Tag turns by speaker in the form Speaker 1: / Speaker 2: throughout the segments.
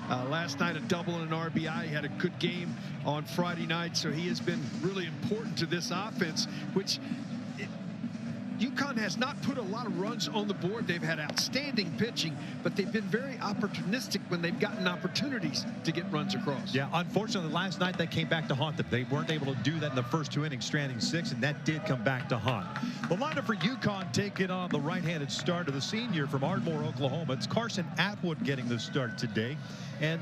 Speaker 1: Last night a double and an RBI. He had a good game on Friday night, so he has been really important to this offense, which UConn has not put a lot of runs on the board. They've had outstanding pitching, but they've been very opportunistic when they've gotten opportunities to get runs across.
Speaker 2: Yeah, unfortunately, last night that came back to haunt them. They weren't able to do that in the first 2 innings, stranding 6, and that did come back to haunt. The lineup for UConn taking on the right-handed starter, the senior from Ardmore, Oklahoma. It's Carson Atwood getting the start today. And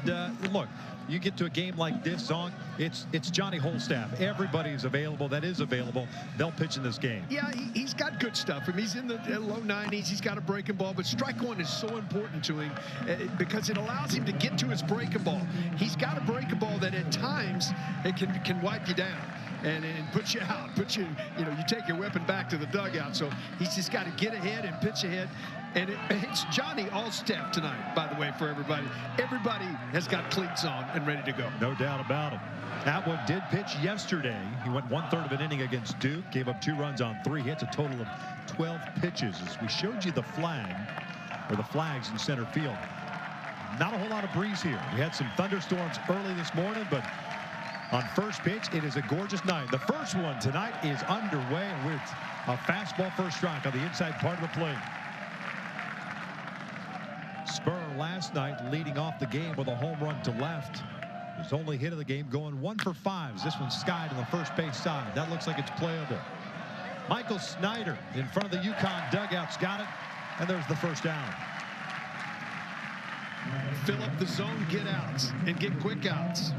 Speaker 2: look, you get to a game like this, it's Johnny Holstaff. Everybody's available that is available. They'll pitch in this game.
Speaker 1: Yeah, he's got good stuff. I mean, he's in the low 90s. He's got a breaking ball, but strike one is so important to him because it allows him to get to his breaking ball. He's got a breaking ball that at times it can wipe you down and put you out, you take your weapon back to the dugout. So he's just got to get ahead and pitch ahead. And it's Johnny all-step tonight, by the way, for everybody. Everybody has got cleats on and ready to go.
Speaker 2: No doubt about it. Atwood did pitch yesterday. He went 1/3 of an inning against Duke, gave up 2 runs on 3 hits, a total of 12 pitches. As we showed you the flag, or the flags in center field, not a whole lot of breeze here. We had some thunderstorms early this morning, but on first pitch, it is a gorgeous night. The first one tonight is underway with a fastball first strike on the inside part of the plate. Spur last night leading off the game with a home run to left. His only hit of the game, going 1 for 5. This one's skied on the first base side. That looks like it's playable. Michael Snyder in front of the UConn dugouts got it, and there's the first down.
Speaker 1: Fill up the zone, get outs, and get quick outs.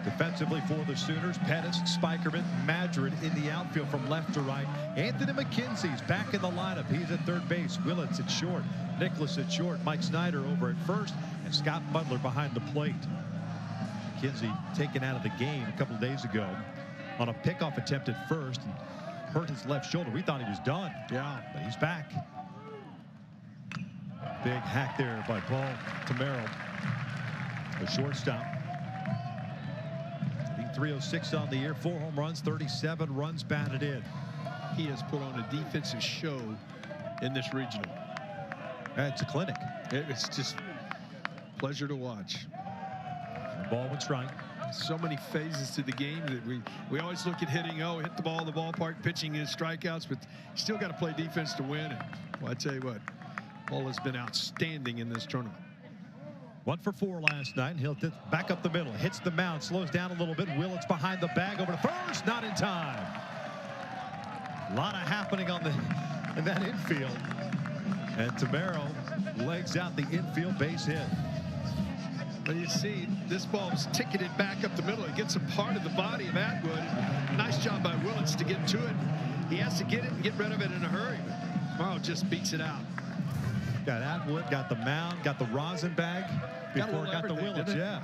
Speaker 2: Defensively for the Sooners, Pettis, Spikerman, Madrid in the outfield from left to right. Anthony McKenzie's back in the lineup. He's at third base. Willits at short. Nicholas at short. Mike Snyder over at first. And Scott Butler behind the plate. McKenzie taken out of the game a couple of days ago on a pickoff attempt at first and hurt his left shoulder. We thought he was done.
Speaker 1: Yeah,
Speaker 2: but he's back. Big hack there by Paul Tamero, the shortstop. 306 on the year, 4 home runs, 37 runs batted in.
Speaker 1: He has put on a defensive show in this regional.
Speaker 2: It's a clinic.
Speaker 1: It's just pleasure to watch.
Speaker 2: Ball and strike.
Speaker 1: So many phases to the game that we always look at hitting. Hit the ball in the ballpark, pitching is strikeouts, but you still got to play defense to win. And well, I tell you what, Paul has been outstanding in this tournament.
Speaker 2: 1 for 4 last night. He'll back up the middle, hits the mound, slows down a little bit. Willits behind the bag over to first, not in time. A lot of happening in that infield. And Tamero legs out the infield base hit.
Speaker 1: But you see, this ball was ticketed back up the middle. It gets a part of the body of Atwood. Nice job by Willits to get to it. He has to get it and get rid of it in a hurry. But Morrow just beats it out.
Speaker 2: Got Atwood, got the mound, got the rosin bag before it got the Willits. Yeah.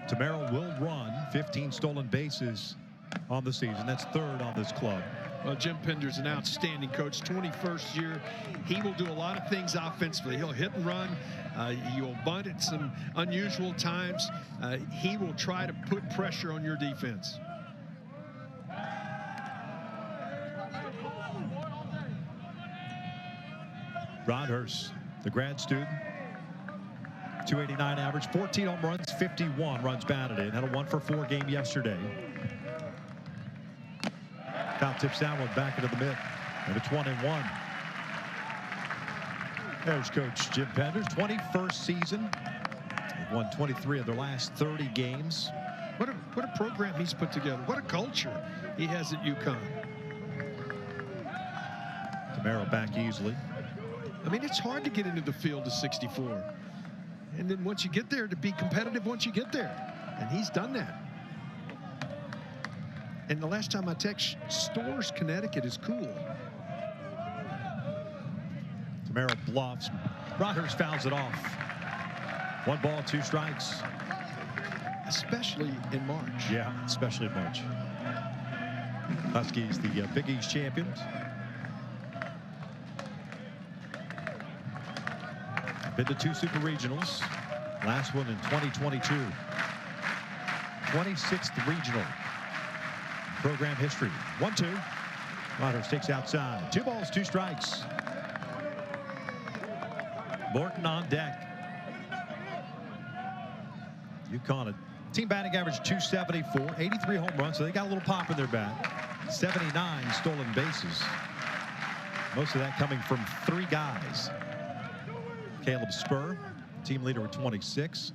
Speaker 2: Tamero will run 15 stolen bases on the season. That's 3rd on this club.
Speaker 1: Well, Jim Pender's an outstanding coach. 21st year. He will do a lot of things offensively. He'll hit and run. You'll bunt at some unusual times. He will try to put pressure on your defense.
Speaker 2: Broadhurst, the grad student, 289 average, 14 home runs, 51 runs batted in. Had a 1 for 4 game yesterday. Foul tips that one back into the mid, and it's 1-1. There's Coach Jim Pender's 21st season. They've won 23 of their last 30 games.
Speaker 1: What a program he's put together. What a culture he has at UConn.
Speaker 2: Tamero back easily.
Speaker 1: I mean, it's hard to get into the field to 64. And then once you get there, to be competitive once you get there. And he's done that. And the last time I checked, Storrs, Connecticut is cool.
Speaker 2: Tamero bluffs. Broadhurst fouls it off. 1 ball, 2 strikes.
Speaker 1: Especially in March.
Speaker 2: Yeah, especially in March. Huskies, the Big East champions. Been to 2 super regionals. Last one in 2022. 26th regional program history. 1-2. Rodgers takes outside. 2 balls, 2 strikes. Morton on deck. UConn, a team batting average 274, 83 home runs, so they got a little pop in their bat. 79 stolen bases. Most of that coming from 3 guys. Caleb Spur, team leader with 26.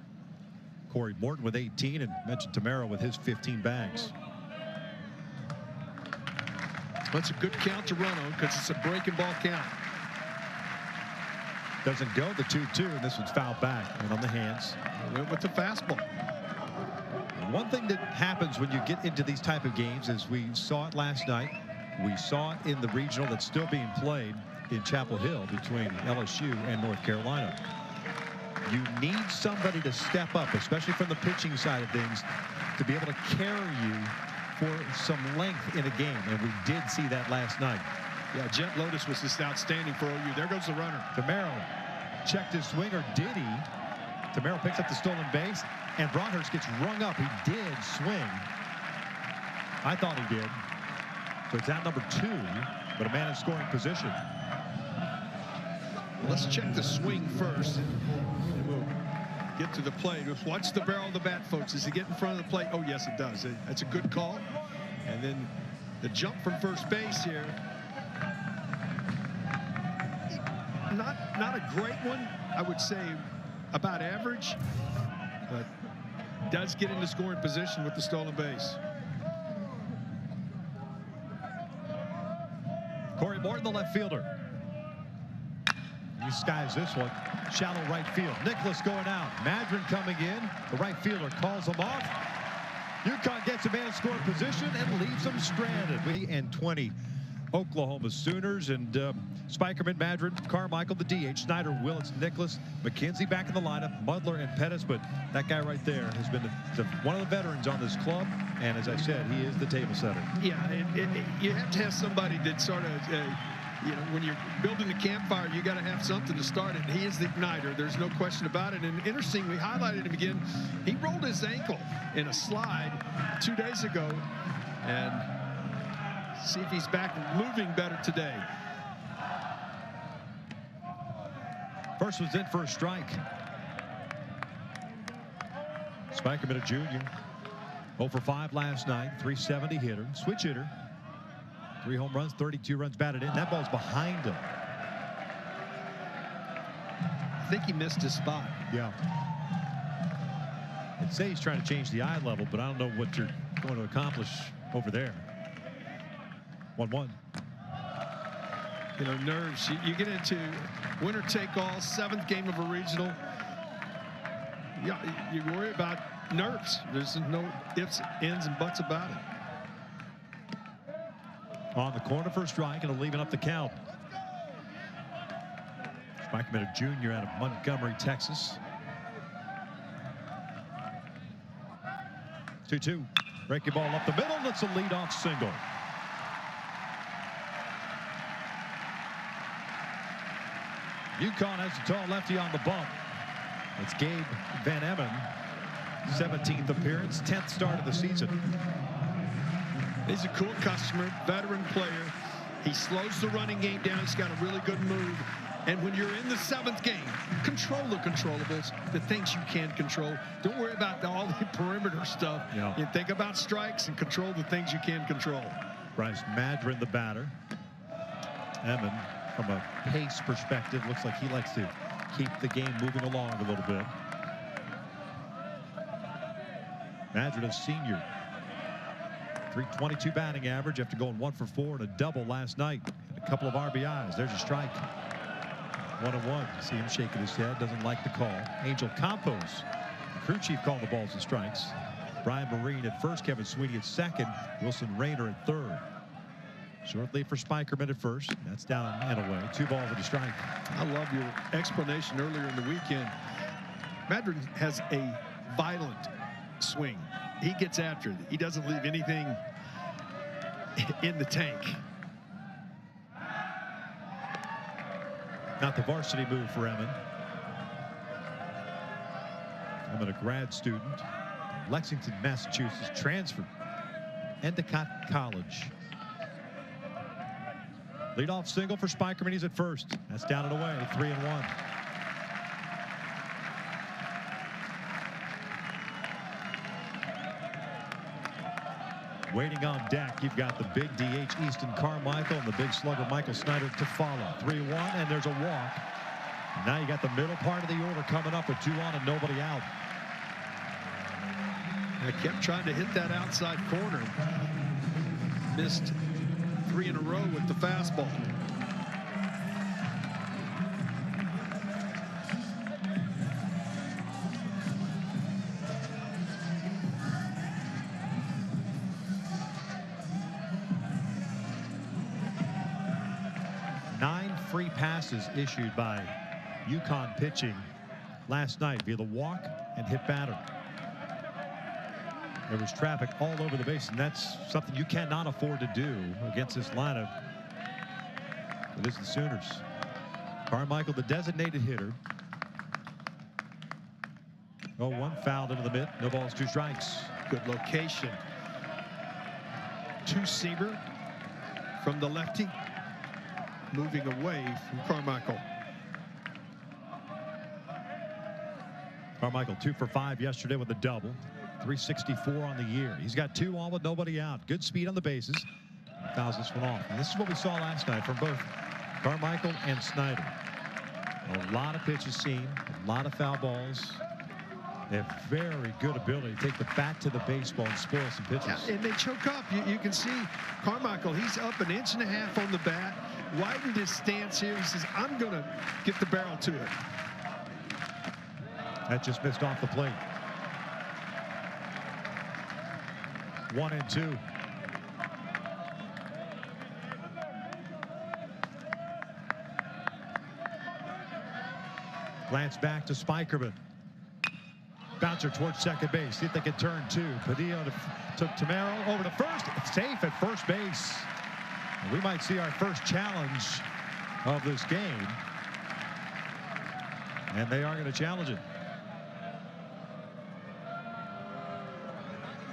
Speaker 2: Corey Morton with 18, and mentioned Tamero with his 15 bags.
Speaker 1: That's a good count to run on because it's a breaking ball count.
Speaker 2: Doesn't go the 2-2, and this one's fouled back and on the hands.
Speaker 1: Went with the fastball.
Speaker 2: One thing that happens when you get into these type of games is we saw it last night. We saw it in the regional that's still being played in Chapel Hill between LSU and North Carolina. You need somebody to step up, especially from the pitching side of things, to be able to carry you for some length in a game, and we did see that last night.
Speaker 1: Yeah, Jet Lotus was just outstanding for OU. There goes the runner.
Speaker 2: Tamero checked his swing, or did he? Tamero picks up the stolen base, and Broadhurst gets rung up. He did swing. I thought he did. So it's out number 2, but a man in scoring position.
Speaker 1: Let's check the swing first, and we'll get to the plate. Just watch the barrel of the bat, folks. Does it get in front of the plate? Oh, yes, it does. That's a good call. And then the jump from first base here. Not a great one. I would say about average, but does get into scoring position with the stolen base.
Speaker 2: Corey Morton, the left fielder. He skies this one. Shallow right field. Nicholas going out. Madron coming in. The right fielder calls him off. UConn gets a man in scoring position and leaves him stranded. And 20 Oklahoma Sooners, and Spikerman, Madron, Carmichael, the DH, Snyder, Willits, Nicholas, McKenzie back in the lineup, Mudler and Pettis, but that guy right there has been one of the veterans on this club, and as I said, he is the table setter.
Speaker 1: Yeah, you have to have somebody that sort of, you know, when you're building a campfire, you got to have something to start it. He is the igniter. There's no question about it. And interesting, we highlighted him again. He rolled his ankle in a slide 2 days ago, and see if he's back moving better today.
Speaker 2: First was in for a strike. Spikerman, a junior, 0 for 5 last night, 370 hitter, switch hitter. 3 home runs, 32 runs batted in. That ball's behind him.
Speaker 1: I think he missed his spot.
Speaker 2: Yeah. I'd say he's trying to change the eye level, but I don't know what you're going to accomplish over there. 1-1.
Speaker 1: You know, nerves. You get into winner take all, 7th game of a regional. Yeah, you worry about nerves. There's no ifs, ands, and buts about it.
Speaker 2: On the corner for a strike, and leaving up the count. Spikerman, a junior out of Montgomery, Texas. 2-2. Breaking ball up the middle. That's a leadoff single. UConn has a tall lefty on the bump. It's Gabe Van Emmen. 17th appearance, 10th start of the season.
Speaker 1: He's a cool customer, veteran player. He slows the running game down. He's got a really good move. And when you're in the 7th game, control the controllables, the things you can control. Don't worry about all the perimeter stuff.
Speaker 2: Yeah.
Speaker 1: You think about strikes and control the things you can control.
Speaker 2: Bryce Madron, the batter. Emmen, from a pace perspective, looks like he likes to keep the game moving along a little bit. Madron, a senior. 322 batting average after going 1 for 4 and a double last night. And a couple of RBIs. There's a strike. 1-1. See him shaking his head. Doesn't like the call. Angel Campos, the crew chief, called the balls and strikes. Brian Marine at first. Kevin Sweeney at second. Wilson Rayner at third. Short lead for Spikerman at first. That's down and away. 2 balls and a strike.
Speaker 1: I love your explanation earlier in the weekend. Madron has a violent swing. He gets after it. He doesn't leave anything in the tank.
Speaker 2: Not the varsity move for Emmen. Emmen, a grad student, Lexington, Massachusetts, transferred Endicott College. Leadoff single for Spikerman. He's at first. That's down and away. 3-1. Waiting on deck, you've got the big DH Easton Carmichael and the big slugger Michael Snyder to follow. 3-1, and there's a walk. And now you got the middle part of the order coming up with 2 on and nobody out.
Speaker 1: I kept trying to hit that outside corner. Missed 3 in a row with the fastball.
Speaker 2: Free passes issued by UConn pitching last night via the walk and hit batter. There was traffic all over the base, and that's something you cannot afford to do against this lineup. It is the Sooners. Carmichael, the designated hitter. 0-1 fouled into the mid. No balls, 2 strikes.
Speaker 1: Good location. 2-seamer from the lefty. Moving away from Carmichael.
Speaker 2: Carmichael 2 for 5 yesterday with a double. 364 on the year. He's got 2 on with nobody out. Good speed on the bases. Fouls this one off. And this is what we saw last night from both Carmichael and Snyder. A lot of pitches seen, a lot of foul balls. They have very good ability to take the bat to the baseball and spoil some pitches.
Speaker 1: Yeah, and they choke up. You can see Carmichael, he's up 1.5 inches on the bat, widened his stance here. He says, I'm going to get the barrel to it.
Speaker 2: That just missed off the plate. 1-2. Glance back to Spikerman. Bouncer towards second base. See if they can turn 2. Padilla took Tamaro over to first. Safe at first base. And we might see our first challenge of this game. And they are going to challenge it.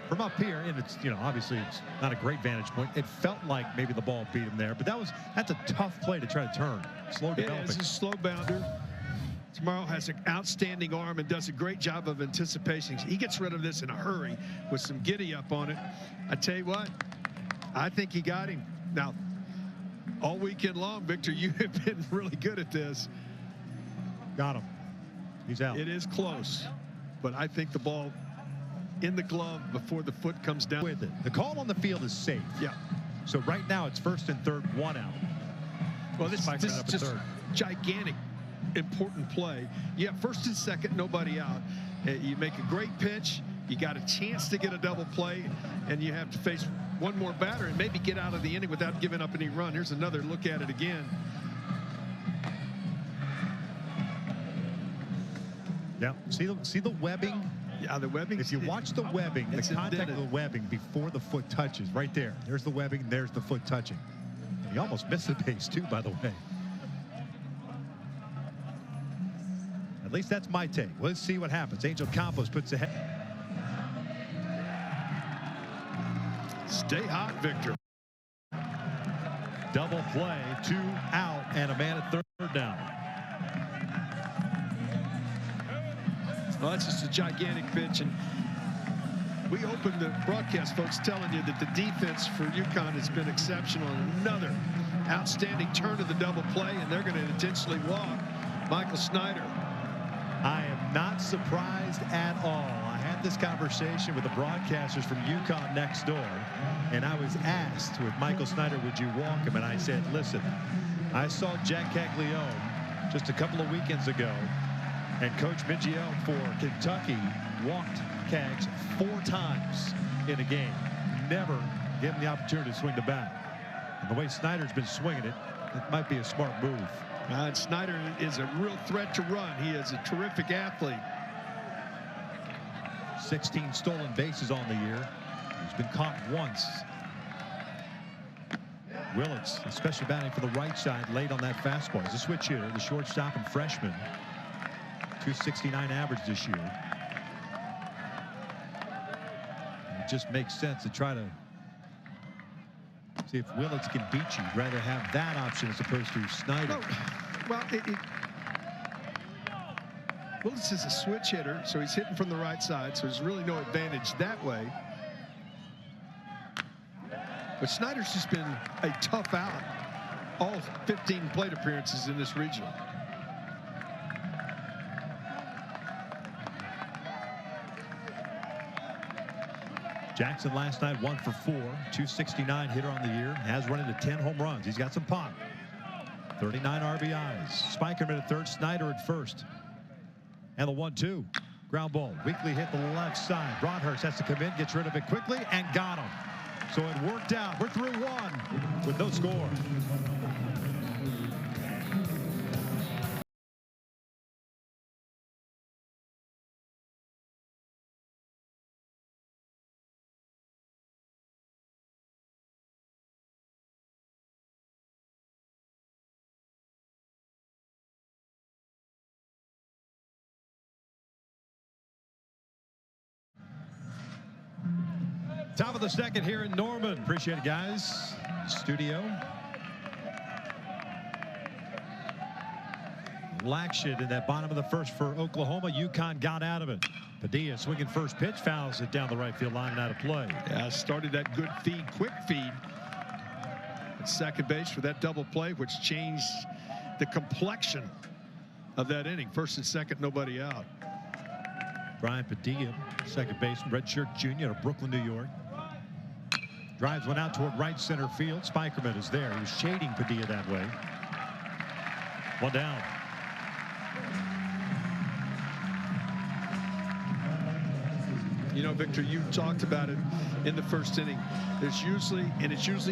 Speaker 2: From up here, and it's, obviously it's not a great vantage point. It felt like maybe the ball beat him there, but that's a tough play to try to turn. Slow developing.
Speaker 1: It's a slow bounder. Tamaro has an outstanding arm and does a great job of anticipation. He gets rid of this in a hurry with some giddy up on it. I tell you what, I think he got him. Now, all weekend long, Victor, you have been really good at this.
Speaker 2: Got him. He's out.
Speaker 1: It is close, but I think the ball in the glove before the foot comes down.
Speaker 2: With it. The call on the field is safe.
Speaker 1: Yeah.
Speaker 2: So right now it's 1st and 3rd, 1 out.
Speaker 1: Well, this is just gigantic, important play. You have 1st and 2nd, nobody out. You make a great pitch. You got a chance to get a double play, and you have to face one more batter and maybe get out of the inning without giving up any run. Here's another look at it again.
Speaker 2: Yeah. See the webbing.
Speaker 1: Yeah, the webbing.
Speaker 2: If you watch the webbing, the contact of the webbing before the foot touches, right there. There's the webbing. There's the foot touching. He almost missed the base too, by the way. At least that's my take. Let's see what happens. Angel Campos puts ahead.
Speaker 1: Stay hot, Victor.
Speaker 2: Double play, 2 out, and a man at 3rd down.
Speaker 1: Well, that's just a gigantic pitch, and we opened the broadcast, folks, telling you that the defense for UConn has been exceptional. Another outstanding turn of the double play, and they're going to intentionally walk Michael Snyder.
Speaker 2: I am not surprised at all. I had this conversation with the broadcasters from UConn next door, and I was asked with Michael Snyder, would you walk him? And I said, listen, I saw Jack Caglione just a couple of weekends ago, and Coach Migio for Kentucky walked Cags 4 times in a game. Never gave him the opportunity to swing the bat. And the way Snyder's been swinging it, it might be a smart move.
Speaker 1: And Snyder is a real threat to run. He is a terrific athlete.
Speaker 2: 16 stolen bases on the year. He's been caught once. Willits, especially batting for the right side, late on that fastball. He's a switch hitter, the shortstop and freshman. 269 average this year. And it just makes sense to try to See if Willits can beat you. You'd rather have that option as opposed to Snyder.
Speaker 1: No, well, Willits is a switch hitter, so he's hitting from the right side, so there's really no advantage that way. But Snyder's just been a tough out all 15 plate appearances in this regional.
Speaker 2: Jackson last night 1 for 4, 269 hitter on the year, has run into 10 home runs. He's got some pop. 39 RBIs. Spikerman at third, Snyder at first. And the 1-2. Ground ball. Weekly hit the left side. Broadhurst has to come in, gets rid of it quickly, and got him. So it worked out. We're through one with no score. Top of the second here in Norman. Appreciate it, guys. Studio. Lackshit in that bottom of the first for Oklahoma. UConn got out of it. Padilla swinging first pitch, fouls it down the right field line and out of play.
Speaker 1: Yeah, started that good feed, quick feed at second base for that double play, which changed the complexion of that inning. First and second, nobody out.
Speaker 2: Brian Padilla, second baseman, redshirt junior out of Brooklyn, New York. Drives one out toward right center field. Spikerman is there. He was shading Padilla that way. One down.
Speaker 1: You know, Victor, you talked about it in the first inning. It's usually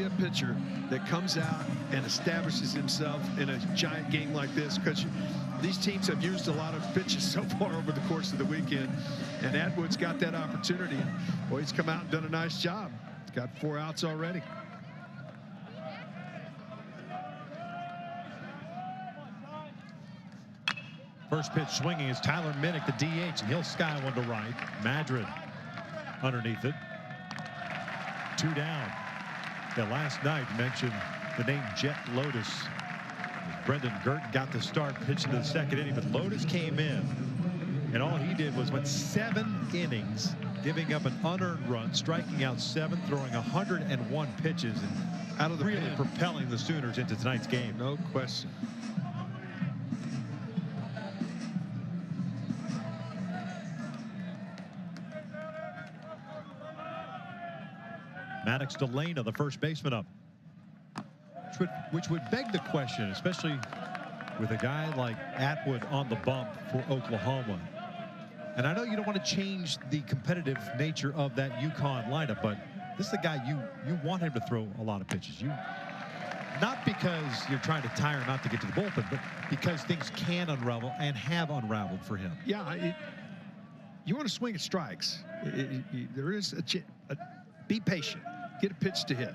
Speaker 1: a pitcher that comes out and establishes himself in a giant game like this, because these teams have used a lot of pitches so far over the course of the weekend, and Atwood's got that opportunity. Boy, he's come out and done a nice job. He's got 4 outs already.
Speaker 2: First pitch swinging is Tyler Minnick, the DH, and he'll sky one to right. Madrid underneath it. 2 down. Yeah, last night mentioned the name Jet Lotus. Brendan Gurton got the start pitching to the second inning, but Lotus came in, and all he did was went 7 innings, giving up an unearned run, striking out 7, throwing 101 pitches, and
Speaker 1: out of the
Speaker 2: really
Speaker 1: pen,
Speaker 2: propelling the Sooners into tonight's game.
Speaker 1: No question.
Speaker 2: Maddox Delana, the first baseman, up. Which would beg the question, especially with a guy like Atwood on the bump for Oklahoma. And I know you don't want to change the competitive nature of that UConn lineup, but this is the guy you want him to throw a lot of pitches. Not because you're trying to tire him out to get to the bullpen, but because things can unravel and have unraveled for him.
Speaker 1: Yeah, you want to swing at strikes. There is be patient. Get a pitch to hit.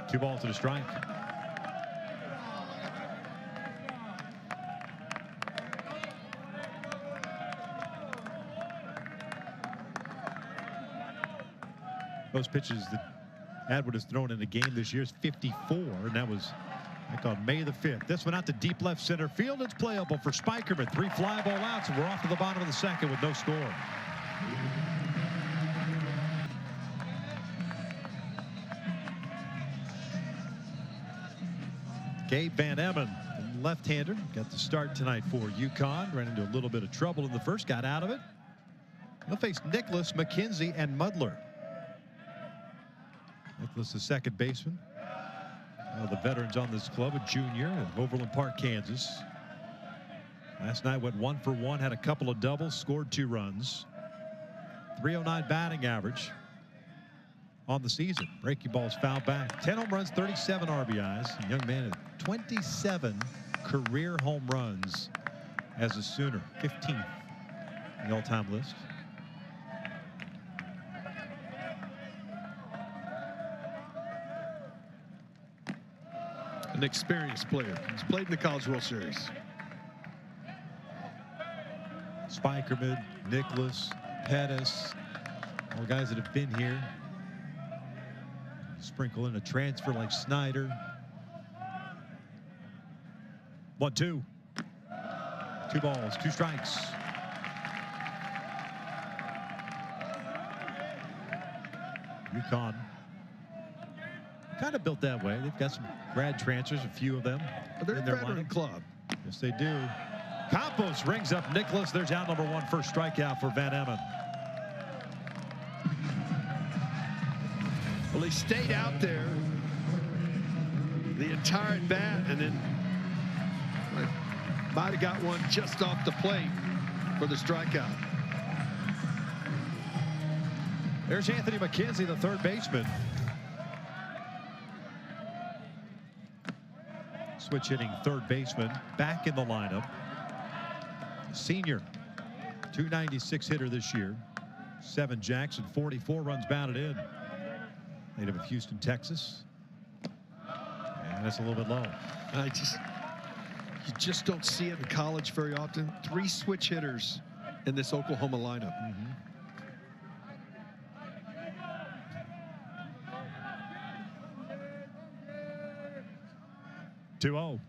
Speaker 2: 2 balls to the strike. Those pitches that Atwood has thrown in the game this year is 54, and that was back on May the 5th. This one out to deep left center field. It's playable for Spikerman. 3 fly ball outs, and we're off to the bottom of the second with no score. Gabe Van Emmen, left-hander, got the start tonight for UConn. Ran into a little bit of trouble in the first, got out of it. He'll face Nicholas, McKenzie, and Mudler. Nicholas, the second baseman. The veterans on this club, a junior in Overland Park, Kansas. Last night went 1 for 1, had a couple of doubles, scored 2 runs. 309 batting average on the season. Breaking balls fouled back. 10 home runs, 37 RBIs. A young man at 27 career home runs as a Sooner. 15th in the all-time list.
Speaker 1: An experienced player. He's played in the College World Series.
Speaker 2: Spikerman, Nicholas, Pettis, all guys that have been here. Sprinkle in a transfer like Snyder. 1-2. 2 balls, 2 strikes. UConn kind of built that way. They've got some grad transfers, a few of them.
Speaker 1: They're
Speaker 2: in their
Speaker 1: a veteran club.
Speaker 2: Yes, they do. Campos rings up Nicholas. There's out number 1, first strikeout for Van Emmen.
Speaker 1: Well, he stayed out there the entire at bat, and then might have got one just off the plate for the strikeout.
Speaker 2: There's Anthony McKenzie, the third baseman. Switch hitting third baseman back in the lineup. Senior, 296 hitter this year. 7 jacks and 44 runs batted in. Native of Houston, Texas. And that's a little bit low.
Speaker 1: You just don't see it in college very often. 3 switch hitters in this Oklahoma lineup.
Speaker 2: 2-0.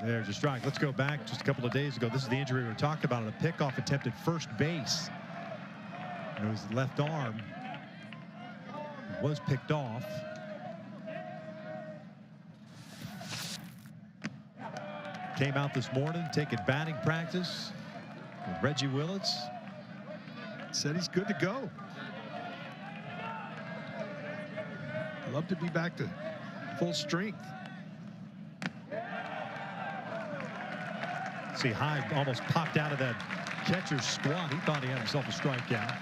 Speaker 2: There's a strike. Let's go back just a couple of days ago. This is the injury we were talking about. A pickoff attempt at first base. It was the left arm. It was picked off. Came out this morning, taking batting practice with Reggie Willits.
Speaker 1: Said he's good to go. Love to be back to full strength.
Speaker 2: See, Hyde almost popped out of that catcher's squat. He thought he had himself a strikeout.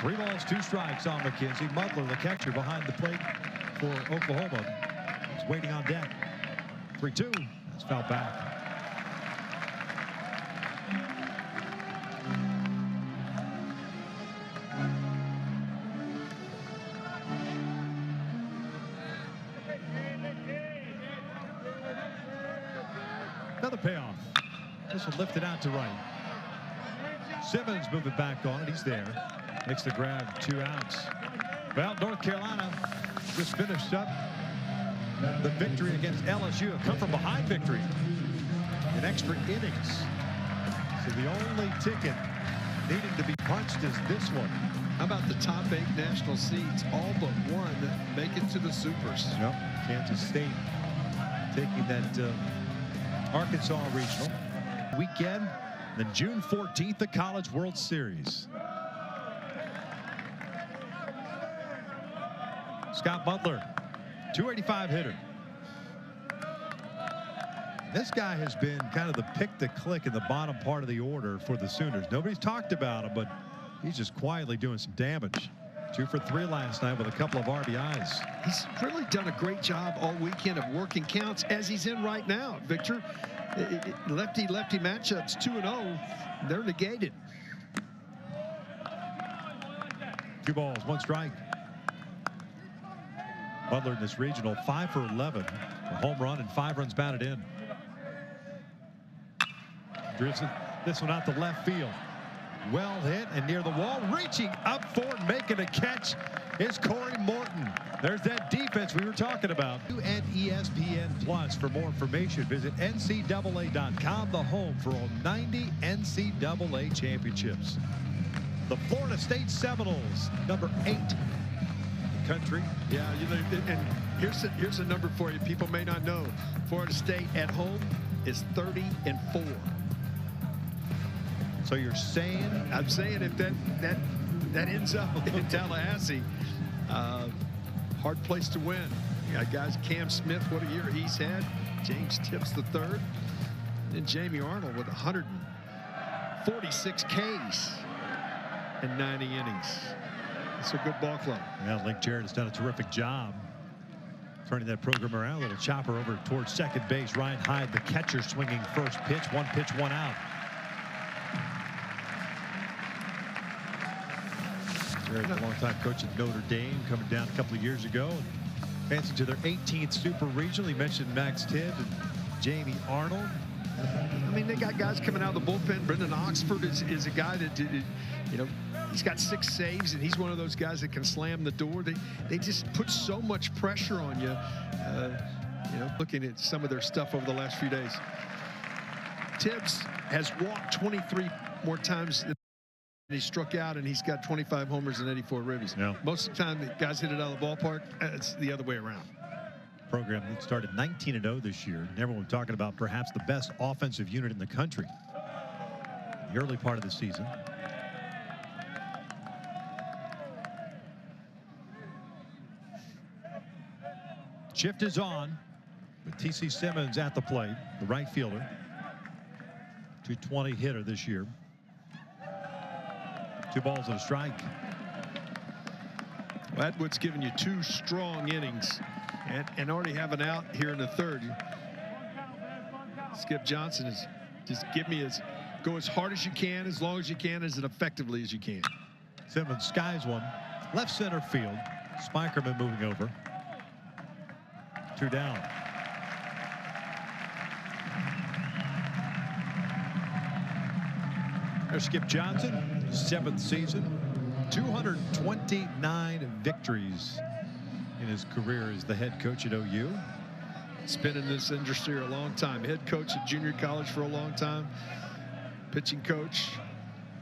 Speaker 2: 3 balls, 2 strikes on McKenzie. Mudler, the catcher, behind the plate for Oklahoma. He's waiting on deck. 3-2. That's fouled back. Another payoff. This will lift it out to right. Simmons moving back on it. He's there. Makes the grab, 2 outs. Well, North Carolina just finished up the victory against LSU. A come from behind victory in extra innings. So the only ticket needing to be punched is this one.
Speaker 1: How about the top 8 national seeds? All but 1 make it to the Supers.
Speaker 2: Yep. Kansas State taking that Arkansas Regional weekend. Then June 14th, the College World Series. Scott Butler, 285 hitter. This guy has been kind of the pick to click in the bottom part of the order for the Sooners. Nobody's talked about him, but he's just quietly doing some damage. 2 for 3 last night with a couple of RBIs.
Speaker 1: He's really done a great job all weekend of working counts as he's in right now, Victor. Lefty-lefty matchups, 2-0, they're negated.
Speaker 2: 2 balls, 1 strike. Butler in this regional, 5 for 11. A home run and 5 runs batted in. Drifts this one out to left field. Well hit and near the wall, reaching up for it, making a catch is Corey Morton. There's that defense we were talking about. And ESPN Plus. For more information, visit NCAA.com, the home for all 90 NCAA championships. The Florida State Seminoles, number 8 in the country.
Speaker 1: Yeah, and here's a number for you. People may not know. Florida State at home is 30-4.
Speaker 2: So you're saying?
Speaker 1: I'm saying if that ends up in Tallahassee, hard place to win. You got guys, Cam Smith, what a year he's had. James Tips III. And Jamie Arnold with 146 Ks in 90 innings. It's a good ball club.
Speaker 2: Yeah, Link Jarrett has done a terrific job turning that program around. A little chopper over towards second base. Ryan Hyde, the catcher, swinging first pitch. 1 pitch, 1 out. Jarrett, a longtime coach at Notre Dame, coming down a couple of years ago. Advancing to their 18th Super Regional. He mentioned Max Tidd and Jamie Arnold.
Speaker 1: I mean, they got guys coming out of the bullpen. Brendan Oxford is a guy that, you know, He's got 6 saves, and he's one of those guys that can slam the door. They just put so much pressure on you. You know, looking at some of their stuff over the last few days. Tibbs has walked 23 more times than he struck out, and he's got 25 homers and 84 ribbies.
Speaker 2: Yeah.
Speaker 1: Most of the time, the guys hit it out of the ballpark. It's the other way around.
Speaker 2: Program that started 19-0 this year. And everyone talking about perhaps the best offensive unit in the country. The early part of the season. Shift is on with T.C. Simmons at the plate, the right fielder. 220 hitter this year. 2 balls and a strike.
Speaker 1: Well, Atwood's given you 2 strong innings and already have an out here in the 3rd. Skip Johnson is just go as hard as you can, as long as you can, as effectively as you can.
Speaker 2: Simmons skies one. Left center field. Spikerman moving over. 2 down. There's Skip Johnson, 7th season, 229 victories in his career as the head coach at OU.
Speaker 1: He's been in this industry a long time. Head coach at junior college for a long time. Pitching coach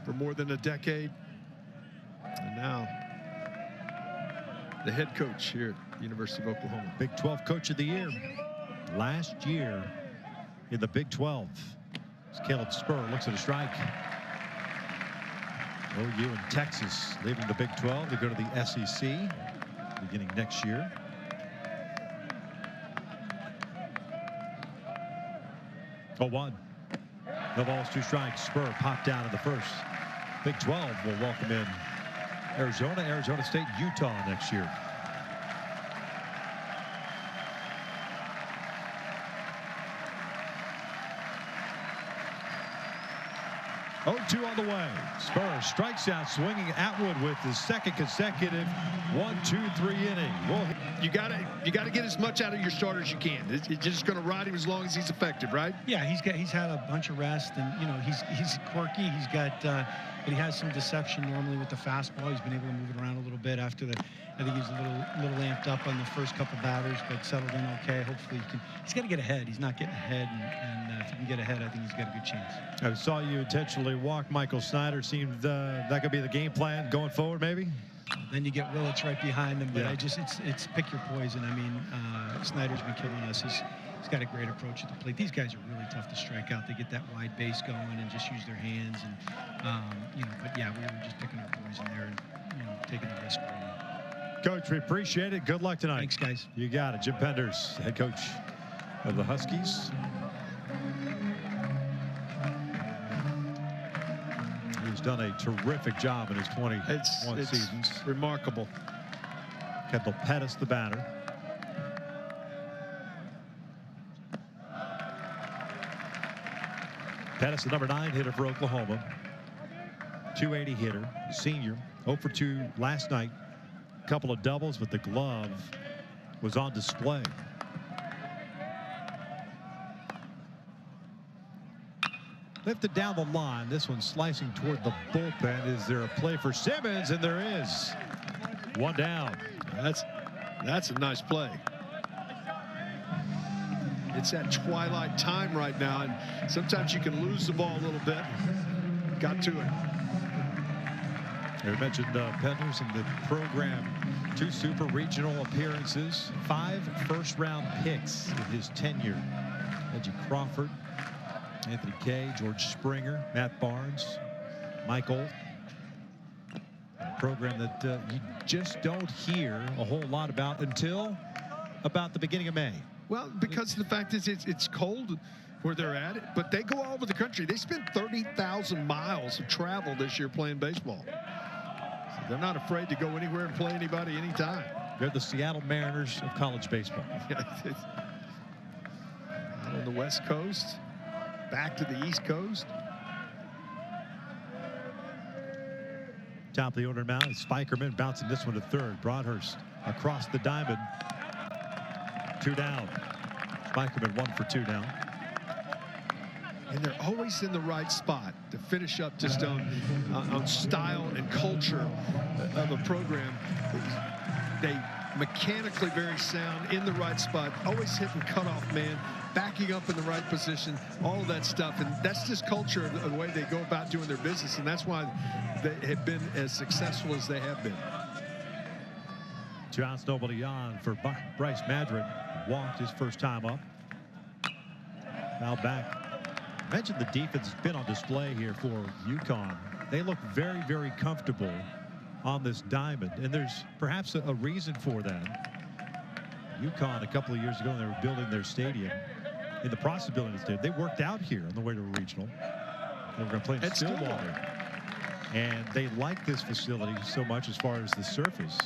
Speaker 1: for more than a decade. And now the head coach here at the University of Oklahoma.
Speaker 2: Big 12 Coach of the Year last year in the Big 12. As Caleb Spur looks at a strike. OU and Texas leaving the Big 12 to go to the SEC beginning next year. Oh, 1. No balls, 2 strikes. Spur popped down in the 1st. Big 12 will welcome in Arizona, Arizona State, Utah next year. Oh, 2 on the way. Spur strikes out, swinging Atwood with his 2nd consecutive 1-2-3 inning.
Speaker 1: Well, you gotta get as much out of your starter as you can. You're just going to ride him as long as he's effective, right?
Speaker 3: Yeah, he's had a bunch of rest, and you know he's quirky. He's got, but he has some deception normally with the fastball. He's been able to move it around a little bit after the. I think he's a little amped up on the first couple batters, but settled in okay. Hopefully he can. He's got to get ahead. He's not getting ahead, and if he can get ahead, I think he's got a good chance.
Speaker 2: I saw you intentionally walk Michael Snyder. Seemed that could be the game plan going forward, maybe.
Speaker 3: Then you get Willits right behind him, but
Speaker 2: Yeah.
Speaker 3: it's pick your poison. I mean, Snyder's been killing us. He's got a great approach at the plate. These guys are really tough to strike out. They get that wide base going and just use their hands, and you know. But yeah, we were just picking our poison there and taking the risk.
Speaker 2: Coach, we appreciate it. Good luck tonight.
Speaker 3: Thanks, guys.
Speaker 2: You got it. Jim Penders, head coach of the Huskies. He's done a terrific job in his 21 seasons.
Speaker 1: Remarkable.
Speaker 2: Kendall Pettis, the batter. Pettis, the number 9 hitter for Oklahoma. 280 hitter, senior. 0 for 2 last night. Couple of doubles, but the glove was on display. Lifted down the line. This one slicing toward the bullpen. Is there a play for Simmons? And there is. 1 down.
Speaker 1: That's a nice play. It's that twilight time right now, and sometimes you can lose the ball a little bit. Got to it.
Speaker 2: We mentioned Penders in the program. 2 super regional appearances, 5 first-round picks in his tenure. Reggie Crawford, Anthony Kay, George Springer, Matt Barnes, Mike Olt. A program that you just don't hear a whole lot about until about the beginning of May.
Speaker 1: Well, because the fact is it's cold where they're at, but they go all over the country. They spent 30,000 miles of travel this year playing baseball. So they're not afraid to go anywhere and play anybody anytime.
Speaker 2: They're the Seattle Mariners of college baseball.
Speaker 1: Out on the West Coast, back to the East Coast.
Speaker 2: Top of the order now is Spikerman bouncing this one to 3rd. Broadhurst across the diamond. 2 down. Spikerman 1 for 2 now.
Speaker 1: and they're always in the right spot to finish up just on style and culture of a program. They mechanically very sound, in the right spot, always hitting cutoff man, backing up in the right position, all of that stuff. And that's just culture of the way they go about doing their business. And that's why they have been as successful as they have been.
Speaker 2: 2 outs, nobody on for Bryce Madrid. Walked his first time up. Now back. I mentioned the defense has been on display here for UConn. They look very, very comfortable on this diamond, and there's perhaps a reason for that. UConn, a couple of years ago, they were building their stadium. In the process of building the stadium, they worked out here on the way to a regional. They were going to play in Stillwater. And they like this facility so much as far as the surface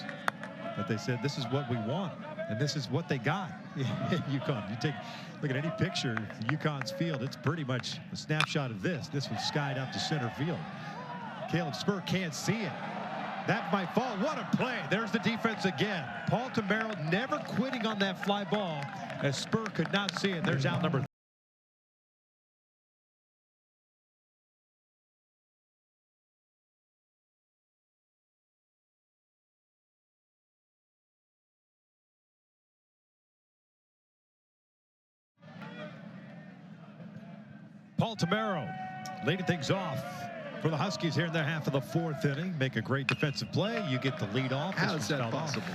Speaker 2: that they said, this is what we want. And this is what they got at UConn. You look at any picture of UConn's field, it's pretty much a snapshot of this. This was skied up to center field. Caleb Spur can't see it. That might fall. What a play. There's the defense again. Paul Tamero never quitting on that fly ball as Spur could not see it. There's out number 3. Paul Tamero leading things off for the Huskies here in their half of the 4th inning. Make a great defensive play. You get the lead off.
Speaker 1: How is that possible?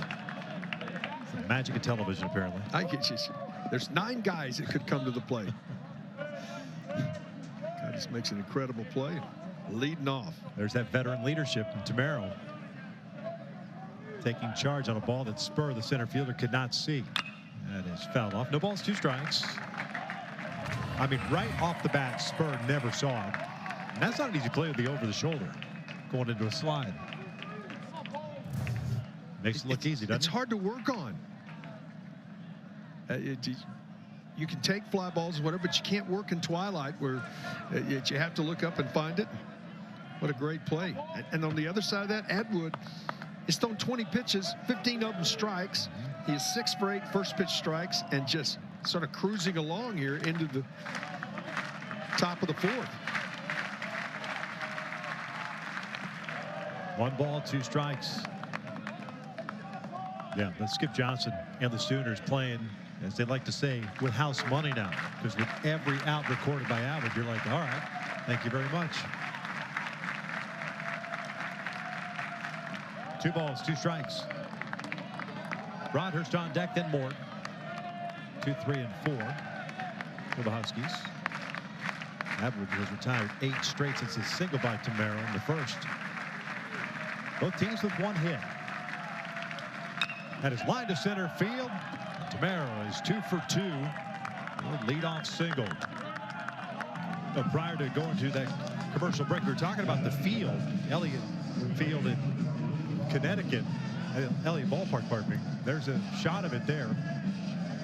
Speaker 2: It's the magic of television, apparently.
Speaker 1: I get you. There's 9 guys that could come to the plate. Guy just makes an incredible play, leading off.
Speaker 2: There's that veteran leadership from Tamero. Taking charge on a ball that Spur, the center fielder, could not see. That is fouled off. No balls, 2 strikes. I mean, right off the bat, Spur never saw it. And that's not an easy play with the over the shoulder going into a slide. Makes it look easy, doesn't it?
Speaker 1: It's hard to work on. You can take fly balls or whatever, but you can't work in twilight where you have to look up and find it. What a great play. And on the other side of that, Atwood is thrown 20 pitches, 15 of them strikes. He is 6 for 8 first pitch strikes and just sort of cruising along here into the top of the 4th.
Speaker 2: 1 ball, 2 strikes. Yeah, but Skip Johnson and the Sooners playing, as they like to say, with house money now. Because with every out recorded by Atwood, you're like, all right, thank you very much. 2 balls, 2 strikes. Broadhurst on deck, then Mort. 2, 3, and 4 for the Huskies. Atwood has retired 8 straight since his single by Tamero in the first. Both teams with 1 hit. That is line to center field. Tamero is 2 for 2. Leadoff single. Prior to going to that commercial break, we were talking about the field. Elliott Field in Connecticut. Elliott Ballpark, pardon me. There's a shot of it there.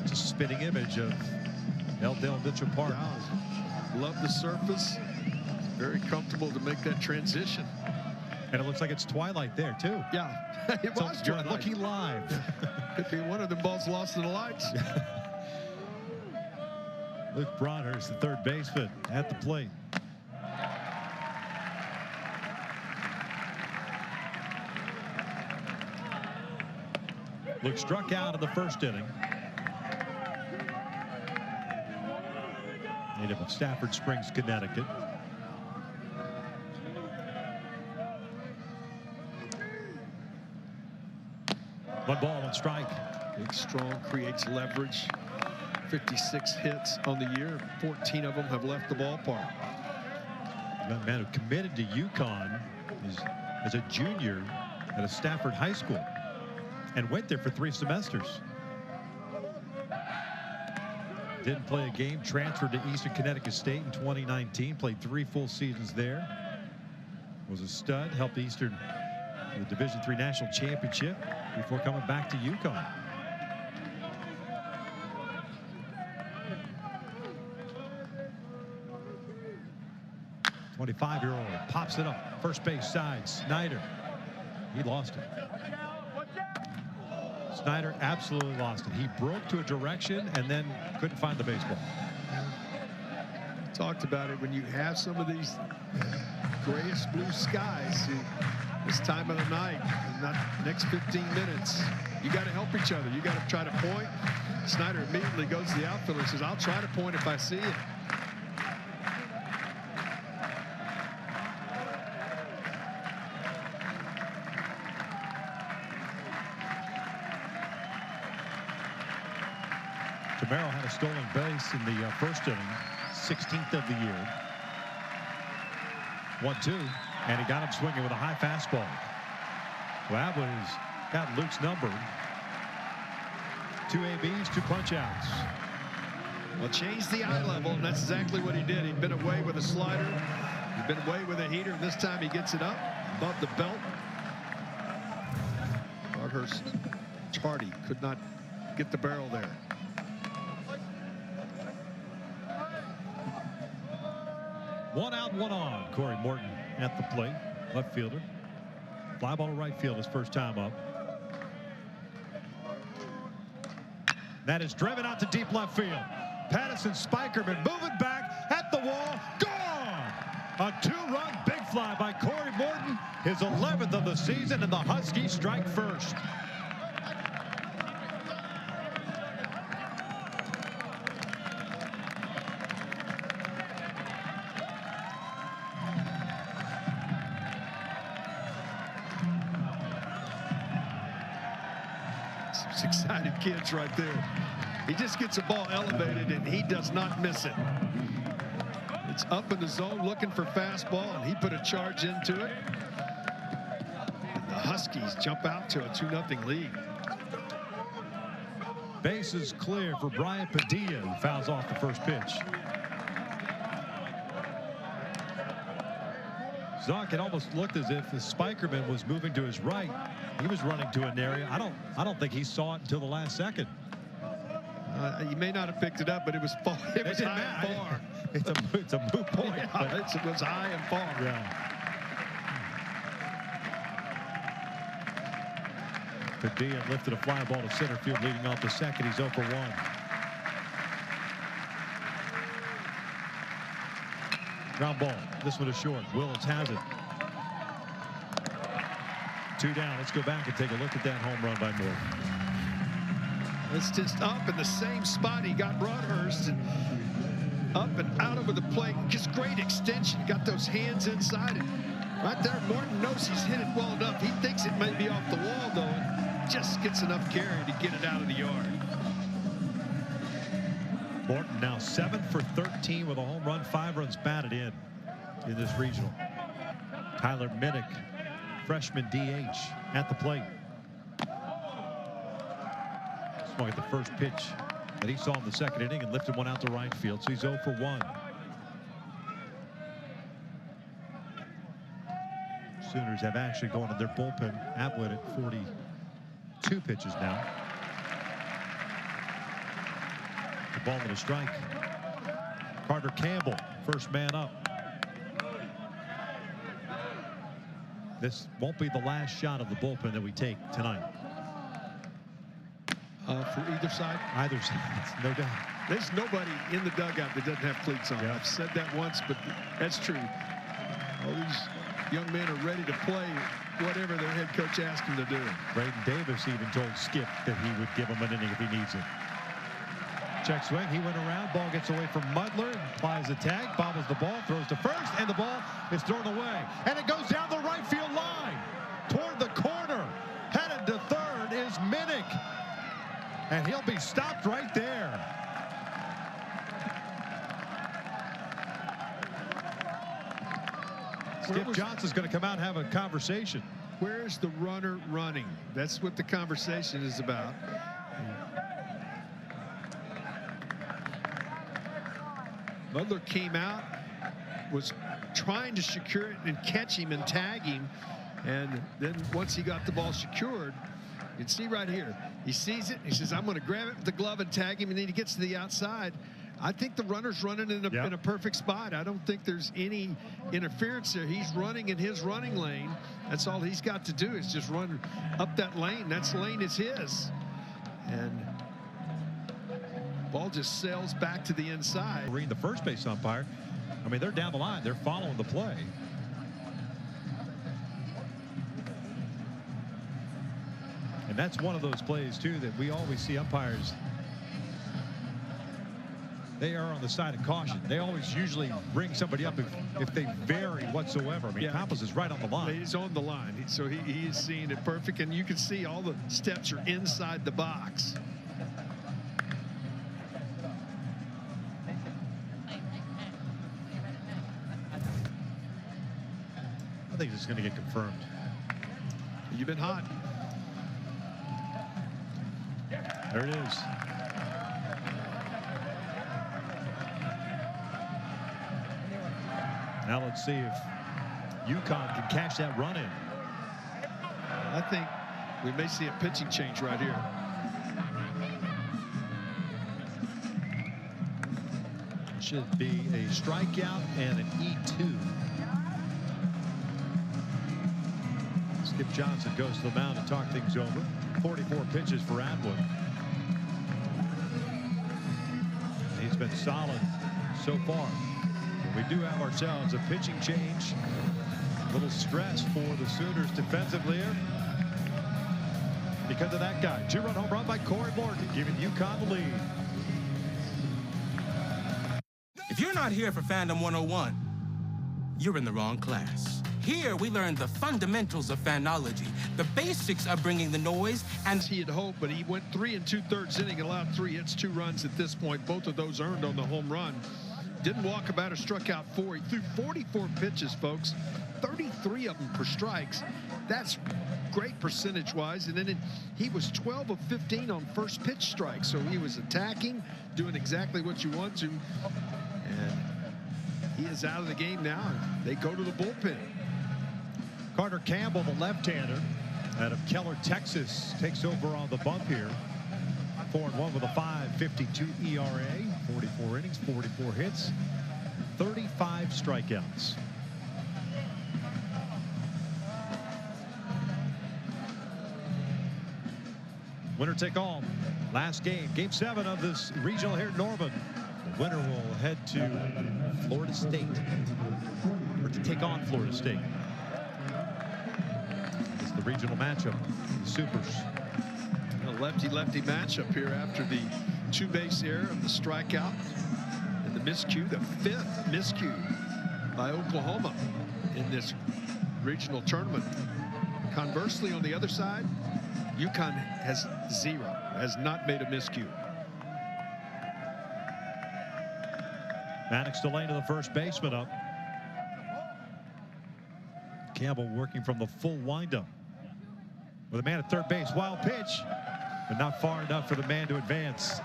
Speaker 2: It's a spitting image of Eldale Mitchell Park.
Speaker 1: Yeah, love the surface. Very comfortable to make that transition.
Speaker 2: And it looks like it's twilight there, too.
Speaker 1: Yeah, it
Speaker 2: so
Speaker 1: was
Speaker 2: you're
Speaker 1: twilight.
Speaker 2: looking live.
Speaker 1: Could be one of the balls lost in the lights.
Speaker 2: Luke Broadhurst, the third baseman, at the plate. Luke struck out in the first inning. Native of Stafford Springs, Connecticut. One ball, 1 strike.
Speaker 1: Big, strong, creates leverage. 56 hits on the year. 14 of them have left the ballpark.
Speaker 2: Young man who committed to UConn as a junior at a Stafford high school and went there for 3 semesters. Didn't play a game, transferred to Eastern Connecticut State in 2019, played 3 full seasons there. Was a stud, helped Eastern to the Division III National Championship before coming back to UConn. '25-year-old pops it up, first base side, Snyder. He lost it. Snyder absolutely lost it. He broke to a direction and then couldn't find the baseball.
Speaker 1: talked about it. When you have some of these grayish blue skies this time of the night, and that next 15 minutes, you got to help each other. You got to try to point. Snyder immediately goes to the outfielder and says, I'll try to point if I see it.
Speaker 2: Camaro had a stolen base in the first inning, 16th of the year. 1-2, and he got him swinging with a high fastball. Well, Atwood's got Luke's number. 2 ABs, 2 punch outs.
Speaker 1: Well, change the eye level, and that's exactly what he did. He'd been away with a slider. He'd been away with a heater, and this time he gets it up above the belt. Broadhurst Tardy could not get the barrel there.
Speaker 2: One out, one on. Corey Morton at the plate, left fielder. Fly ball to right field his first time up. That is driven out to deep left field. Patterson Spikerman moving back at the wall. Gone! A 2-run big fly by Corey Morton, his 11th of the season, and the Huskies strike first.
Speaker 1: Excited kids right there. He just gets a ball elevated and he does not miss it. It's up in the zone looking for fastball, and he put a charge into it. And the Huskies jump out to a 2-0 lead.
Speaker 2: Base is clear for Brian Padilla, who fouls off the first pitch. Zock, it almost looked as if the Spikerman was moving to his right. He was running to an area. I don't think he saw it until the last second.
Speaker 1: You may not have picked it up, but it was far. It was high and far.
Speaker 2: It's a moot point.
Speaker 1: Yeah, it was high and far.
Speaker 2: Yeah. Padilla lifted a fly ball to center field, leading off the second. He's 0 for 1. Ground ball. This one is short. Willis has it. 2 down. Let's go back and take a look at that home run by Morton.
Speaker 1: It's just up in the same spot he got Broadhurst, and up and out over the plate. Just great extension. Got those hands inside it. Right there, Morton knows he's hit it well enough. He thinks it may be off the wall, though, and just gets enough carry to get it out of the yard.
Speaker 2: Morton now 7 for 13 with a home run, 5 runs batted in this regional. Tyler Minnick, freshman DH, at the plate. Swung at the first pitch that he saw in the second inning and lifted one out to right field, so he's 0 for 1. Sooners have actually gone to their bullpen. Atwood at 42 pitches now. The ball and a strike. Carter Campbell, first man up. This won't be the last shot of the bullpen that we take tonight.
Speaker 1: For either side?
Speaker 2: Either side, no doubt.
Speaker 1: There's nobody in the dugout that doesn't have cleats on.
Speaker 2: Yeah.
Speaker 1: I've said that once, but that's true. All these young men are ready to play whatever their head coach asks them to do.
Speaker 2: Braden Davis even told Skip that he would give him an inning if he needs it. Check swing. He went around. Ball gets away from Mudler. Applies the tag. Bobbles the ball. Throws to first. And the ball is thrown away. And it goes down the right field line. Toward the corner. Headed to third is Minnick. And he'll be stopped right there. Skip Johnson's going to come out and have a conversation.
Speaker 1: Where's the runner running? That's what the conversation is about. Mudler came out, was trying to secure it and catch him and tag him, and then once he got the ball secured, you can see right here, he sees it, he says, I'm going to grab it with the glove and tag him, and then he gets to the outside. I think the runner's running in a perfect spot. I don't think there's any interference there. He's running in his running lane. That's all he's got to do is just run up that lane. That lane is his. And ball just sails back to the inside.
Speaker 2: The first base umpire I mean, they're down the line. They're following the play. And that's one of those plays, too, that we always see umpires. They are on the side of caution. They always usually bring somebody up if they vary whatsoever. I mean,
Speaker 1: Yeah.
Speaker 2: Pappas is right on the line.
Speaker 1: He's on the line, so he is seeing it perfect, and you can see all the steps are inside the box.
Speaker 2: I think it's going to get confirmed.
Speaker 1: You've been hot.
Speaker 2: There it is. Now let's see if UConn can cash that run in.
Speaker 1: I think we may see a pitching change right here.
Speaker 2: Should be a strikeout and an E2. Skip Johnson goes to the mound to talk things over. 44 pitches for Atwood. He's been solid so far. We do have ourselves a pitching change. A little stress for the Sooners defensively here because of that guy. 2-run home run by Corey Morgan, giving UConn the lead.
Speaker 4: If you're not here for Fandom 101, you're in the wrong class. Here, we learn the fundamentals of fanology, the basics of bringing the noise, and
Speaker 1: He had hoped, but he went 3 2/3 inning, allowed 3 hits, 2 runs at this point. Both of those earned on the home run. Didn't walk a batter, struck out 4. He threw 44 pitches, folks. 33 of them for strikes. That's great percentage-wise. And then he was 12 of 15 on first pitch strikes. So he was attacking, doing exactly what you want to. And he is out of the game now. And they go to the bullpen.
Speaker 2: Carter Campbell, the left-hander out of Keller, Texas, takes over on the bump here. 4-1 with a 5.52 ERA, 44 innings, 44 hits, 35 strikeouts. Winner take all. Last game, game 7 of this regional here at Norman. The winner will head to Florida State, or to take on Florida State. It's the regional matchup. The Supers.
Speaker 1: A lefty-lefty matchup here after the 2-base error of the strikeout and the miscue, the 5th miscue by Oklahoma in this regional tournament. Conversely, on the other side, UConn has 0, has not made a miscue.
Speaker 2: Maddox Delane to the first baseman up. Campbell working from the full windup with a man at third base. Wild pitch, but not far enough for the man to advance.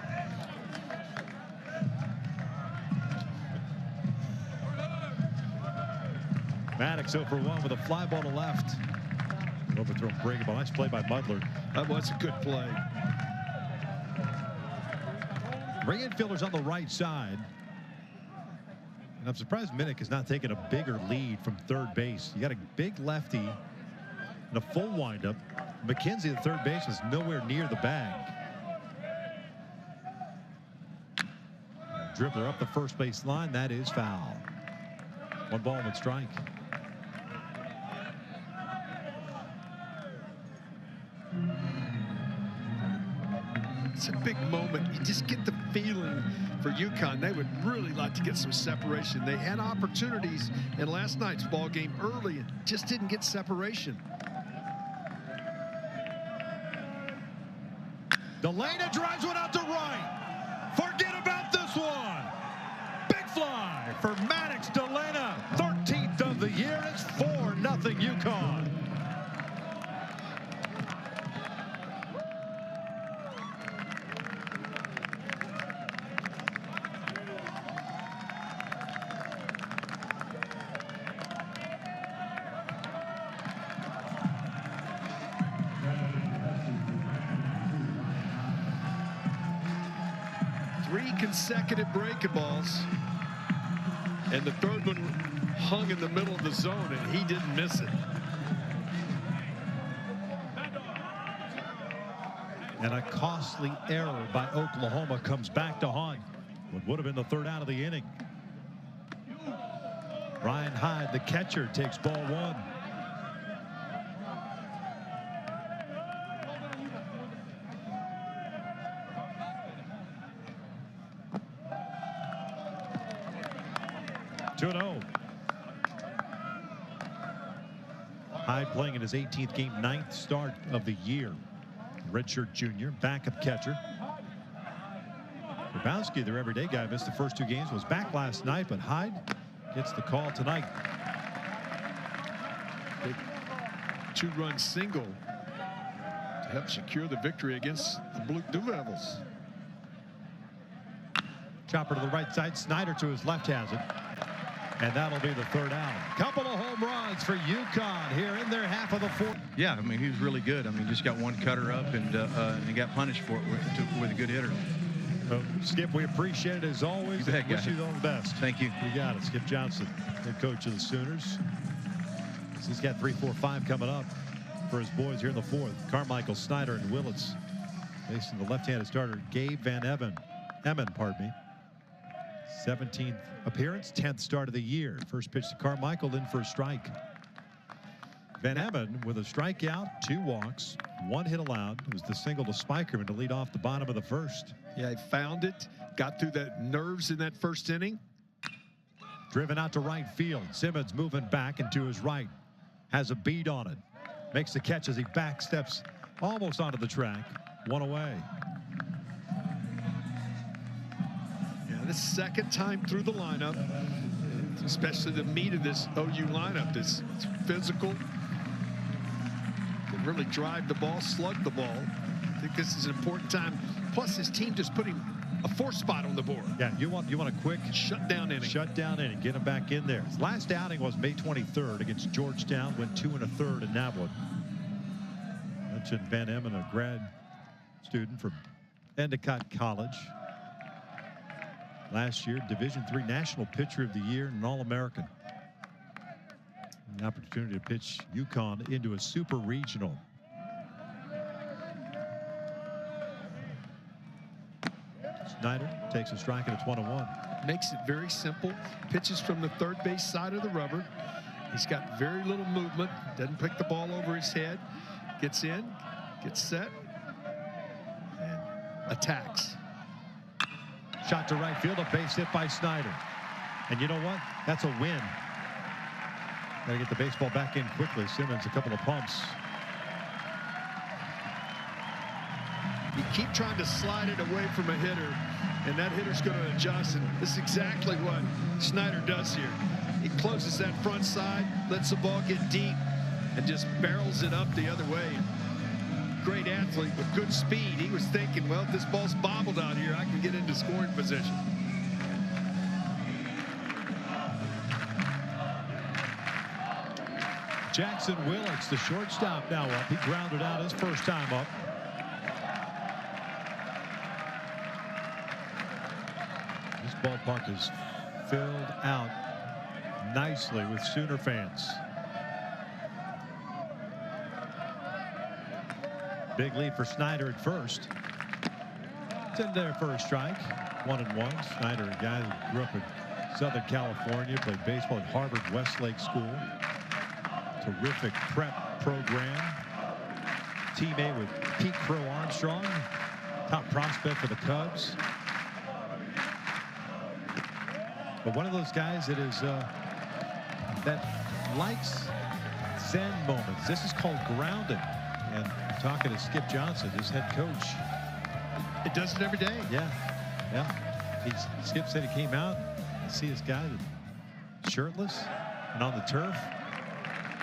Speaker 2: Maddox 0 for 1 with a fly ball to left. Overthrown breaking ball. Nice play by Mudler.
Speaker 1: That was a good play.
Speaker 2: Ring infielders on the right side. And I'm surprised Minnick is not taking a bigger lead from third base. You got a big lefty and a full windup. McKenzie, the third base, is nowhere near the bag. Dribbler up the first base line. That is foul. 1 ball, 1 strike.
Speaker 1: It's a big moment. You just get the feeling for UConn they would really like to get some separation. They had opportunities in last night's ball game early and just didn't get separation.
Speaker 2: Delana drives one out to right. Forget about this one. Big fly for Maddox Delana. 13th of the year. It's 4-0 UConn.
Speaker 1: Consecutive breaking balls, and the third one hung in the middle of the zone, and he didn't miss it.
Speaker 2: And a costly error by Oklahoma comes back to haunt what would have been the 3rd out of the inning. Ryan Hyde, the catcher, takes ball one. Two and 0. Hyde playing in his 18th game, 9th start of the year. Redshirt junior, backup catcher. Grabowski, their everyday guy, missed the first 2 games, was back last night, but Hyde gets the call tonight.
Speaker 1: Big 2-run single to help secure the victory against the Blue Devils.
Speaker 2: Chopper to the right side, Snyder to his left has it. And that'll be the 3rd out. Couple of home runs for UConn here in their half of the 4th.
Speaker 5: Yeah, I mean, he was really good. I mean, just got one cutter up and he got punished for it with a good hitter.
Speaker 2: Skip, we appreciate it as always.
Speaker 5: You bet,
Speaker 2: Wish
Speaker 5: guy.
Speaker 2: you all the best.
Speaker 5: Thank you.
Speaker 2: You got it. Skip Johnson, head coach of the Sooners. He's got 3, 4, 5 coming up for his boys here in the 4th. Carmichael, Snyder, and Willits facing the left-handed starter, Gabe Van Emmen, pardon me. 17th appearance, 10th start of the year. First pitch to Carmichael, in for a strike. Van Emmen with a strikeout, 2 walks, 1 hit allowed. It was the single to Spikerman to lead off the bottom of the 1st.
Speaker 1: Yeah, he found it, got through the nerves in that 1st inning.
Speaker 2: Driven out to right field. Simmons moving back and to his right. Has a beat on it. Makes the catch as he back steps almost onto the track. 1 away.
Speaker 1: The 2nd time through the lineup, especially the meat of this OU lineup. It's physical. Can really drive the ball, slug the ball. I think this is an important time. Plus, his team just putting a 4th spot on the board.
Speaker 2: Yeah, you want a quick
Speaker 1: shutdown inning.
Speaker 2: Shutdown inning. Get him back in there. His last outing was May 23rd against Georgetown. Went 2 1/3 in Nabwood. Mentioned Van Emmen, a grad student from Endicott College. Last year, Division III National Pitcher of the Year and an All-American. An opportunity to pitch UConn into a super regional. Snyder takes a strike and it's 1-1.
Speaker 1: Makes it very simple. Pitches from the 3rd base side of the rubber. He's got very little movement. Doesn't pick the ball over his head. Gets in, gets set, and attacks.
Speaker 2: Shot to right field, a base hit by Snyder. And you know what? That's a win. Got to get the baseball back in quickly. Simmons, a couple of pumps.
Speaker 1: You keep trying to slide it away from a hitter, and that hitter's going to adjust. And this is exactly what Snyder does here. He closes that front side, lets the ball get deep, and just barrels it up the other way. Great athlete with good speed. He was thinking, well, if this ball's bobbled out here, I can get into scoring position.
Speaker 2: Jackson Willits, the shortstop, now up. He grounded out his first time up. This ballpark is filled out nicely with Sooner fans. Big lead for Snyder at first. It's in there for a strike. 1-1. Snyder, a guy who grew up in Southern California, played baseball at Harvard Westlake School. Terrific prep program. Teammate with Pete Crow Armstrong, top prospect for the Cubs. But one of those guys that is that likes Zen moments. This is called grounding. And talking to Skip Johnson, his head coach.
Speaker 1: It does it every day.
Speaker 2: Yeah, yeah. Skip said he came out and see this guy shirtless and on the turf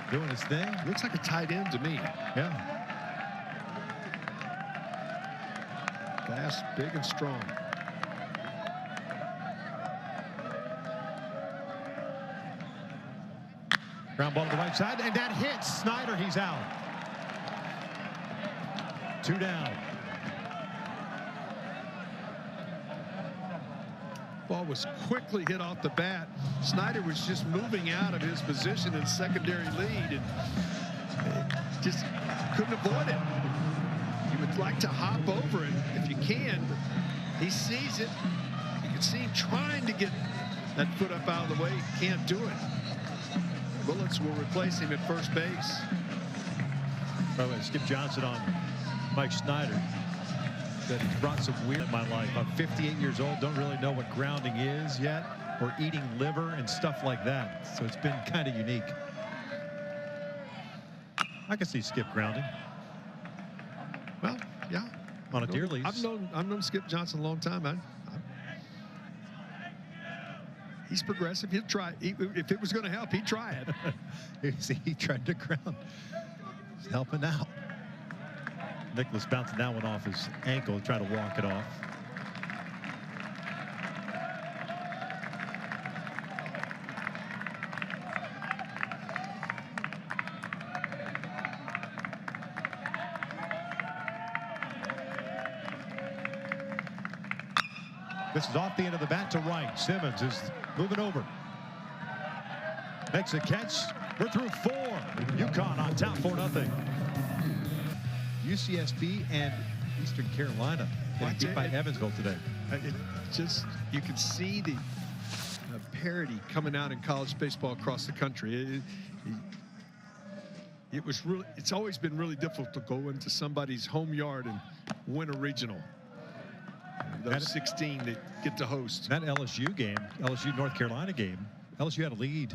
Speaker 2: doing his thing.
Speaker 1: Looks like a tight end to me.
Speaker 2: Yeah.
Speaker 1: Fast, big, and strong.
Speaker 2: Ground ball to the right side, and that hits Snyder. He's out. 2 down.
Speaker 1: Ball was quickly hit off the bat. Snyder was just moving out of his position in secondary lead and just couldn't avoid it. You would like to hop over it if you can, but he sees it. You can see him trying to get that foot up out of the way. Can't do it. Willits will replace him at first base.
Speaker 2: By the way, Skip Johnson on Mike Snyder said he's brought some weird in my life. I'm 58 years old, don't really know what grounding is yet, or eating liver and stuff like that. So it's been kind of unique. I can see Skip grounding.
Speaker 1: Well, yeah.
Speaker 2: On a deer lease.
Speaker 1: I've known Skip Johnson a long time. He's progressive. He'll try. If it was going to help, he'd try it.
Speaker 2: He tried to ground. He's helping out. Nicholas bouncing that one off his ankle, trying to walk it off. This is off the end of the bat to right. Simmons is moving over. Makes a catch. We're through 4. UConn on top 4-0. UCSB and Eastern Carolina getting beat by Evansville today.
Speaker 1: It just, you can see the parity coming out in college baseball across the country. It's always been really difficult to go into somebody's home yard and win a regional. Those 16 that get to host.
Speaker 2: That LSU game, LSU North Carolina game, LSU had a lead.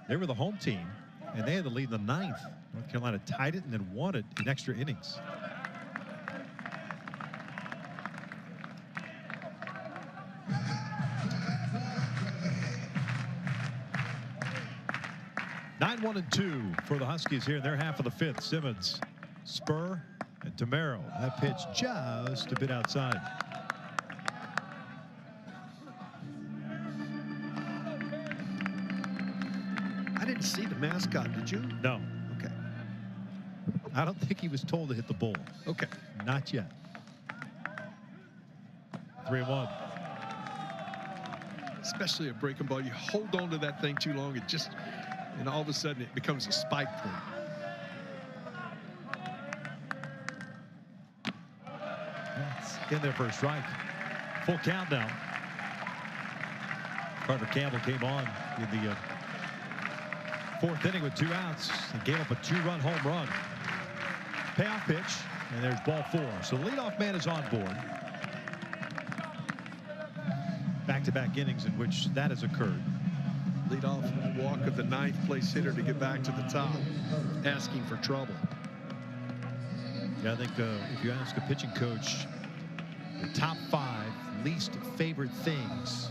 Speaker 2: They were the home team, and they had the lead in the 9th. North Carolina tied it and then won it in extra innings. Nine, 1, and 2 for the Huskies here in their half of the 5th. Simmons, Spur, and Tamero. That pitch just a bit outside.
Speaker 1: I didn't see the mascot, did you?
Speaker 2: No.
Speaker 1: Okay.
Speaker 2: I don't think he was told to hit the bull.
Speaker 1: Okay.
Speaker 2: Not yet. 3-1.
Speaker 1: Especially a breaking ball. You hold on to that thing too long, and all of a sudden it becomes a spike point.
Speaker 2: That's in there for a strike. Full count now. Carter Campbell came on in the 4th inning with 2 outs and gave up a 2-run home run. Payoff pitch, and there's ball 4. So the leadoff man is on board. Back-to-back innings in which that has occurred.
Speaker 1: Leadoff walk of the 9th place hitter to get back to the top, asking for trouble.
Speaker 2: Yeah, I think if you ask a pitching coach the top 5 least favorite things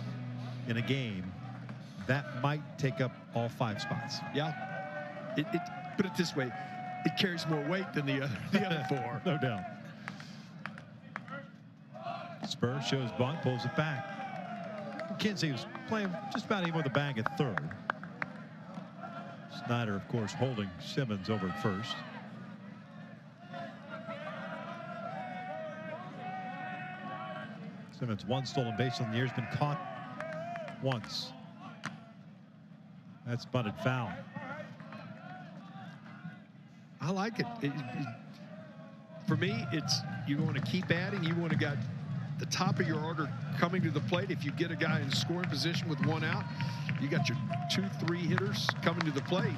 Speaker 2: in a game, that might take up all 5 spots.
Speaker 1: Yeah. Put it this way, it carries more weight than the other 4.
Speaker 2: No doubt. Spur shows bunt, pulls it back. McKenzie was playing just about even with the bag at 3rd. Snyder, of course, holding Simmons over at 1st. Simmons, 1 stolen base on the year, has been caught once. That's bunted foul.
Speaker 1: I like it. For me, you want to keep adding. You want to get the top of your order coming to the plate. If you get a guy in scoring position with 1 out, you got your 2-3 hitters coming to the plate.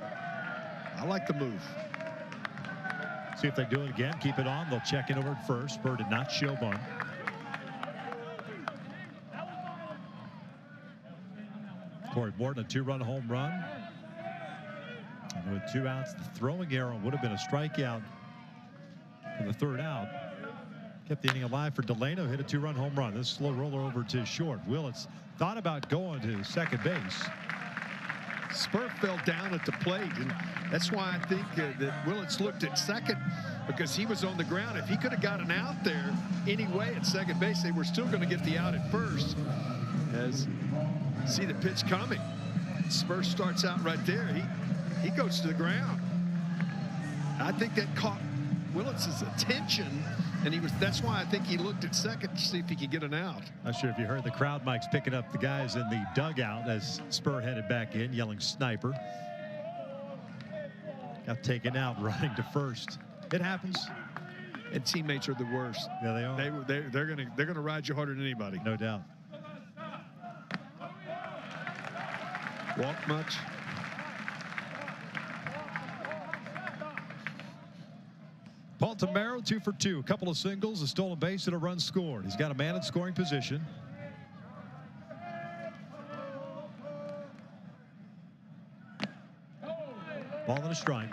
Speaker 1: I like the move.
Speaker 2: See if they do it again. Keep it on. They'll check in over at 1st. Spur did not show bunt. Corey Morton, a 2-run home run. And with 2 outs, the throwing arrow would have been a strikeout for the 3rd out. Kept the inning alive for Delano, hit a 2-run home run. This slow roller over to short. Willits thought about going to second base.
Speaker 1: Spur fell down at the plate, and that's why I think that Willits looked at second, because he was on the ground. If he could have gotten out there anyway at second base, they were still going to get the out at first. As see the pitch coming, Spur starts out right there. He goes to the ground. I think that caught Willits' attention, and that's why I think he looked at second to see if he could get an out.
Speaker 2: Not sure if you heard the crowd mics picking up the guys in the dugout as Spur headed back in, yelling sniper. Got taken out running to 1st. It happens.
Speaker 1: And teammates are the worst.
Speaker 2: Yeah, they are.
Speaker 1: They're gonna ride you harder than anybody.
Speaker 2: No doubt.
Speaker 1: walk much.
Speaker 2: Paul Tamaro, 2 for 2. A couple of singles, a stolen base, and a run scored. He's got a man in scoring position. Ball and a strike.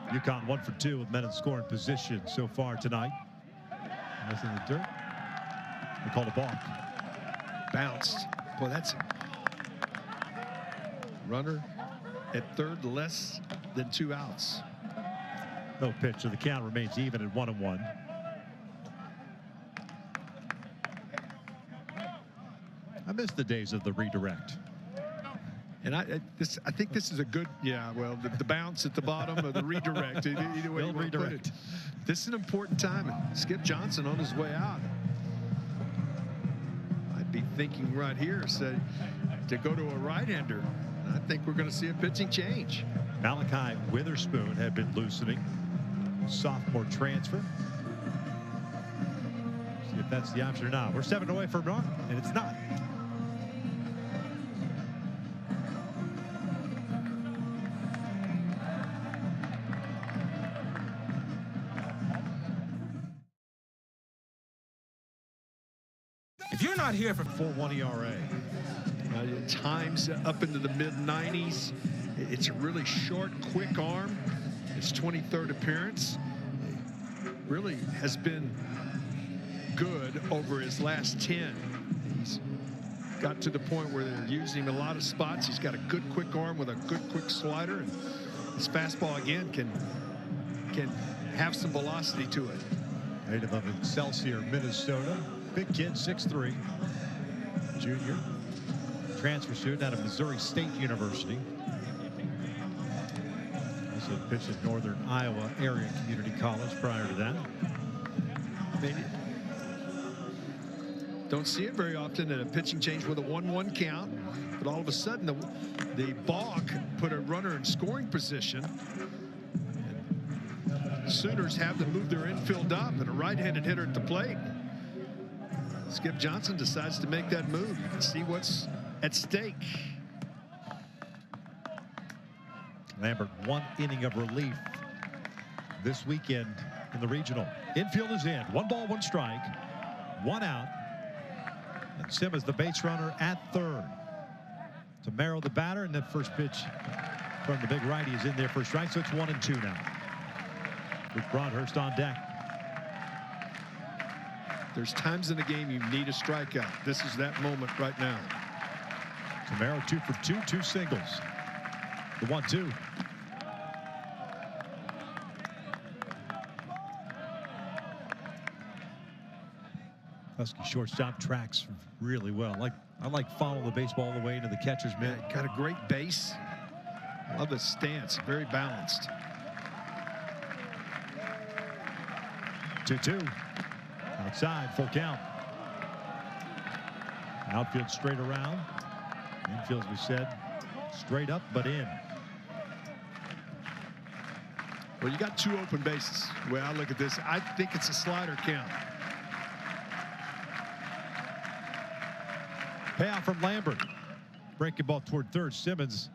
Speaker 2: UConn 1 for 2 with men in scoring position so far tonight. That's in the dirt. They called a balk.
Speaker 1: Bounced. Boy, that's runner at third, less than 2 outs.
Speaker 2: No pitch, so the count remains even at 1-1. I miss the days of the redirect.
Speaker 1: And I think this is a good, well, the bounce at the bottom of the redirect, either way you want to put it. This is an important time. Skip Johnson on his way out. I'd be thinking right here, say, to go to a right-hander. I think we're going to see a pitching change.
Speaker 2: Malachi Witherspoon had been loosening. Sophomore transfer. See if that's the option or not. We're 7 away from North, and it's not.
Speaker 4: If you're not here for
Speaker 2: 4.1 ERA.
Speaker 1: At times up into the mid-90s. It's a really short, quick arm. His 23rd appearance. Really has been good over his last 10. He's got to the point where they're using him a lot of spots. He's got a good quick arm with a good quick slider, and his fastball again can have some velocity to it.
Speaker 2: Native of Excelsior, Minnesota. Big kid, 6'3", junior. Transfer student out of Missouri State University. Also pitched at Northern Iowa Area Community College prior to that.
Speaker 1: Don't see it very often in a pitching change with a 1-1 count, but all of a sudden the balk put a runner in scoring position. And Sooners have to move their infield up, and a right-handed hitter at the plate. Skip Johnson decides to make that move. You can see what's at stake.
Speaker 2: Lambert, 1 inning of relief this weekend in the regional. Infield is in. 1 ball, 1 strike, 1 out. And Simmons, the base runner, at third. Tamaro, the batter, and that first pitch from the big righty is in there for a strike, so it's 1-2 now. With Broadhurst on deck.
Speaker 1: There's times in the game you need a strikeout. This is that moment right now.
Speaker 2: Tamaro 2 for 2, 2 singles. The 1-2. Husky shortstop tracks really well. I like follow the baseball all the way into the catcher's mitt.
Speaker 1: Got a great base. Love his stance. Very balanced.
Speaker 2: 2-2. Outside, full count. Outfield straight around. Infield, as we said, straight up but in.
Speaker 1: Well, you got 2 open bases. The way I look at this, I think it's a slider count.
Speaker 2: Payoff from Lambert. Breaking ball toward third. Simmons.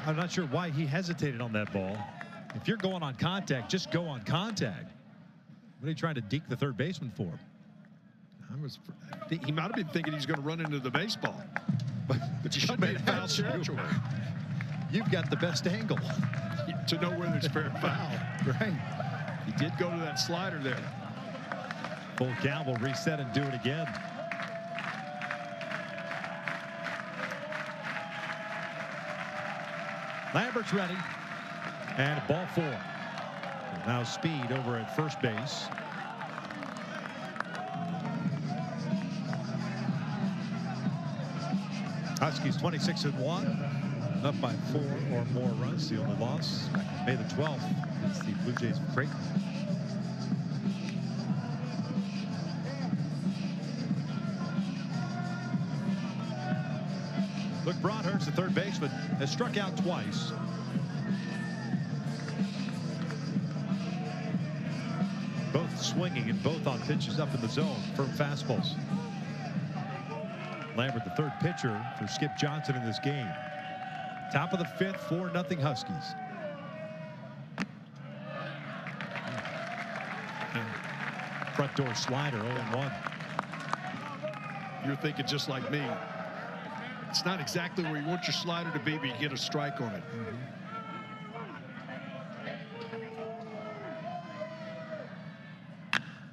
Speaker 2: I'm not sure why he hesitated on that ball. If you're going on contact, just go on contact. What are you trying to deke the third baseman for?
Speaker 1: I think he might have been thinking he's going to run into the baseball. But you should be in foul territory.
Speaker 2: You've got the best angle
Speaker 1: to know whether it's fair or foul.
Speaker 2: Right.
Speaker 1: He did go to that slider there.
Speaker 2: Full count, will reset and do it again. Lambert's ready. And ball 4. Now Speed over at first base. Huskies 26-1, up by 4 or more runs. The only loss May the 12th. It's the Blue Jays of Creighton. Luke Broadhurst, the third baseman, has struck out twice. swinging, and both on pitches up in the zone. Firm fastballs. Lambert, the third pitcher for Skip Johnson in this game. Top of the fifth, 4-0 Huskies. Front door slider, 0-1.
Speaker 1: You're thinking just like me. It's not exactly where you want your slider to be, but you get a strike on it.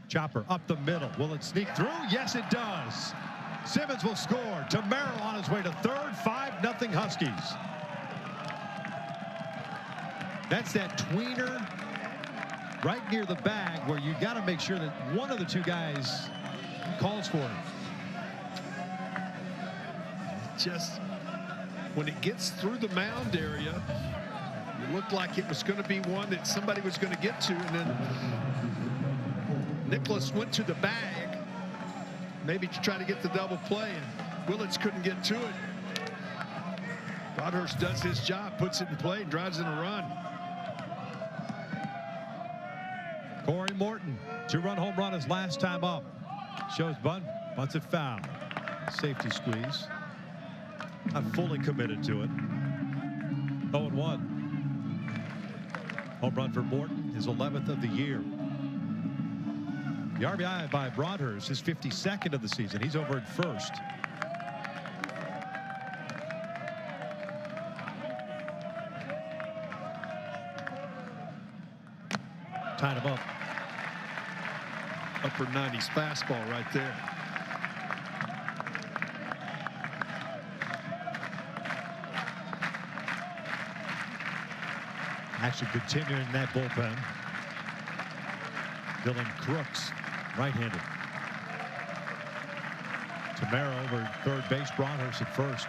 Speaker 2: Chopper up the middle. Will it sneak through? Yes, it does. Simmons will score. Tamero on his way to third. 5-0 Huskies. That's that tweener right near the bag where you got to make sure that one of the two guys calls for it.
Speaker 1: Just when it gets through the mound area, it looked like it was going to be one that somebody was going to get to, and then Nicholas went to the bag, maybe to try to get the double play, and Willits couldn't get to it. Broadhurst does his job, puts it in play, and drives in a run.
Speaker 2: Corey Morton, 2-run home run his last time up. Shows bunt, bunts it foul. Safety squeeze. Not fully committed to it. 0-1. Home run for Morton, his 11th of the year. The RBI by Broadhurst, his 52nd of the season. He's over at first. Tied him up.
Speaker 1: Upper 90s fastball right there.
Speaker 2: Actually continuing that bullpen. Dylan Crooks, right-handed. Tamero over third base. Broadhurst at first.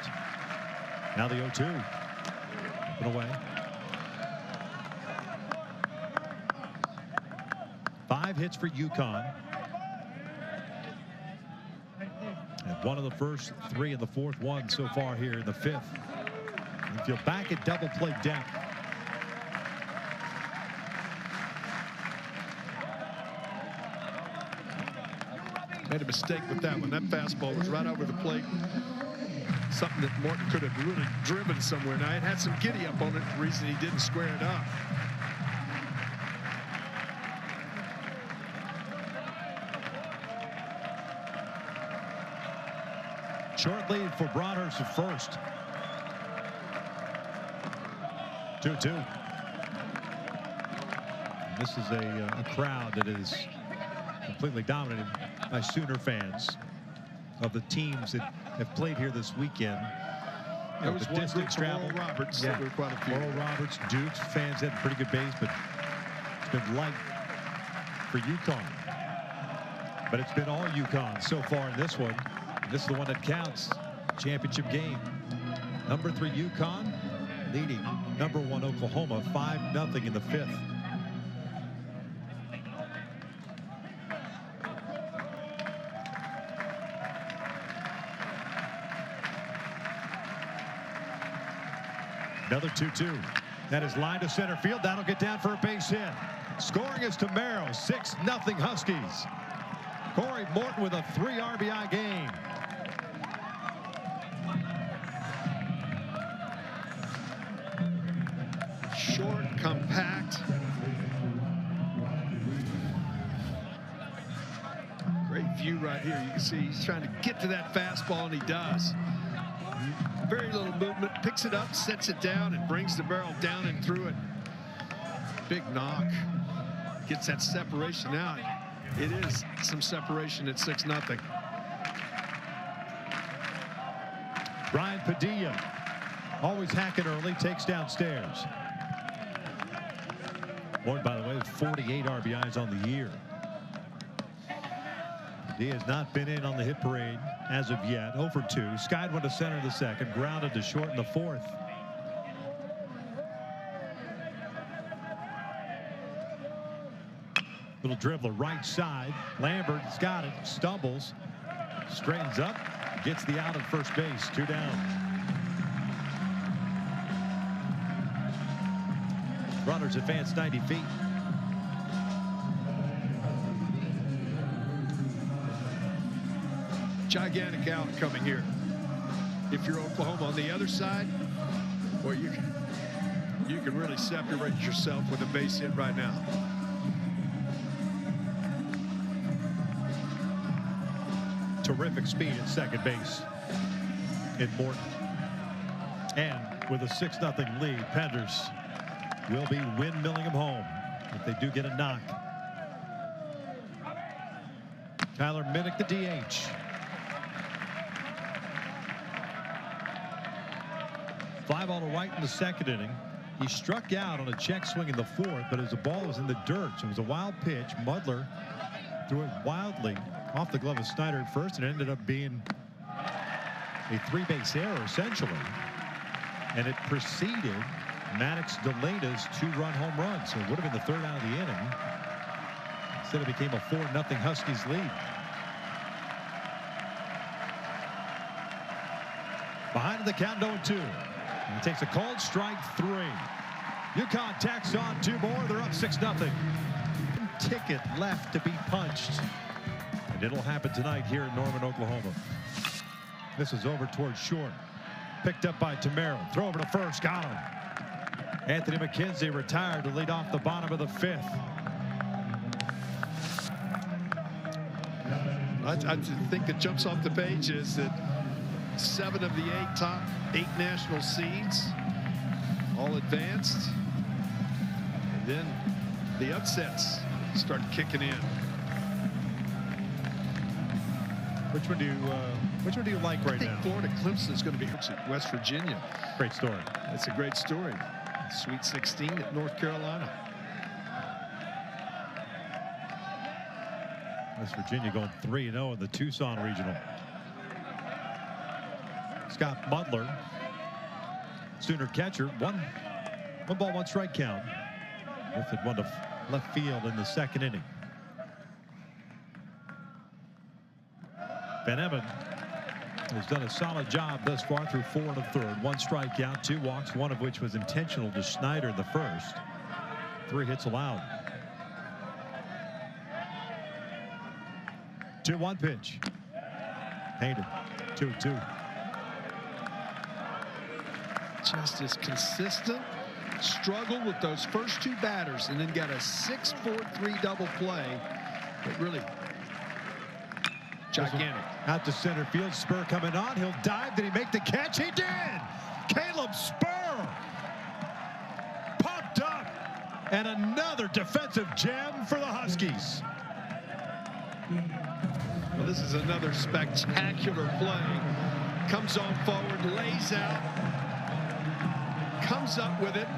Speaker 2: Now the 0-2. Up and away. 5 hits for UConn. And one of the first 3 in the fourth, one so far here in the 5th. Infield back at double play depth.
Speaker 1: Made a mistake with that one. That fastball was right over the plate. Something that Morton could have really driven somewhere. Now, it had some giddy up on it, the reason he didn't square it up.
Speaker 2: Short lead for Broadhurst at first. 2-2. This is a crowd that is completely dominated by Sooner fans of the teams that have played here this weekend.
Speaker 1: There was one group from Oral Roberts.
Speaker 2: Yeah.
Speaker 1: There were quite a few.
Speaker 2: Oral Roberts, Dukes fans had a pretty good base, but it's been light for UConn. But it's been all UConn so far in this one. This is the one that counts. Championship game. Number 3 UConn leading number 1 Oklahoma 5-0 in the 5th. Another 2-2. That is line to center field. That'll get down for a base hit. Scoring is Tamero. 6-0 Huskies. Corey Morton with a 3 RBI game.
Speaker 1: Short, compact. Great view right here. You can see he's trying to get to that fastball, and he does. Very little movement, picks it up, sets it down, and brings the barrel down and through it. Big knock. Gets that separation out. It is some separation at 6-0.
Speaker 2: Brian Padilla, always hacking early, takes downstairs. Morton, by the way, with 48 RBIs on the year. He has not been in on the hit parade as of yet. 0 for 2. Skied one to center in the second. Grounded to short in the 4th. Little dribbler right side. Lambert's got it. Stumbles. Straightens up. Gets the out at first base. 2 down. Runners advance 90 feet.
Speaker 1: gigantic out coming here. If you're Oklahoma on the other side, well, you can really separate yourself with a base hit right now.
Speaker 2: Terrific speed at second base in Morton. And with a 6-0 lead, Panthers will be windmilling them home if they do get a knock. Tyler Minnick, the DH. Fly ball to right in the second inning. He struck out on a check swing in the fourth, but as the ball was in the dirt, so it was a wild pitch. Mudler threw it wildly off the glove of Snyder at first, and it ended up being a 3-base error, essentially. And it preceded Maddox Delena's 2-run home run, so it would have been the third out of the inning. Instead, it became a 4-0 Huskies lead. Behind the count, 0-2. He takes a cold strike 3. UConn tacks on 2 more. They're up 6-0. Ticket left to be punched. And it'll happen tonight here in Norman, Oklahoma. This is over towards short. Picked up by Tamero. Throw over to first. Got him. Anthony McKenzie retired to lead off the bottom of the 5th.
Speaker 1: I think that jumps off the page is that 7 of the 8 national seeds all advanced, and then the upsets started kicking in.
Speaker 2: Which one do you like right
Speaker 1: I think
Speaker 2: now?
Speaker 1: Florida Clemson is going to be West Virginia.
Speaker 2: Great story.
Speaker 1: That's a great story. Sweet 16 at North Carolina.
Speaker 2: West Virginia going 3-0 in the Tucson Regional. Scott Mudler, Sooner catcher, one ball, 1 strike count. Lifted one to left field in the second inning. Van Emmen has done a solid job thus far through 4 1/3. 1 strikeout, 2 walks, one of which was intentional to Snyder in the first. 3 hits allowed. 2-1 pitch. Painted. 2-2.
Speaker 1: Just as consistent. Struggled with those first 2 batters and then got a 6-4-3 double play. But really gigantic.
Speaker 2: Out to center field. Spur coming on. He'll dive. Did he make the catch? He did. Caleb Spur popped up. And another defensive gem for the Huskies.
Speaker 1: Well, this is another spectacular play. Comes on forward, lays out, comes up with it,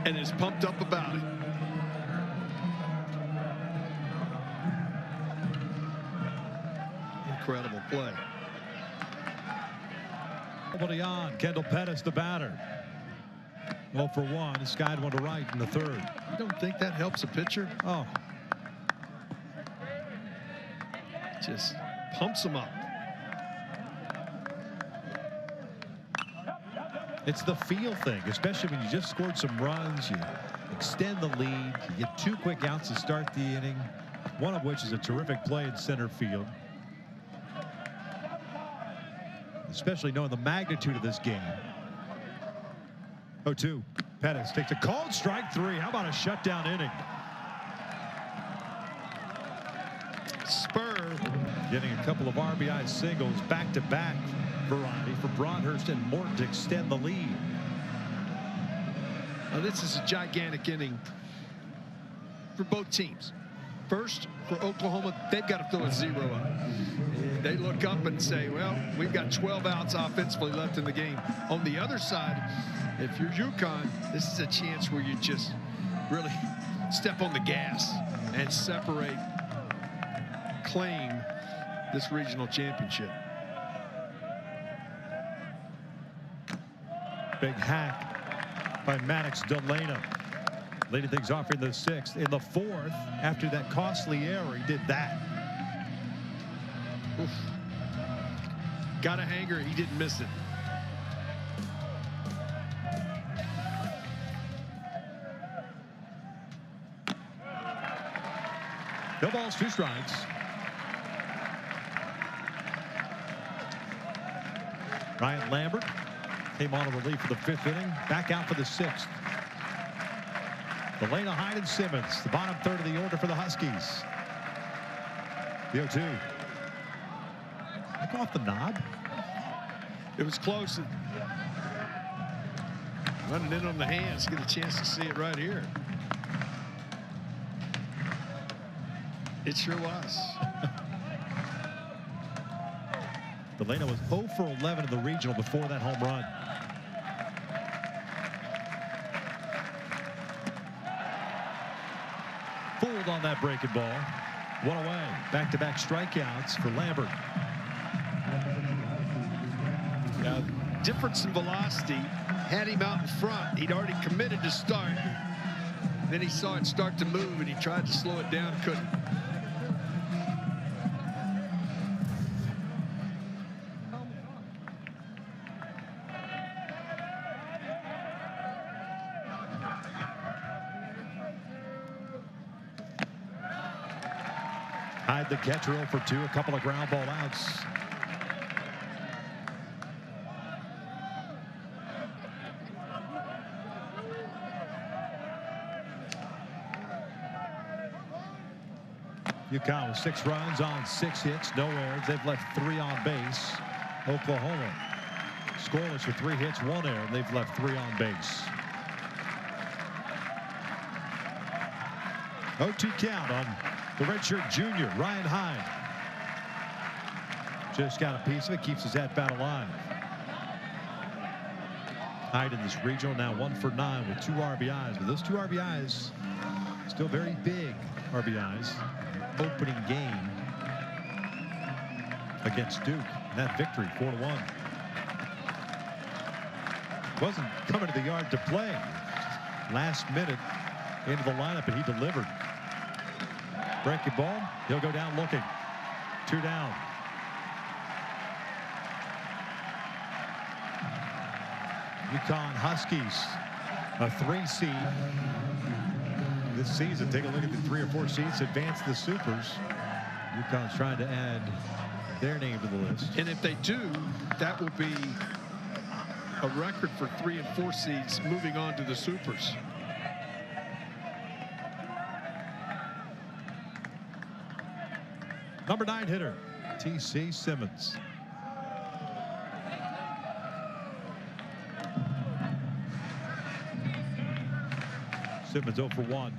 Speaker 1: and is pumped up about it. Incredible play.
Speaker 2: Nobody on. Kendall Pettis, the batter. 0 for 1. Skied one to right in the 3rd.
Speaker 1: You don't think that helps a pitcher?
Speaker 2: Oh,
Speaker 1: Just pumps him up.
Speaker 2: it's the feel thing, especially when you just scored some runs. You extend the lead. You get 2 quick outs to start the inning, one of which is a terrific play in center field. Especially knowing the magnitude of this game. 0-2. Pettis takes a cold strike 3. How about a shutdown inning?
Speaker 1: Spur
Speaker 2: Getting a couple of RBI singles back-to-back variety for Broadhurst and Morton to extend the lead.
Speaker 1: Now this is a gigantic inning for both teams. First, for Oklahoma, they've got to throw a 0 up. They look up and say, well, we've got 12 outs offensively left in the game. On the other side, if you're UConn, this is a chance where you just really step on the gas and separate, claim this regional championship.
Speaker 2: Big hack by Maddox Delana, leading things off in the 6th. In the 4th, after that costly error, he did that.
Speaker 1: Oof. Got a hanger, he didn't miss it.
Speaker 2: No balls, 2 strikes. Ryan Lambert came on in relief for the 5th inning, back out for the 6th. Delana, Hyde, and Simmons, the bottom third of the order for the Huskies. The 0-2. Back off the knob.
Speaker 1: It was close. Running in on the hands. Get a chance to see it right here. It sure was.
Speaker 2: Delana was 0 for 11 in the regional before that home run. Fooled on that breaking ball. One away. Back-to-back strikeouts for Lambert.
Speaker 1: Now, difference in velocity had him out in front. He'd already committed to start. Then he saw it start to move, and he tried to slow it down, couldn't.
Speaker 2: Hyde, the catcher, 0 for 2, a couple of ground ball outs. UConn with 6 runs on 6 hits, no errors. They've left 3 on base. Oklahoma scoreless with 3 hits, 1 error. They've left 3 on base. 0-2 count on the redshirt junior, Ryan Hyde. Just got a piece of it, keeps his at-bat alive. Hyde in this regional now 1 for 9 with 2 RBIs. But those 2 RBIs, still very big RBIs. Opening game against Duke. And that victory, 4-1. Wasn't coming to the yard to play. Last minute into the lineup, and he delivered. Breaking ball. He'll go down looking. 2 down. UConn Huskies, a 3 seed this season. Take a look at the 3 or 4 seeds advance the Supers. UConn's trying to add their name to the list.
Speaker 1: And if they do, that will be a record for 3 and 4 seeds moving on to the Supers.
Speaker 2: Number 9 hitter, T.C. Simmons. Simmons 0 for 1.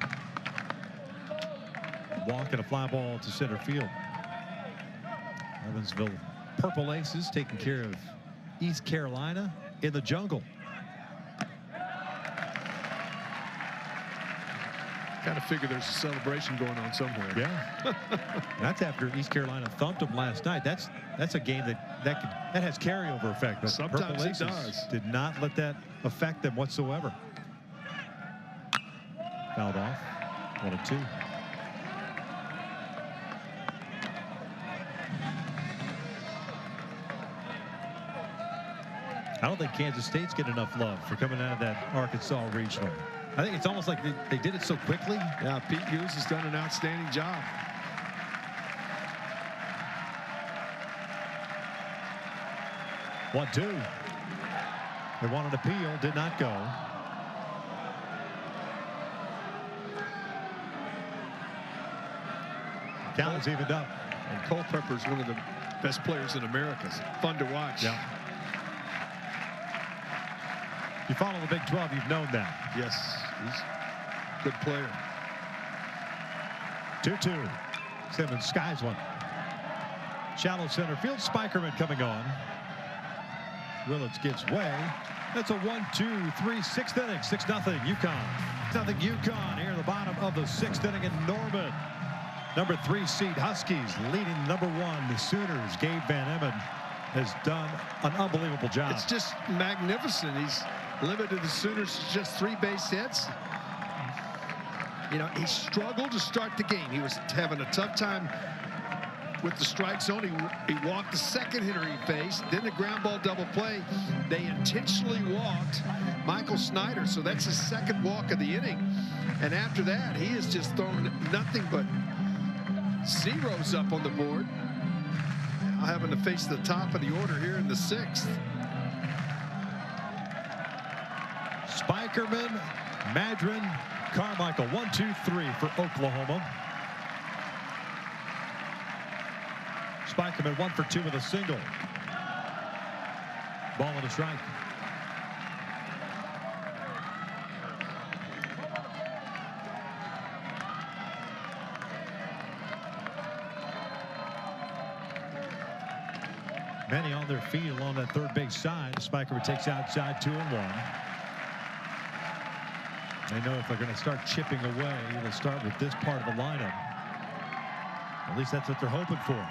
Speaker 2: Walk and a fly ball to center field. Evansville Purple Aces taking care of East Carolina in the jungle.
Speaker 1: Gotta figure there's a celebration going on somewhere.
Speaker 2: Yeah. That's after East Carolina thumped them last night. That's a game that has carryover effect. But
Speaker 1: sometimes
Speaker 2: Purple
Speaker 1: it
Speaker 2: Aces
Speaker 1: does.
Speaker 2: did not let that affect them whatsoever. Fouled off. 1-2. I don't think Kansas State's getting enough love for coming out of that Arkansas regional. I think it's almost like they did it so quickly.
Speaker 1: Yeah, Pete Hughes has done an outstanding job.
Speaker 2: One, 2. They wanted an appeal, did not go. Count is evened up.
Speaker 1: And Culpepper is one of the best players in America. Fun to watch.
Speaker 2: Yeah. You follow the Big 12, you've known that.
Speaker 1: Yes, he's a good player.
Speaker 2: 2-2. Simmons skies one. Shallow center field. Spikerman coming on. Willits gives way. That's a 1-2-3 6th inning. 6-0 UConn. Nothing UConn here in the bottom of the 6th inning in Norman. Number 3 seed Huskies leading number 1 the Sooners. Gabe Van Emmen has done an unbelievable job.
Speaker 1: It's just magnificent. He's limited the Sooners to just 3 base hits. You know, he struggled to start the game. He was having a tough time with the strike zone. He walked the second hitter he faced, then the ground ball double play. They intentionally walked Michael Snyder, so that's his 2nd walk of the inning. And after that, he has just thrown nothing but zeros up on the board. Now having to face the top of the order here in the 6th.
Speaker 2: Ackerman, Madron, Carmichael. 1, 2, 3 for Oklahoma. Spikeman 1 for 2 with a single. Ball and a strike. Many on their feet along that third base side. Spikeman takes outside 2-1. They know if they're going to start chipping away, they'll start with this part of the lineup. At least that's what they're hoping for.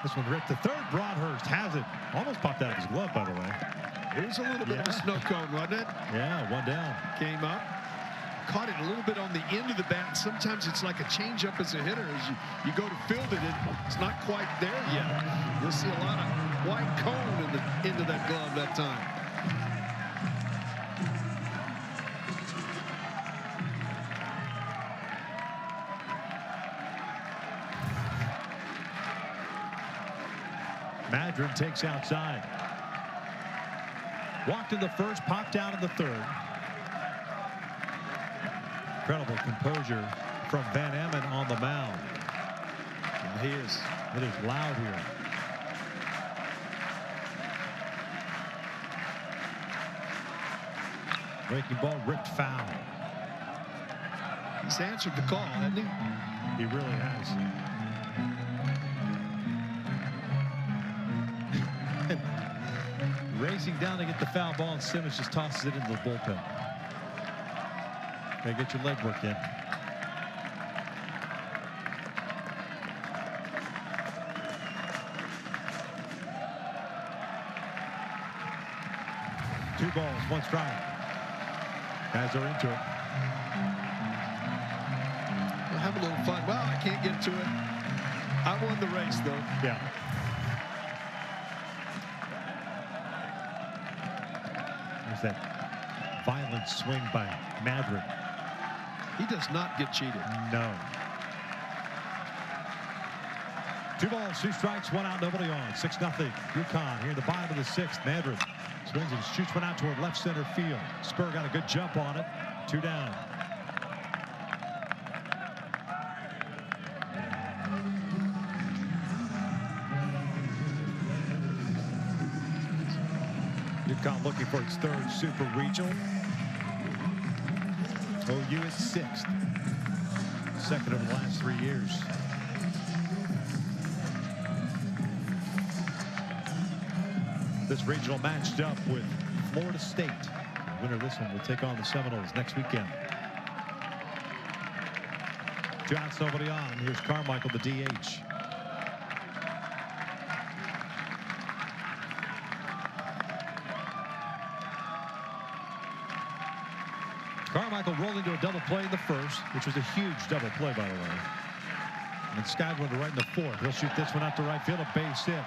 Speaker 2: This one ripped to third. Broadhurst has it. Almost popped out of his glove, by the way.
Speaker 1: It was a little bit of a snow cone, wasn't it?
Speaker 2: Yeah, 1 down.
Speaker 1: Came up. Caught it a little bit on the end of the bat. Sometimes it's like a changeup as a hitter. As you go to field it, it's not quite there yet. You'll see a lot of white cone in the end of that glove that time.
Speaker 2: Madron takes outside. Walked in the first, popped out in the third. Incredible composure from Van Emmen on the mound.
Speaker 1: Yeah,
Speaker 2: it is loud here. Breaking ball ripped foul.
Speaker 1: He's answered the call, hasn't he?
Speaker 2: He really has. Racing down to get the foul ball, and Simmons just tosses it into the bullpen. Gotta get your leg work in. Two balls, 1 strike. Guys are into it.
Speaker 1: We'll have a little fun. Well, I can't get to it. I won the race, though.
Speaker 2: Yeah. There's that violent swing by Madron.
Speaker 1: He does not get cheated.
Speaker 2: No. 2 balls, 2 strikes, 1 out, nobody on. 6-0. UConn here in the bottom of the 6th. Madron swings and shoots one out toward left center field. Spur got a good jump on it. 2 down. UConn looking for its 3rd super regional. OU is 6th. 2nd of the last 3 years. This regional matched up with Florida State. The winner of this one will take on the Seminoles next weekend. 2 outs, nobody on. Here's Carmichael, the DH. Carmichael rolled into a double play in the first, which was a huge double play, by the way. And Skyward right in the 4th. He'll shoot this one out to right field, a base hit.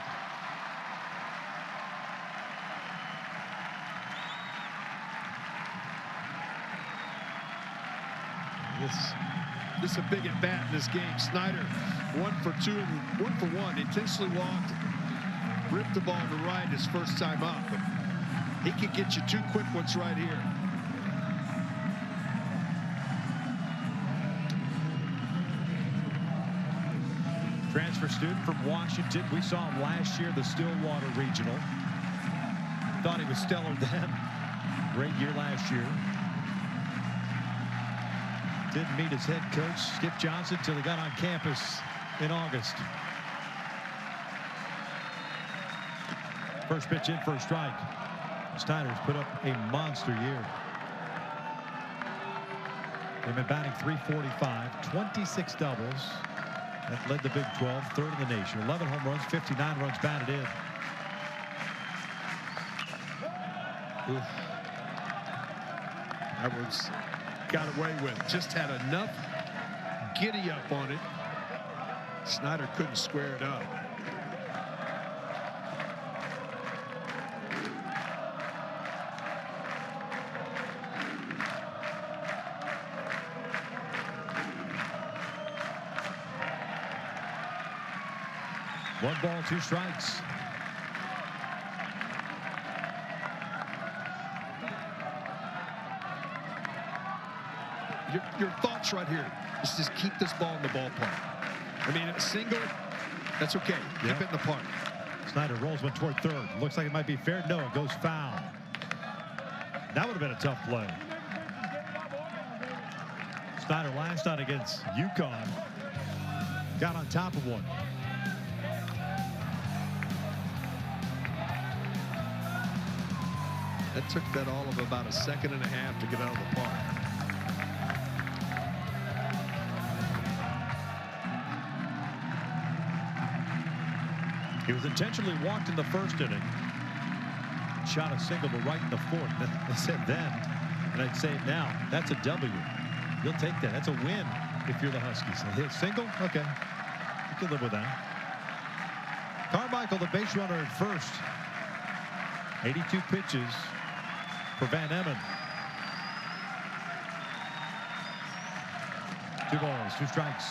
Speaker 1: This is a big at bat in this game. Snyder 1 for 2 and 1 for 1. Intentionally walked, ripped the ball to right his first time up. But he can get you 2 quick ones right here.
Speaker 2: Transfer student from Washington. We saw him last year, the Stillwater Regional. Thought he was stellar then. Great year last year. Didn't meet his head coach, Skip Johnson, until he got on campus in August. First pitch in for a strike. Snyder's put up a monster year. They've been batting .345, 26 doubles. That led the Big 12, 3rd in the nation. 11 home runs, 59 runs batted in.
Speaker 1: Oof. That was got away with. Just had enough giddy up on it. Snyder couldn't square it up.
Speaker 2: One ball, 2 strikes.
Speaker 1: your thoughts right here is just keep this ball in the ballpark. I mean, a single, that's okay.
Speaker 2: Yep.
Speaker 1: Keep it in the park.
Speaker 2: Snyder rolls one toward third. Looks like it might be fair. No, it goes foul. That would have been a tough play. Snyder last night against UConn got on top of one.
Speaker 1: That took that all of about a second and a half to get out of the park.
Speaker 2: He was intentionally walked in the first inning. Shot a single to right in the fourth. They said then, and I'd say now, that's a W. You'll take that. That's a win if you're the Huskies. A hit single? Okay. You can live with that. Carmichael, the base runner at first. 82 pitches for Van Emmen. 2 balls, 2 strikes.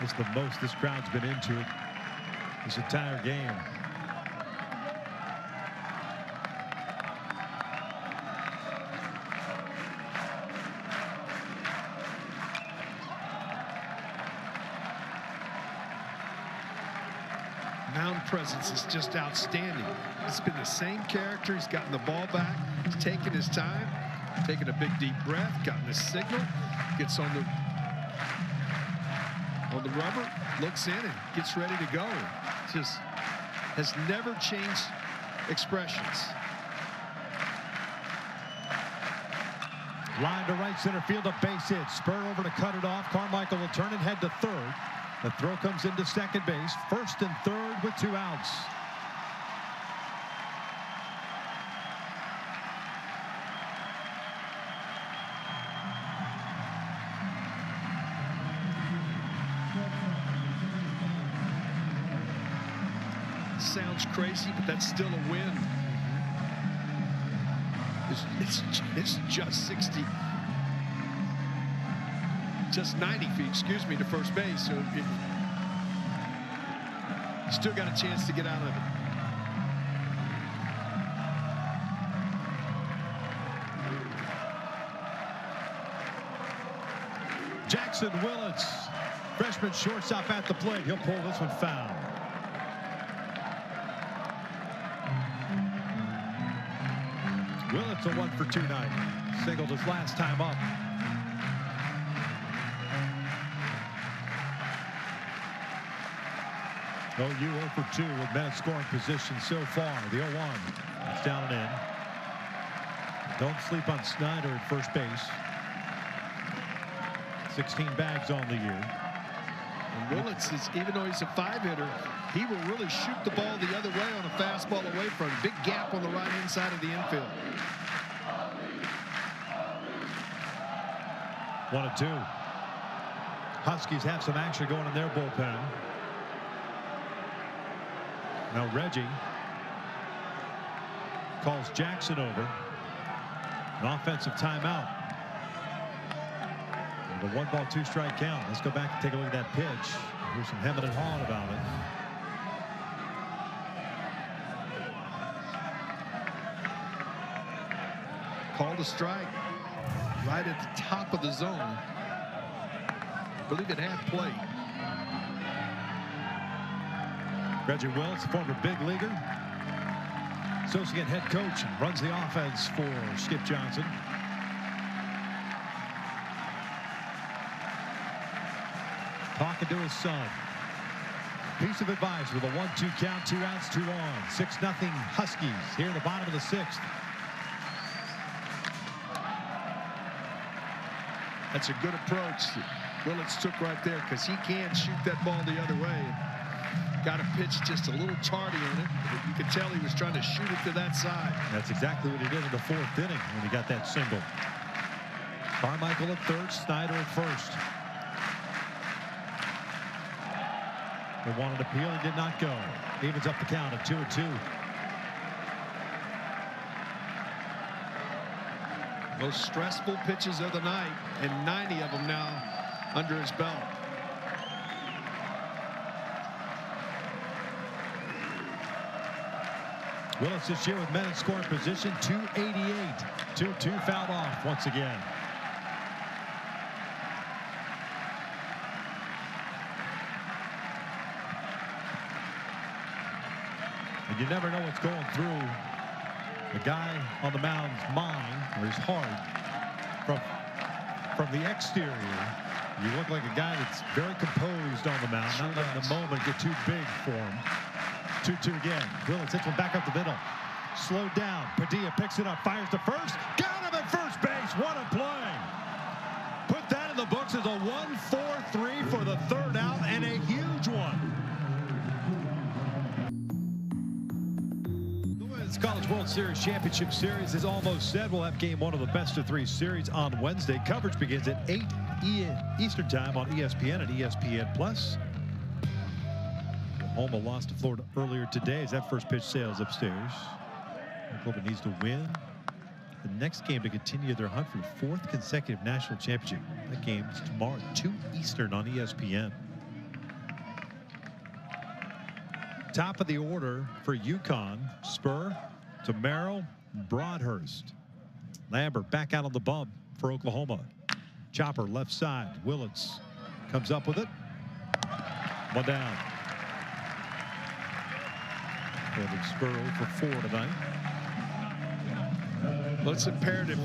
Speaker 2: It's the most this crowd's been into it this entire game.
Speaker 1: Mound presence is just outstanding. It's been the same character. He's gotten the ball back. He's taken his time, taken a big deep breath, gotten his signal, gets on the rubber, looks in and gets ready to go. Just has never changed expressions.
Speaker 2: Line to right center field, a base hit. Spur over to cut it off. Carmichael will turn and head to third. The throw comes into second base. First and third with 2 outs.
Speaker 1: Sounds crazy, but that's still a win. It's just 60, just 90 feet, excuse me, to first base. So still got a chance to get out of it.
Speaker 2: Jackson Willits, freshman shortstop at the plate. He'll pull this one foul. Willits a 1-for-2 night. Singled his last time up. OU 0-for-2 with men in scoring position so far. The 0-1. It's down and in. Don't sleep on Snyder at first base. 16 bags on the year.
Speaker 1: And Willits is, even though he's a 5-hitter, he will really shoot the ball the other way on a fastball away from him. Big gap on the right-hand side of the infield.
Speaker 2: 1-2. Huskies have some action going in their bullpen. Now Reggie calls Jackson over. An offensive timeout. The 1-ball, 2-strike count. Let's go back and take a look at that pitch. Here's some hemming and hawing about it.
Speaker 1: Called a strike right at the top of the zone. I believe it had play.
Speaker 2: Reggie Willits, former big leaguer, associate head coach, and runs the offense for Skip Johnson. Talking to his son. Piece of advice with a 1-2 count, 2 outs, 2 on. 6-0 Huskies here in the bottom of the 6th.
Speaker 1: That's a good approach that Willits took right there, because he can shoot that ball the other way. Got a pitch just a little tardy on it. You could tell he was trying to shoot it to that side.
Speaker 2: That's exactly what he did in the 4th inning when he got that single. Carmichael at third, Snyder at first. They wanted to appeal and did not go. Evens up the count at 2-2.
Speaker 1: Most stressful pitches of the night, and 90 of them now under his belt.
Speaker 2: Willits this year with men in scoring position, 288. 2-2 fouled off once again. And you never know what's going through the guy on the mound's mind or his heart. From the exterior, you look like a guy that's very composed on the mound, not letting the moment get too big for him. 2-2 again. Willis hits one back up the middle. Slowed down. Padilla picks it up, fires to first. Got him at first base. What a play. Put that in the books as a 1-4-3 for the third out, and a huge one. The Women's College World Series Championship Series is almost set. We'll have game one of the best-of-3 series on Wednesday. Coverage begins at 8 Eastern Time on ESPN and ESPN+. Oklahoma lost to Florida earlier today as that first pitch sails upstairs. Oklahoma needs to win the next game to continue their hunt for the 4th consecutive national championship. That game is tomorrow at 2 Eastern on ESPN. Top of the order for UConn: Spur, Tamaro, Broadhurst. Lambert back out on the bump for Oklahoma. Chopper left side. Willits comes up with it. One down. Spur 0-for-4 tonight.
Speaker 1: Well, it's imperative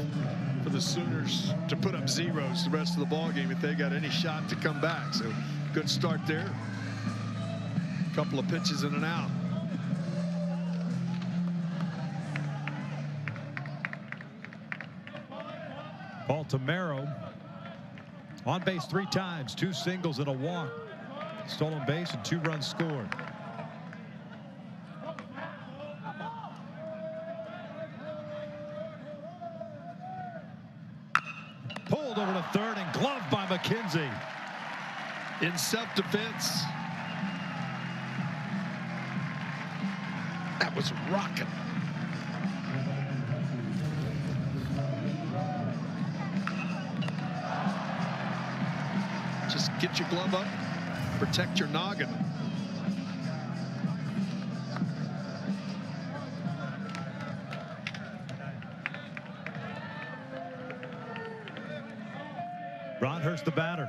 Speaker 1: for the Sooners to put up zeros the rest of the ball game if they got any shot to come back. So good start there. Couple of pitches in and out.
Speaker 2: Paul Tamaro on base 3 times, 2 singles and a walk. Stolen base and 2 runs scored. Pulled over to third and gloved by McKenzie.
Speaker 1: In self-defense. That was rocking. Just get your glove up, protect your noggin.
Speaker 2: Broadhurst the batter.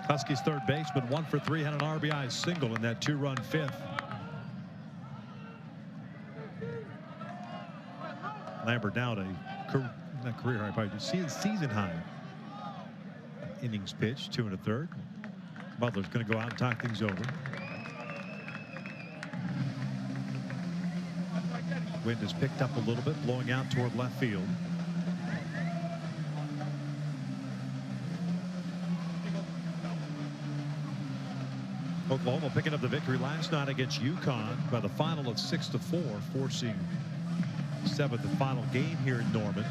Speaker 2: Huskies third baseman 1-for-3, had an RBI single in that 2-run 5th. Lambert down a career high, probably season high innings pitched, 2 1/3. Butler's going to go out and talk things over. Wind has picked up a little bit, blowing out toward left field. Oklahoma picking up the victory last night against UConn by the final of 6-4, forcing 7th and final game here in Norman.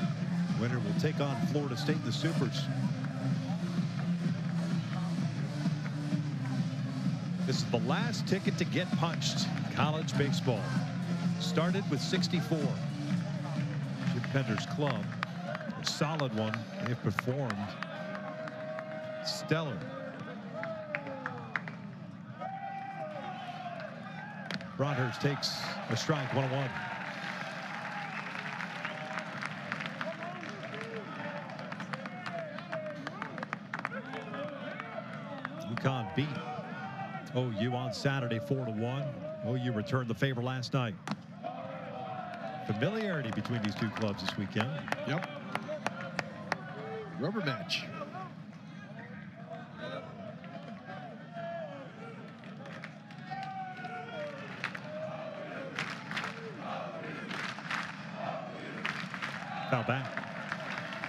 Speaker 2: Winner will take on Florida State in the Supers. This is the last ticket to get punched. College baseball started with 64. Jim Pender's club, a solid one. They've performed stellar. Broadhurst takes a strike, 1-1. UConn beat OU on Saturday 4-1. OU returned the favor last night. Familiarity between these two clubs this weekend.
Speaker 1: Yep. Rubber match.
Speaker 2: Foul back.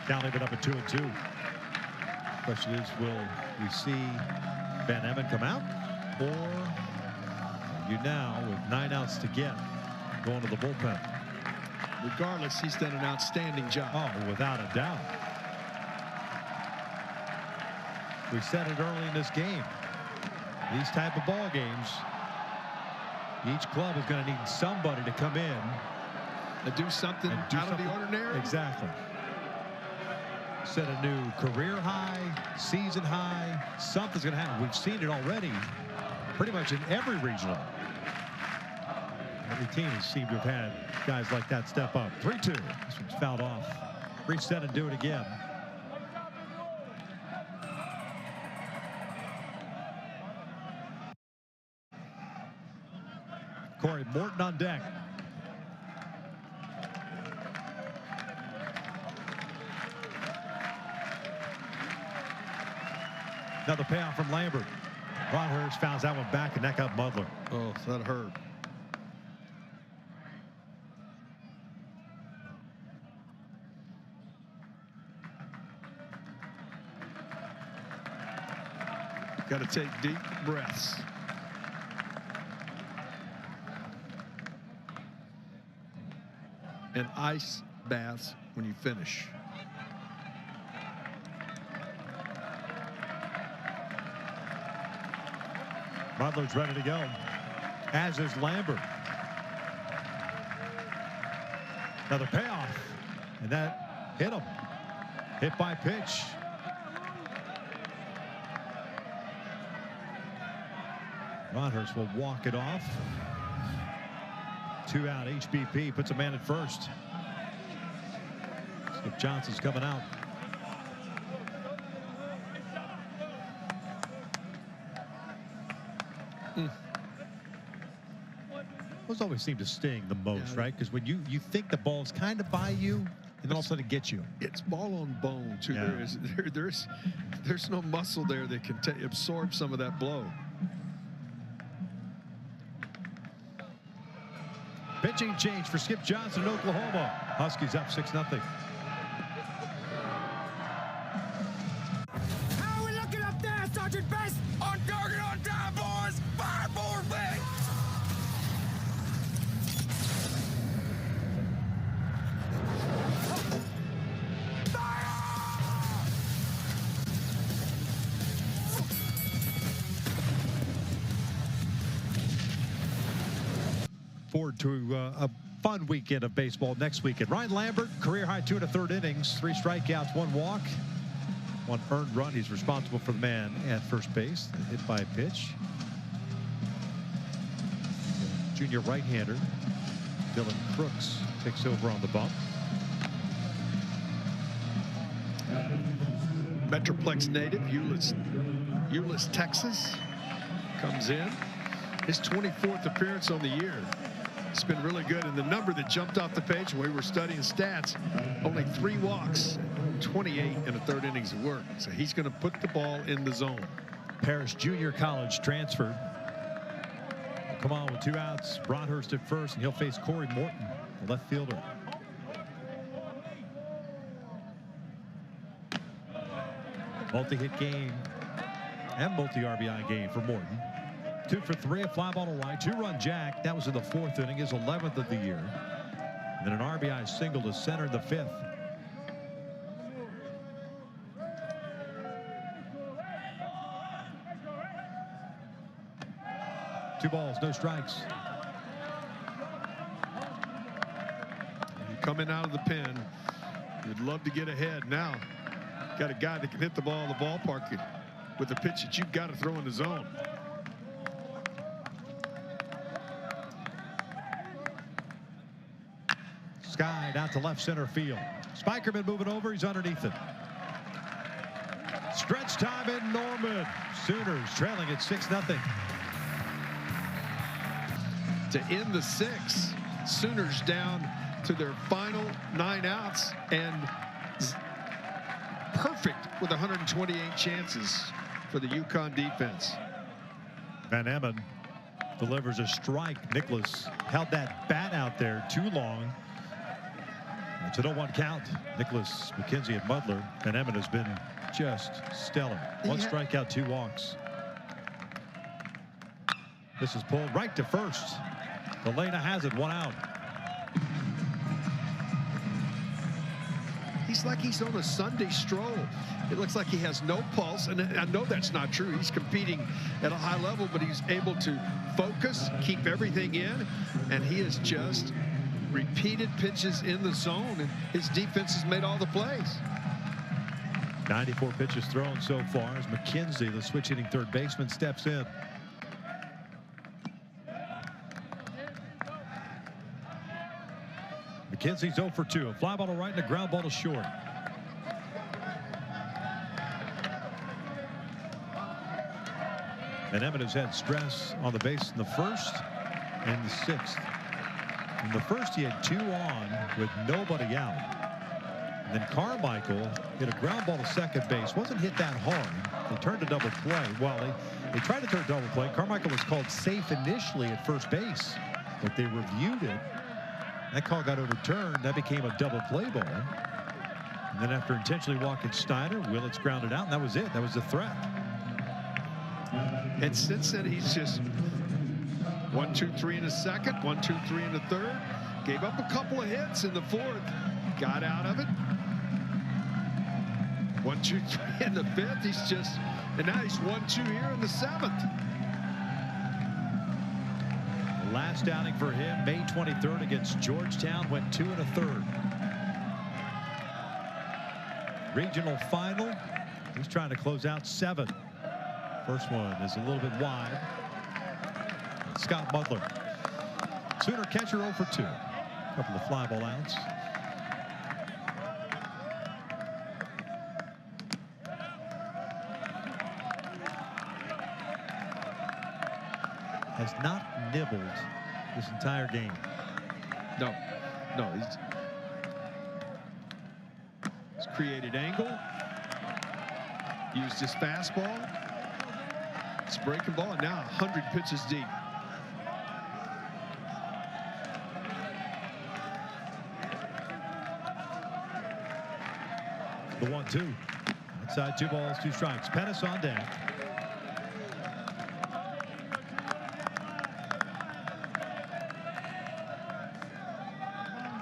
Speaker 2: Cal leave it up at 2-2. Question is, will we see Van Emmen come out, or are you now with 9 outs to get going to the bullpen?
Speaker 1: Regardless, he's done an outstanding job.
Speaker 2: Oh, without a doubt. We said it early in this game. These type of ball games, each club is going to need somebody to come in
Speaker 1: and do something out of the ordinary.
Speaker 2: Exactly. Set a new career high, season high. Something's going to happen. We've seen it already pretty much in every regional. Every team has seemed to have had guys like that step up. 3-2. This one's fouled off. Reset and do it again. Corey Morton on deck. Another payoff from Lambert. Broadhurst fouls that one back, and that got Mudler.
Speaker 1: Oh, that hurt. Got to take deep breaths. And ice baths when you finish.
Speaker 2: Butler's ready to go, as is Lambert. Another payoff, and that hit him. Hit by pitch. Broadhurst will walk it off. 2 out. HBP puts a man at first. Skip Johnson's coming out. Those always seem to sting the most, right? Because when you think the ball's kind of by you, and then all of a sudden it gets you.
Speaker 1: It's ball on bone too.
Speaker 2: Yeah.
Speaker 1: There's no muscle there that can absorb some of that blow.
Speaker 2: Pitching change for Skip Johnson in Oklahoma. Huskies up 6-0.
Speaker 4: How are we looking up there, Sergeant Best? On target, on time, boys. 5 more things.
Speaker 2: Forward to a fun weekend of baseball next weekend. Ryan Lambert, career high 2 1/3 innings, 3 strikeouts, 1 walk, 1 earned run. He's responsible for the man at first base. Hit by a pitch. Junior right-hander Dylan Crooks takes over on the bump.
Speaker 1: Metroplex native, Euless, Texas, comes in. His 24th appearance on the year. It's been really good. And the number that jumped off the page when we were studying stats, only 3 walks, 28 in a 3rd innings of work. So he's going to put the ball in the zone.
Speaker 2: Paris Junior College transfer. Come on with 2 outs. Broadhurst at first, and he'll face Corey Morton, the left fielder. Multi-hit game and multi-RBI game for Morton. 2 for 3, a fly ball to right, 2-run jack. That was in the 4th inning, his 11th of the year. And then an RBI single to center in the 5th. Two balls, no strikes.
Speaker 1: Coming out of the pen, you'd love to get ahead. Now, got a guy that can hit the ball in the ballpark with a pitch that you've got to throw in the zone.
Speaker 2: Sky down to left center field. Spikerman moving over. He's underneath it. Stretch time in Norman. Sooners trailing at 6-0.
Speaker 1: To end the 6th, Sooners down to their final 9 outs and perfect with 128 chances for the UConn defense.
Speaker 2: Van Emmen delivers a strike. Nicholas held that bat out there too long. It's an 0-1 count. Nicholas, McKenzie, and Mudler. Van Emmen has been just stellar. 1 strikeout, 2 walks. This is pulled right to first. Delana has it, 1 out.
Speaker 1: He's like he's on a Sunday stroll. It looks like he has no pulse, and I know that's not true. He's competing at a high level, but he's able to focus, keep everything in, and he is just repeated pitches in the zone, and his defense has made all the plays.
Speaker 2: 94 pitches thrown so far as McKenzie, the switch hitting 3rd baseman, steps in. McKenzie's 0 for 2. A fly ball to right and a ground ball to short. And Emmett has had stress on the base in the first and the sixth. In the first, he had 2 on with nobody out. And then Carmichael hit a ground ball to second base. Wasn't hit that hard. They turned a double play. Well, they tried to turn a double play. Carmichael was called safe initially at first base, but they reviewed it. That call got overturned. That became a double play ball. And then after intentionally walking Steiner, Willits grounded out, and that was it. That was the threat.
Speaker 1: And since then, he's just 1, 2, 3 in the second, 1, 2, 3 in the third. Gave up a couple of hits in the fourth. Got out of it. 1, 2, 3 in the fifth. He's just, and now he's 1, 2 here in the seventh.
Speaker 2: Last outing for him, May 23rd against Georgetown, went 2 1/3. Regional final. He's trying to close out 7. First one is a little bit wide. Scott Butler. Sooner catcher 0 for 2. A couple of fly ball outs. Has not nibbled this entire game.
Speaker 1: No, he's created angle, used his fastball, his breaking ball, and now 100 pitches deep.
Speaker 2: The 1-2. Outside, 2 balls, 2 strikes. Pettis on deck.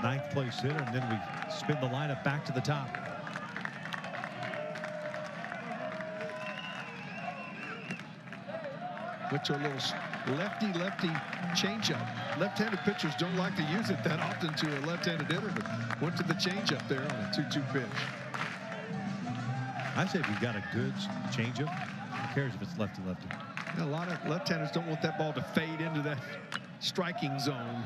Speaker 2: Ninth place hitter, and then we spin the lineup back to the top.
Speaker 1: Went to a little lefty changeup. Left-handed pitchers don't like to use it that often to a left-handed hitter, but went to the changeup there on a 2-2 pitch.
Speaker 2: I say if you've got a good changeup, who cares if it's lefty-lefty?
Speaker 1: A lot of left-handers don't want that ball to fade into that striking zone.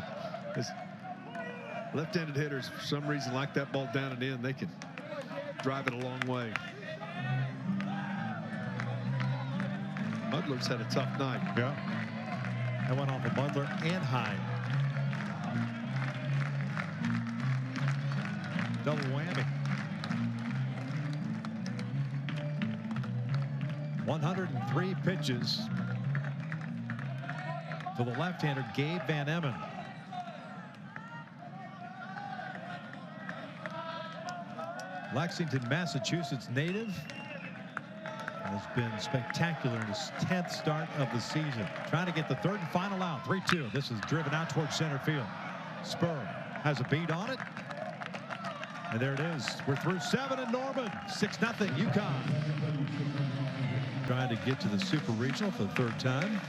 Speaker 1: Left-handed hitters, for some reason, like that ball down and in. They can drive it a long way. Mudler's had a tough night.
Speaker 2: Yeah. That went off of Mudler and Hyde. Double whammy. 103 pitches to the left-hander Gabe Van Emmen. Lexington, Massachusetts native, has been spectacular in his 10th start of the season. Trying to get the third and final out. 3-2. This is driven out towards center field. Spur has a beat on it. And there it is. We're through 7 in Norman. 6-0 UConn. Trying to get to the Super Regional for the 3rd time.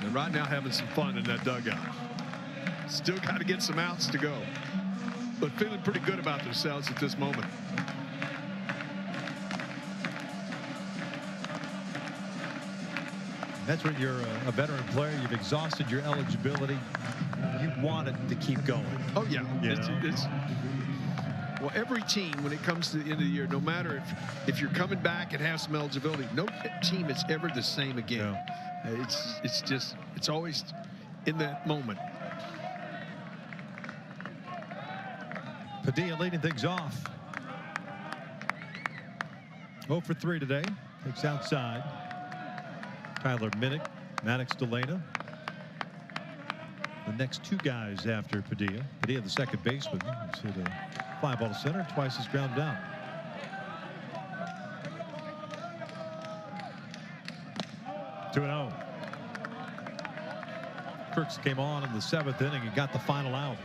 Speaker 1: And right now having some fun in that dugout. Still got to get some outs to go, but feeling pretty good about themselves at this moment.
Speaker 2: That's when you're a veteran player. You've exhausted your eligibility. You want it to keep going.
Speaker 1: Oh, yeah. Well, every team, when it comes to the end of the year, no matter if you're coming back and have some eligibility, no team is ever the same again. Yeah. It's always in that moment.
Speaker 2: Padilla leading things off. 0 for 3 today. Takes outside. Tyler Minnick, Maddox Delana. The next 2 guys after Padilla. Padilla, the second baseman, has hit a fly ball to center, twice has grounded out. Two 2-0. Crooks came on in the 7th inning and got the final out.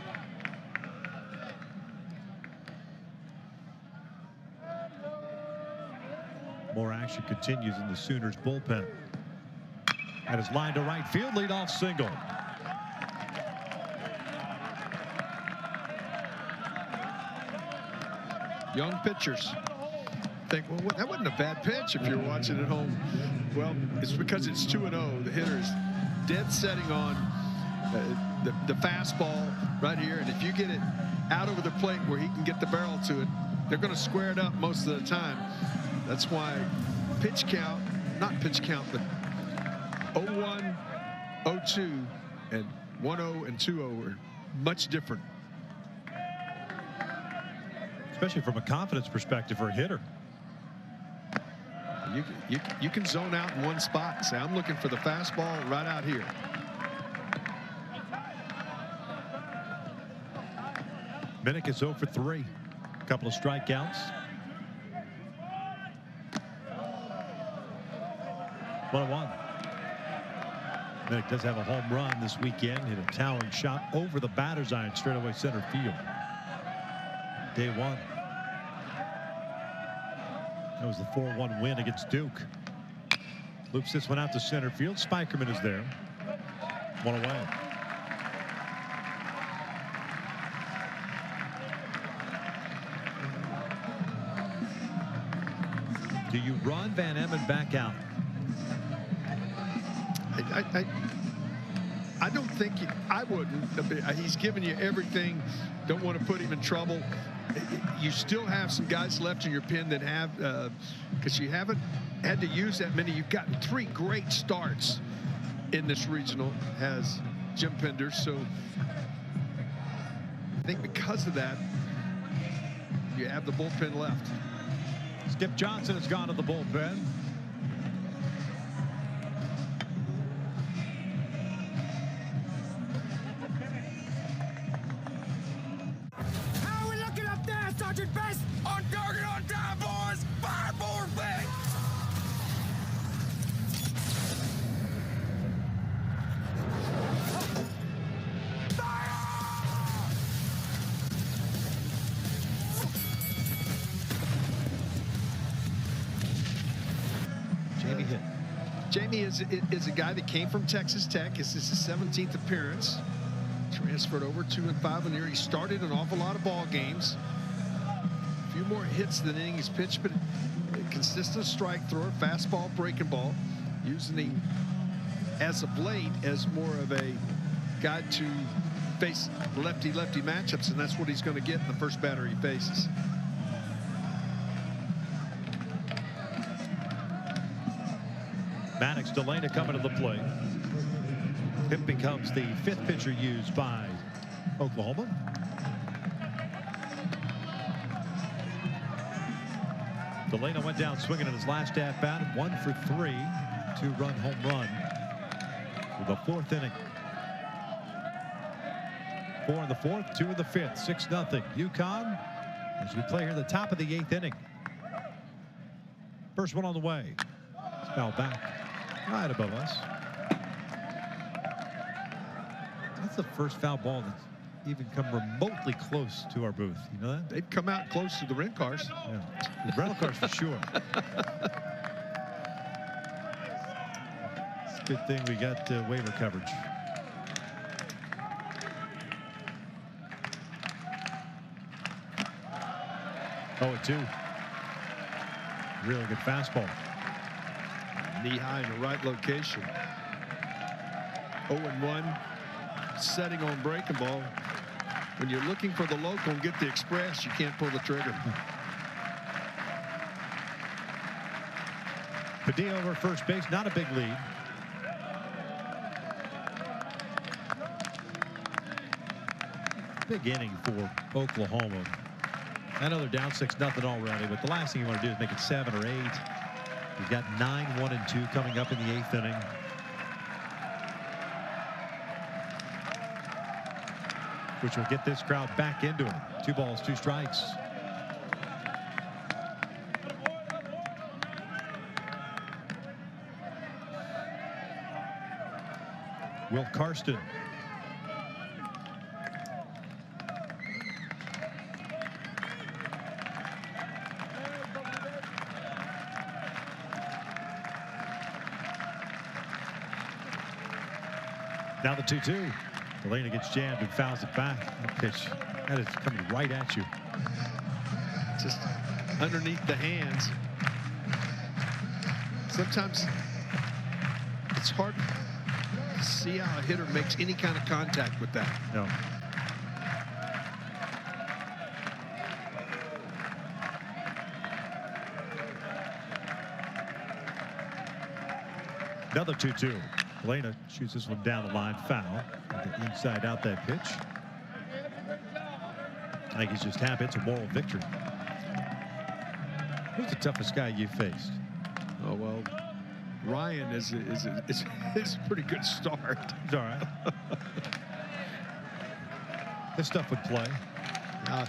Speaker 2: More action continues in the Sooners bullpen. That is line to right field, leadoff single.
Speaker 1: Young pitchers think, well, that wasn't a bad pitch if you're watching at home. Well, it's because it's 2-0. The hitter is dead setting on the fastball right here, and if you get it out over the plate where he can get the barrel to it, they're going to square it up most of the time. That's why pitch count, not pitch count, but 0-1, 0-2, and 1-0 and 2-0 are much different.
Speaker 2: Especially from a confidence perspective for a hitter.
Speaker 1: You can zone out in one spot and say, I'm looking for the fastball right out here.
Speaker 2: Minnick is 0 for 3. A couple of strikeouts. 1-1. Minnick does have a home run this weekend. Hit a towering shot over the batter's iron straightaway center field. Day one. That was the 4-1 win against Duke. Loops this one out to center field. Spikerman is there. One away. Do you run Van Emmen back out?
Speaker 1: I don't think I wouldn't. He's giving you everything. Don't want to put him in trouble. You still have some guys left in your pen that have, because you haven't had to use that many. You've gotten 3 great starts in this regional, has Jim Pender. So I think because of that, you have the bullpen left.
Speaker 2: Skip Johnson has gone to the bullpen.
Speaker 4: How are we looking up there, Sergeant Best? On target, on time, boys! Fire forward, bang!
Speaker 2: Jamie hit.
Speaker 1: Jamie is a guy that came from Texas Tech. This is his 17th appearance. Transferred over 2 and 5 in the year. He started an awful lot of ball games. A few more hits than innings pitched, but a consistent strike thrower, fastball, breaking ball. Using him as of late as more of a guy to face lefty-lefty matchups, and that's what he's going to get in the first batter he faces.
Speaker 2: Maddox Delana coming to the plate. Hip becomes the 5th pitcher used by Oklahoma. Delana went down swinging in his last at bat. 1 for 3. 2-run home run for the 4th inning. 4 in the 4th, 2 in the 5th. 6-0 UConn as we play here at the top of the 8th inning. First one on the way. It's fouled back right above us. That's the first foul ball that's even come remotely close to our booth. You know that?
Speaker 1: They've come out close to the rent cars.
Speaker 2: Yeah. The rental cars for sure. It's a good thing we got waiver coverage. Oh, 2. Really good fastball.
Speaker 1: Knee high in the right location. 0-1. Setting on breaking ball. When you're looking for the local and get the express, you can't pull the trigger.
Speaker 2: Padilla over first base, not a big lead. Big inning for Oklahoma. I know they're down 6-0 already, but the last thing you want to do is make it 7 or 8. You've got 9, 1, and 2 coming up in the 8th inning. Which will get this crowd back into it. 2 balls, 2 strikes. Will Karsten. Now the 2-2. Delana gets jammed and fouls it back. That pitch, that is coming right at you.
Speaker 1: Just underneath the hands. Sometimes it's hard to see how a hitter makes any kind of contact with that.
Speaker 2: No. Another 2-2. Elena shoots this one down the line. Foul. The inside out that pitch. I think he's just happy. It's a moral victory. Who's the toughest guy you faced?
Speaker 1: Oh, well, Ryan is a pretty good start.
Speaker 2: It's all right. This stuff would play. A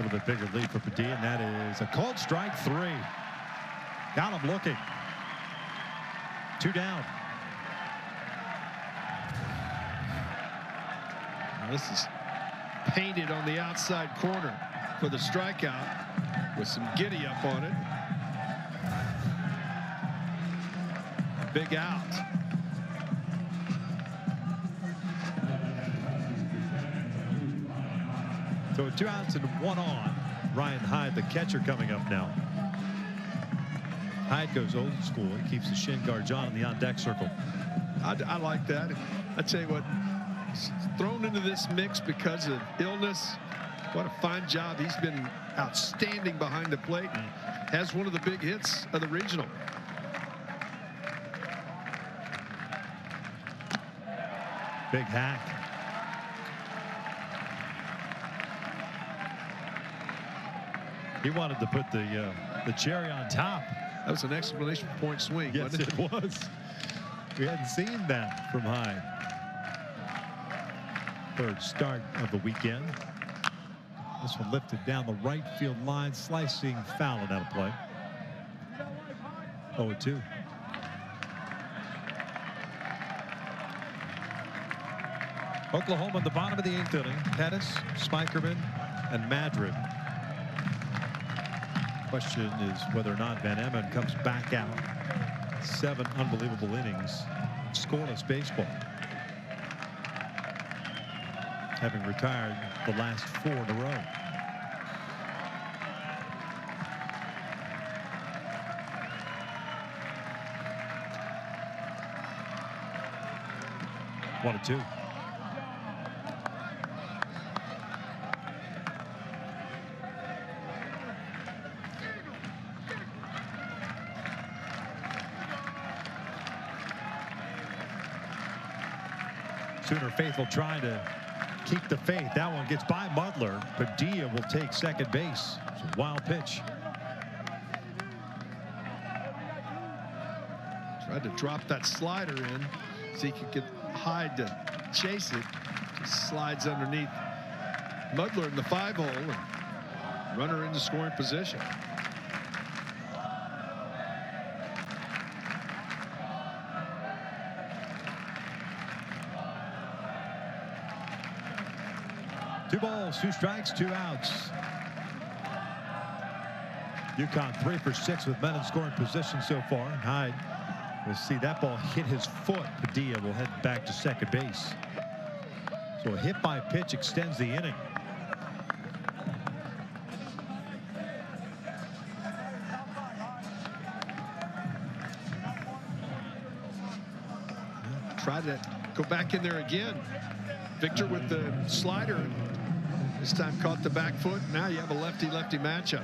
Speaker 2: little bit bigger lead for Padilla, and that is a called strike 3. Got him looking. 2 down.
Speaker 1: Now this is painted on the outside corner for the strikeout with some giddy up on it. Big out.
Speaker 2: So 2 outs and 1 on. Ryan Hyde, the catcher, coming up now. Hyde goes old school. He keeps the shin guards on in the on-deck circle.
Speaker 1: I like that. I tell you what, thrown into this mix because of illness. What a fine job. He's been outstanding behind the plate and has one of the big hits of the regional.
Speaker 2: Big hack. He wanted to put the cherry on top.
Speaker 1: That was an exclamation point swing.
Speaker 2: Yes,
Speaker 1: wasn't
Speaker 2: it was. We hadn't seen that from Hyde. Third start of the weekend. This one lifted down the right field line, slicing foul and out of play. 0-2. Oklahoma in the bottom of the 8th inning. Pettis, Spikerman, and Madrid. Question is whether or not Van Emmen comes back out. 7 unbelievable innings, scoreless baseball. Having retired the last 4 in a row. One and 2. Sooner faithful trying to keep the faith. That one gets by Mudler. Padilla will take second base. It's a wild pitch.
Speaker 1: Tried to drop that slider in so he could get Hyde to chase it. Just slides underneath Mudler in the 5-hole and runner into scoring position.
Speaker 2: Two balls, 2 strikes, 2 outs. UConn 3 for 6 with men in scoring position so far. Hyde will see that ball hit his foot. Padilla will head back to second base. So a hit by pitch extends the inning.
Speaker 1: Try to go back in there again. Victor with the slider. This time caught the back foot. Now you have a lefty-lefty matchup.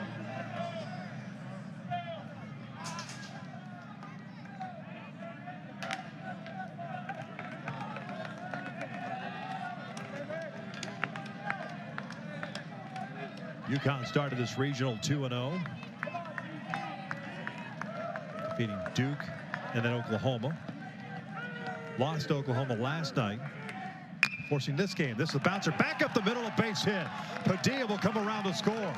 Speaker 2: UConn started this regional 2-0. Defeating Duke and then Oklahoma. Lost to Oklahoma last night. Forcing this game. This is a bouncer back up the middle, a base hit. Padilla will come around to score.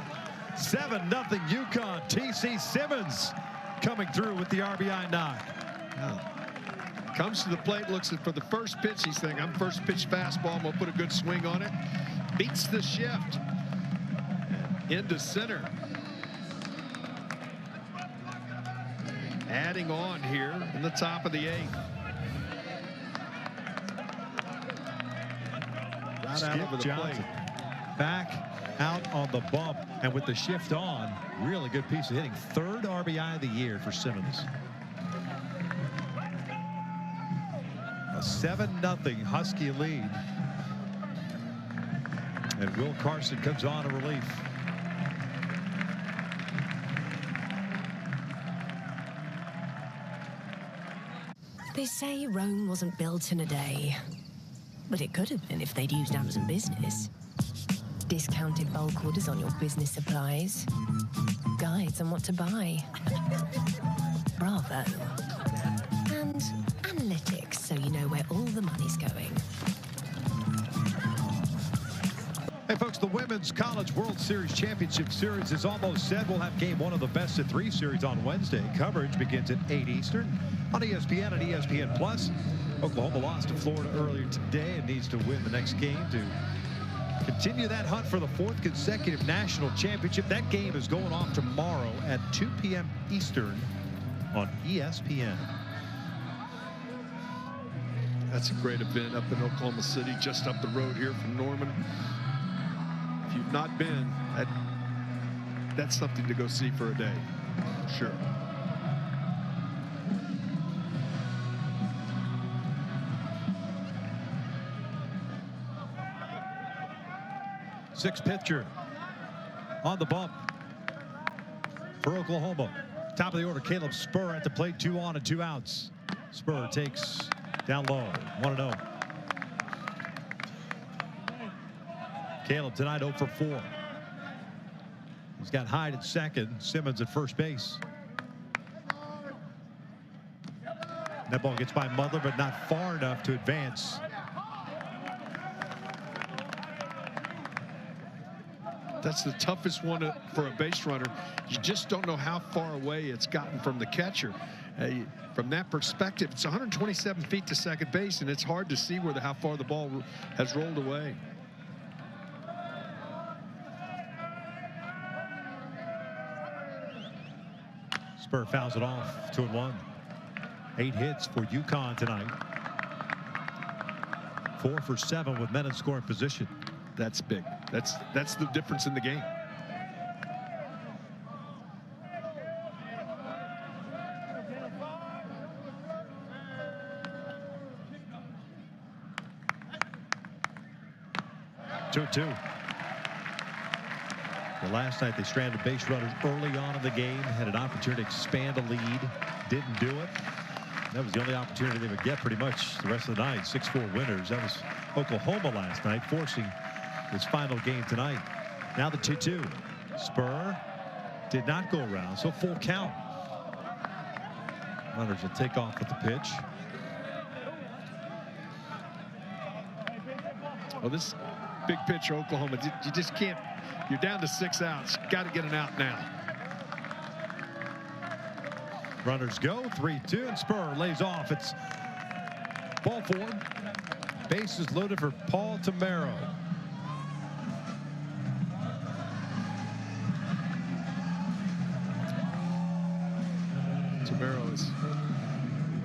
Speaker 2: 7-0 UConn. TC Simmons coming through with the RBI knock.
Speaker 1: Comes to the plate, looks for the first pitch. He's thinking, I'm first pitch fastball. I'm going to put a good swing on it. Beats the shift. Into center. Adding on here in the top of the 8th. Right out over the
Speaker 2: Johnson
Speaker 1: plate.
Speaker 2: back out on the bump, and with the shift on, really good piece of hitting. 3rd RBI of the year for Simmons. A 7-0 Husky lead. And Will Carson comes on to relief.
Speaker 6: They say Rome wasn't built in a day, but it could have been if they'd used Amazon Business. Discounted bulk orders on your business supplies, guides on what to buy, Bravo, and analytics so you know where all the money's going.
Speaker 2: Hey folks, the Women's College World Series Championship Series is almost set. We'll have game one of the best-of-3 series on Wednesday. Coverage begins at 8 Eastern on ESPN and ESPN+. Oklahoma lost to Florida earlier today and needs to win the next game to continue that hunt for the 4th consecutive national championship. That game is going off tomorrow at 2 p.m. Eastern on ESPN.
Speaker 1: That's a great event up in Oklahoma City, just up the road here from Norman. If you've not been, that's something to go see for a day, sure.
Speaker 2: Sixth pitcher on the bump for Oklahoma. Top of the order, Caleb Spur at the plate, 2 on and 2 outs. Spur takes down low, 1-0. Caleb tonight 0 for 4. He's got Hyde at second, Simmons at first base. That ball gets by Mudler, but not far enough to advance.
Speaker 1: That's the toughest one for a base runner. You just don't know how far away it's gotten from the catcher. From that perspective, it's 127 feet to second base, and it's hard to see how far the ball has rolled away.
Speaker 2: Spur fouls it off, 2-1. 8 hits for UConn tonight. 4 for 7 with men in scoring position.
Speaker 1: That's big. That's the difference in the game.
Speaker 2: Two. Last night they stranded base runners early on in the game, had an opportunity to expand a lead, didn't do it. That was the only opportunity they would get pretty much the rest of the night. 6-4 winners. That was Oklahoma last night, forcing his final game tonight. Now the 2-2. Spur did not go around, so full count. Runners will take off with the pitch.
Speaker 1: Well, this big pitcher, Oklahoma, you just can't. You're down to 6 outs. Got to get an out now.
Speaker 2: Runners go, 3-2, and Spur lays off. It's ball 4. Bases loaded for Paul Tamero.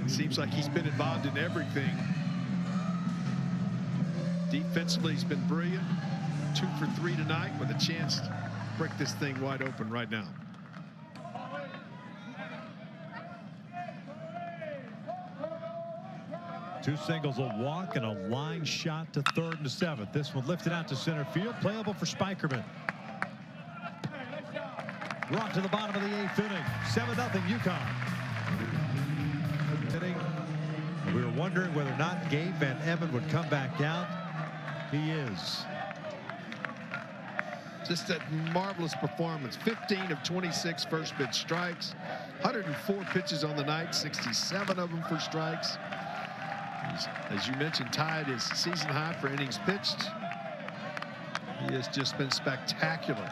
Speaker 1: Seems like he's been involved in everything. Defensively, he's been brilliant. 2 for 3 tonight with a chance to break this thing wide open right now.
Speaker 2: Two singles, a walk, and a line shot to third and to seventh. This one lifted out to center field, playable for Spikerman. We're off to the bottom of the 8th inning. 7-0 UConn. We were wondering whether or not Gabe Van Emmen would come back out. He is.
Speaker 1: Just a marvelous performance. 15 of 26 first pitch strikes. 104 pitches on the night, 67 of them for strikes. He's, as you mentioned, tied his season high for innings pitched. He has just been spectacular.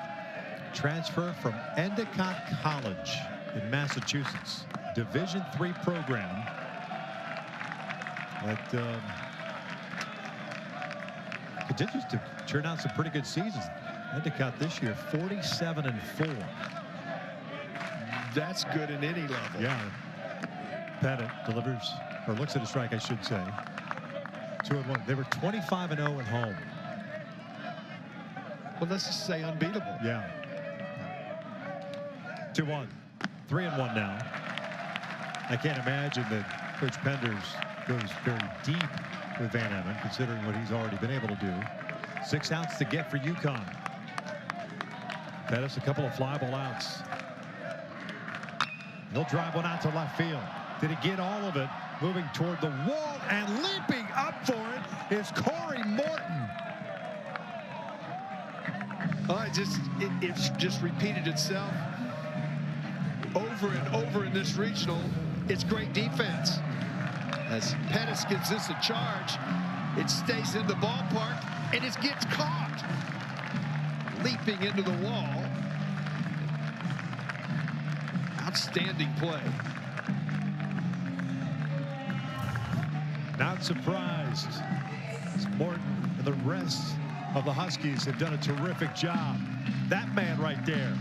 Speaker 2: Transfer from Endicott College in Massachusetts. Division III program that continues to turn out some pretty good seasons. Endicott this year 47-4.
Speaker 1: That's good in any level.
Speaker 2: Yeah. Pettit delivers, or looks at a strike, I should say. 2-1. They were 25-0 at home.
Speaker 1: Well, let's just say unbeatable.
Speaker 2: Yeah. 2-1. 3-1 now. I can't imagine that Coach Penders goes very deep with Van Emmen, considering what he's already been able to do. 6 outs to get for UConn. Pettis a couple of fly ball outs. He'll drive one out to left field. Did he get all of it? Moving toward the wall and leaping up for it is Corey Morton.
Speaker 1: It's just repeated itself over and over in this regional. It's great defense. As Pettis gives this a charge, it stays in the ballpark and it gets caught. Leaping into the wall. Outstanding play.
Speaker 2: Not surprised. Morton and the rest of the Huskies have done a terrific job. That man right there,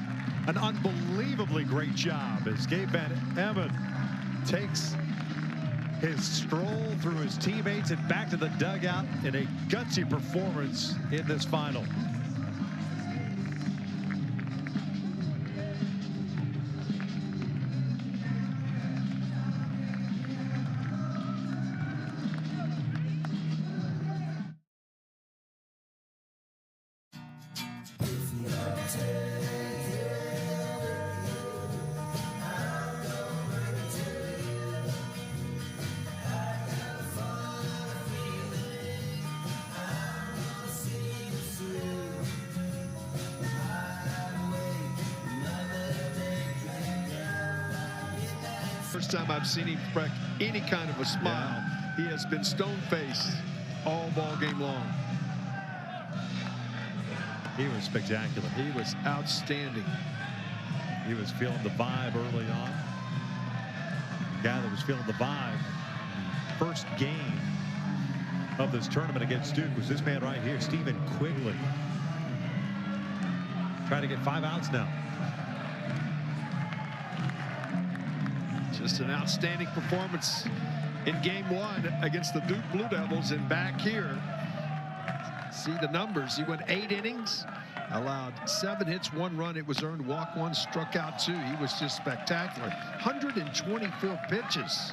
Speaker 2: an unbelievably great job as Gabe Van Emmen takes his stroll through his teammates and back to the dugout in a gutsy performance in this final.
Speaker 1: First time I've seen him wreck any kind of a smile. He has been stone-faced all ball game long.
Speaker 2: He was spectacular.
Speaker 1: He was outstanding.
Speaker 2: He was feeling the vibe early on. The guy that was feeling the vibe the first game of this tournament against Duke was this man right here, Stephen Quigley. Trying to get 5 outs now.
Speaker 1: Just an outstanding performance in game 1 against the Duke Blue Devils, and back here, see the numbers. He went 8 innings, allowed 7 hits, 1 run. It was earned, walk 1, struck out 2. He was just spectacular. 124 pitches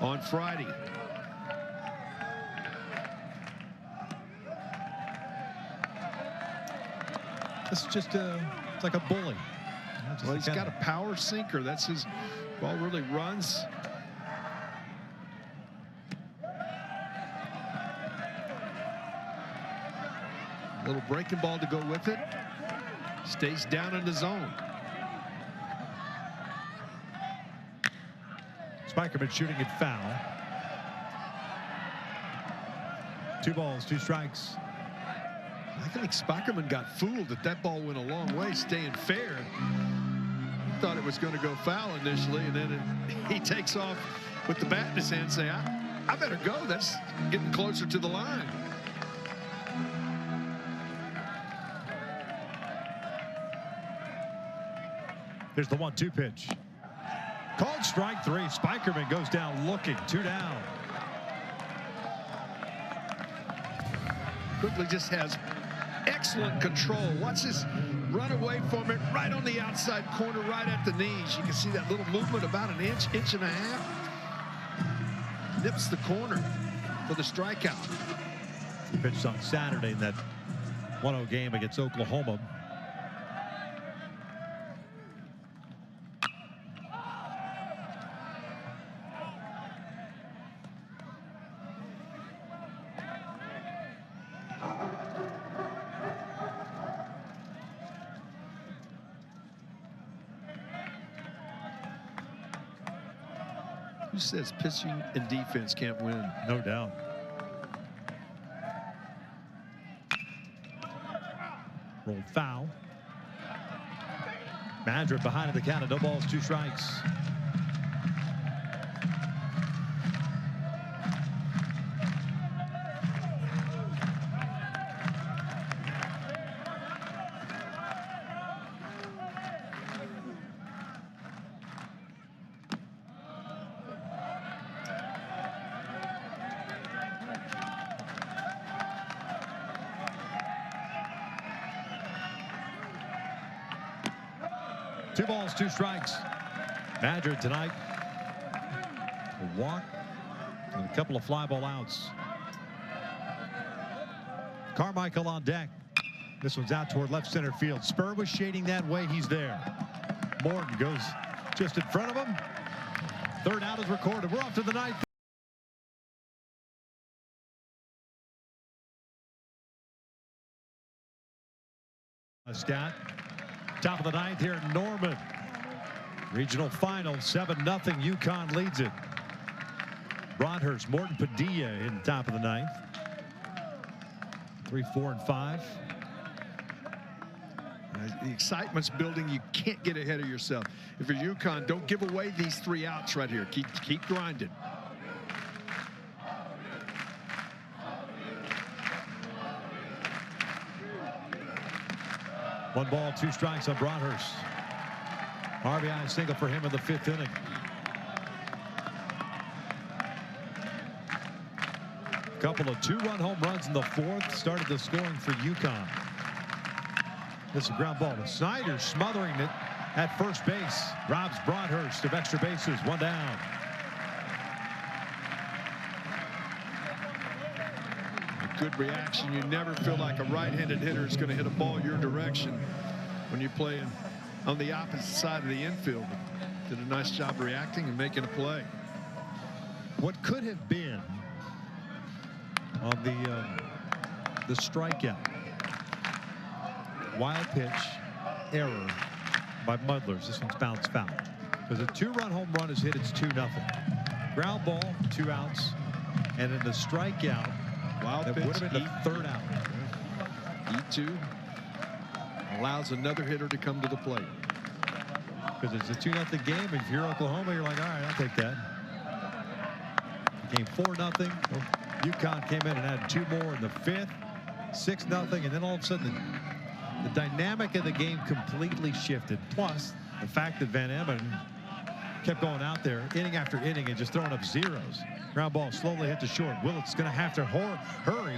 Speaker 1: on Friday.
Speaker 2: This is just it's like a bully.
Speaker 1: Well, he's got a power sinker. That's his ball really runs. Little breaking ball to go with it. Stays down in the zone.
Speaker 2: Spikerman shooting it foul. 2 balls, 2 strikes.
Speaker 1: I think Spikerman got fooled that ball went a long way, staying fair. He thought it was going to go foul initially, and then he takes off with the bat in his hand, saying, I better go. That's getting closer to the line.
Speaker 2: Here's the 1-2 pitch. Called strike 3. Spikerman goes down looking. 2 down.
Speaker 1: Quigley just has excellent control. Watch this run away from it right on the outside corner, right at the knees. You can see that little movement about an inch, inch and a half. Nips the corner for the strikeout.
Speaker 2: He pitched on Saturday in that 1-0 game against Oklahoma.
Speaker 1: Who says pitching and defense can't win?
Speaker 2: No doubt. Rolled foul. Madrid behind the count of 2 balls, 2 strikes. Two balls, 2 strikes. Madrid tonight, a walk and a couple of fly ball outs. Carmichael on deck. This one's out toward left center field. Spur was shading that way. He's there. Morton goes just in front of him. Third out is recorded. We're off to the ninth. Stat. Top of the ninth here in Norman. Regional final, 7-0. UConn leads it. Broadhurst, Morton, Padilla in the top of the ninth. 3, 4, and 5.
Speaker 1: The excitement's building. You can't get ahead of yourself. If you're UConn, don't give away these 3 outs right here. Keep grinding.
Speaker 2: One ball, 2 strikes on Broadhurst. RBI single for him in the 5th inning. Couple of 2-run home runs in the 4th started the scoring for UConn. This is a ground ball. Snyder smothering it at first base. Robs Broadhurst of extra bases. 1 down.
Speaker 1: A good reaction. You never feel like a right-handed hitter is going to hit a ball your direction when you're playing on the opposite side of the infield. Did a nice job reacting and making a play.
Speaker 2: What could have been on the strikeout. Wild pitch, error by Muddlers. This one's bounced foul. Because a 2-run home run is hit, it's 2-0. Ground ball, 2 outs. And in the strikeout,
Speaker 1: Wild
Speaker 2: that
Speaker 1: pitch,
Speaker 2: would have been the 3rd out.
Speaker 1: E2 allows another hitter to come to the plate.
Speaker 2: Because it's a 2-0 game. If you're Oklahoma, you're like, all right, I'll take that. Game 4-0. UConn came in and had 2 more in the 5th. 6-0. And then all of a sudden, the dynamic of the game completely shifted. Plus, the fact that Van Emmen kept going out there inning after inning and just throwing up zeros. Ground ball slowly hit to short. Willett's going to have to hurry.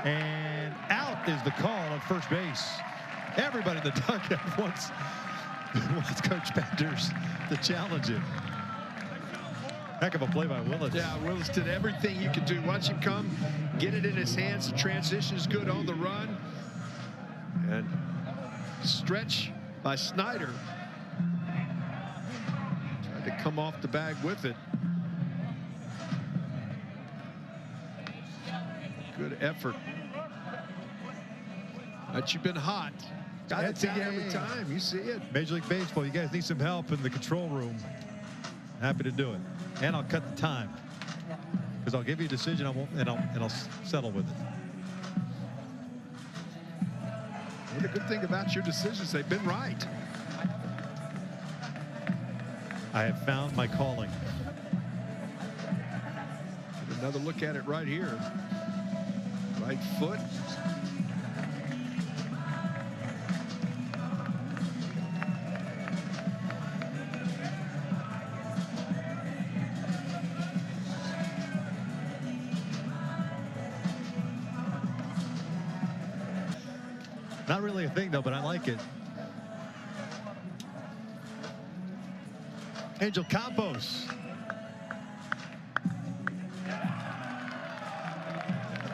Speaker 2: And out is the call at first base. Everybody in the dugout wants Coach Benders to challenge him. Heck of a play by Willits.
Speaker 1: Yeah, Willits did everything he could do. Watch him come, get it in his hands. The transition is good on the run. And stretch by Snyder. Tried to come off the bag with it. Good effort. But you've been hot. Got it down every time. You see it.
Speaker 2: Major League Baseball, you guys need some help in the control room. Happy to do it. And I'll cut the time. Because I'll give you a decision and I'll settle with it.
Speaker 1: Well, the good thing about your decisions, they've been right.
Speaker 2: I have found my calling.
Speaker 1: Another look at it right here. Right foot.
Speaker 2: Not really a thing, though, but I like it. Angel Campos.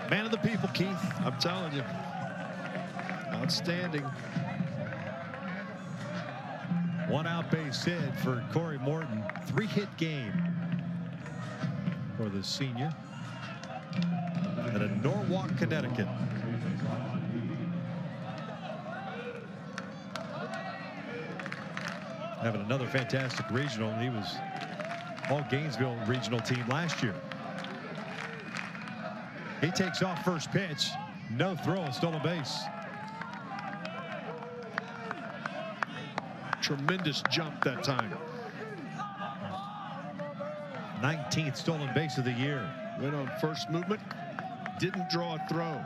Speaker 2: Man of the people, Keith.
Speaker 1: I'm telling you. Outstanding.
Speaker 2: 1 out base hit for Corey Morton. 3-hit game for the senior. Out of Norwalk, Connecticut. Having another fantastic regional. He was all Gainesville regional team last year. He takes off first pitch. No throw, stolen base.
Speaker 1: Tremendous jump that time.
Speaker 2: 19th stolen base of the year.
Speaker 1: Went on first movement. Didn't draw a throw.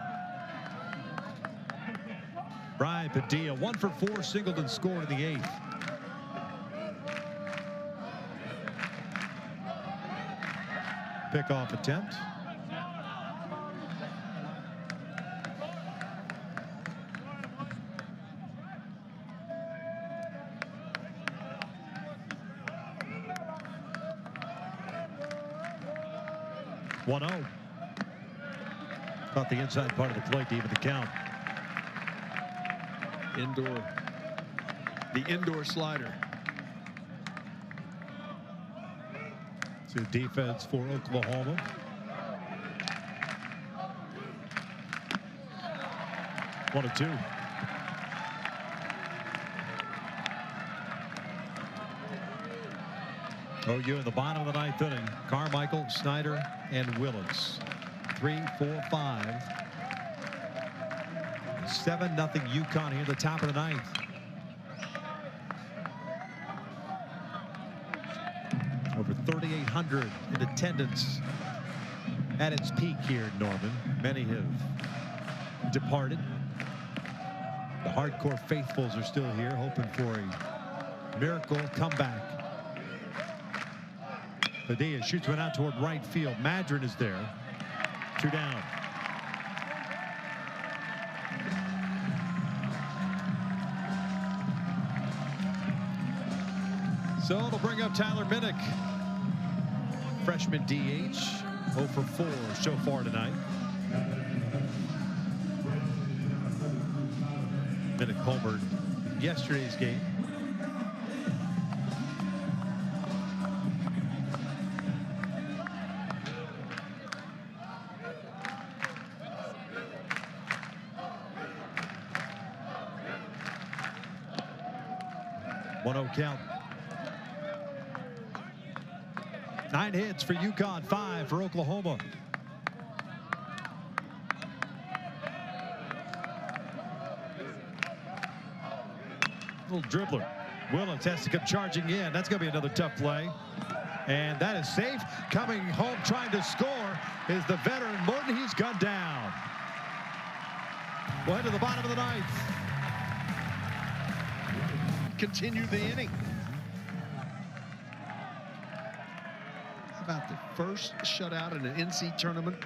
Speaker 2: Brian Padilla, 1 for 4, singled and scored in the 8th. Pickoff attempt. Caught the inside part of the plate to even the count.
Speaker 1: The indoor slider.
Speaker 2: So defense for Oklahoma. One or two. OU in the bottom of the ninth inning. Carmichael, Snyder, and Willits. 3, 4, 5. 7-0 UConn here at the top of the ninth. Over 3,800 in attendance at its peak here in Norman. Many have departed. The hardcore faithfuls are still here, hoping for a miracle comeback. Padilla shoots one out toward right field. Madron is there. 2 down. So it'll bring up Tyler Minnick. Freshman DH. 0 for 4 so far tonight. Minnick homered yesterday's game. Count. 9 hits for UConn, 5 for Oklahoma. Little dribbler. Willits has to come charging in. That's going to be another tough play. And that is safe. Coming home trying to score is the veteran Morton. He's gone down. We'll head to the bottom of the ninth.
Speaker 1: Continue the inning. How about the first shutout in an NC tournament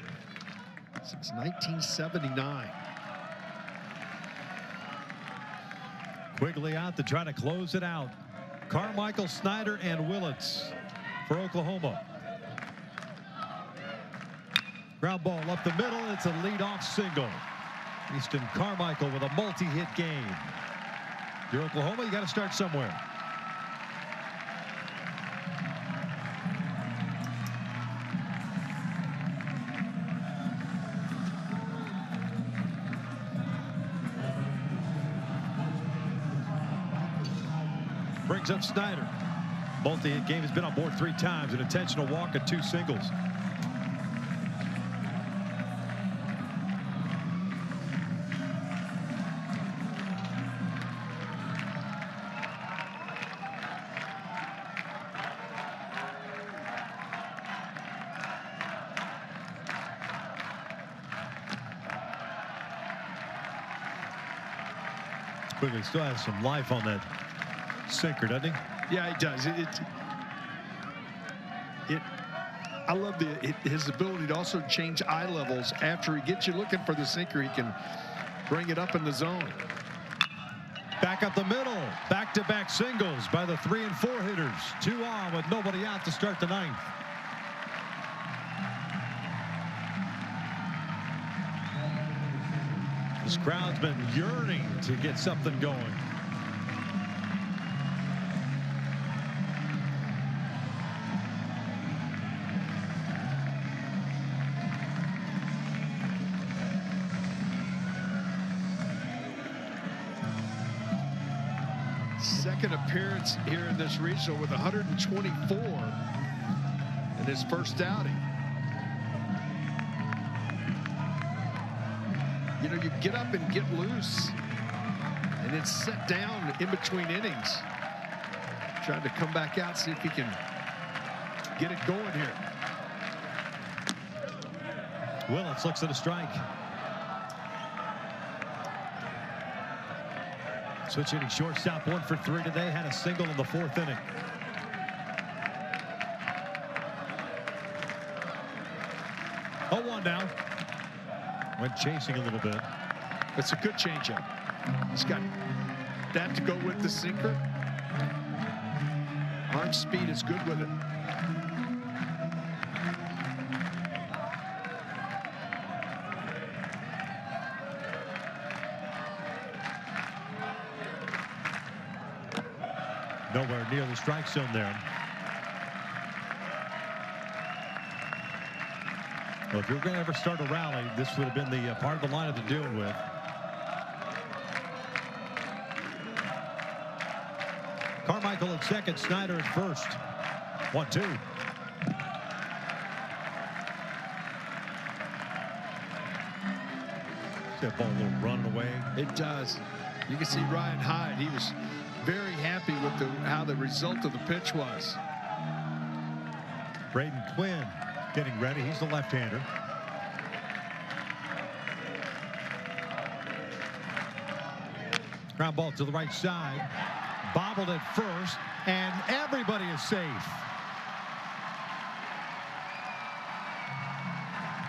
Speaker 1: since 1979?
Speaker 2: Quigley out to try to close it out. Carmichael, Snyder, and Willits for Oklahoma. Ground ball up the middle. It's a leadoff single. Easton Carmichael with a multi-hit game. You're Oklahoma, you got to start somewhere. Brings up Snyder. Multi-hit game, has been on board 3 times, an intentional walk and 2 singles. Quigley still has some life on that sinker, doesn't he?
Speaker 1: Yeah, he does. I love his ability to also change eye levels. After he gets you looking for the sinker, he can bring it up in the zone.
Speaker 2: Back up the middle. Back-to-back singles by the 3 and 4 hitters. 2 on with nobody out to start the ninth. This crowd's been yearning to get something going.
Speaker 1: Second appearance here in this regional with 124 in his first outing. You know, you get up and get loose and then sit down in between innings. Trying to come back out, see if he can get it going here.
Speaker 2: Willits looks at a strike. Switch hitting shortstop, 1 for 3 today. Had a single in the 4th inning. Oh, 1 now. Went chasing a little bit.
Speaker 1: It's a good changeup. He's got that to go with the sinker. Arm speed is good with it.
Speaker 2: nowhere near the strike zone there. Well, if you're going to ever start a rally, this would have been the part of the lineup to do it with. Carmichael at second, Snyder at first. 1-2. That ball a little running away.
Speaker 1: It does. You can see Ryan Hyde. He was very happy with how the result of the pitch was.
Speaker 2: Braden Quinn getting ready. He's the left-hander. Ground ball to the right side. Bobbled at first, and everybody is safe.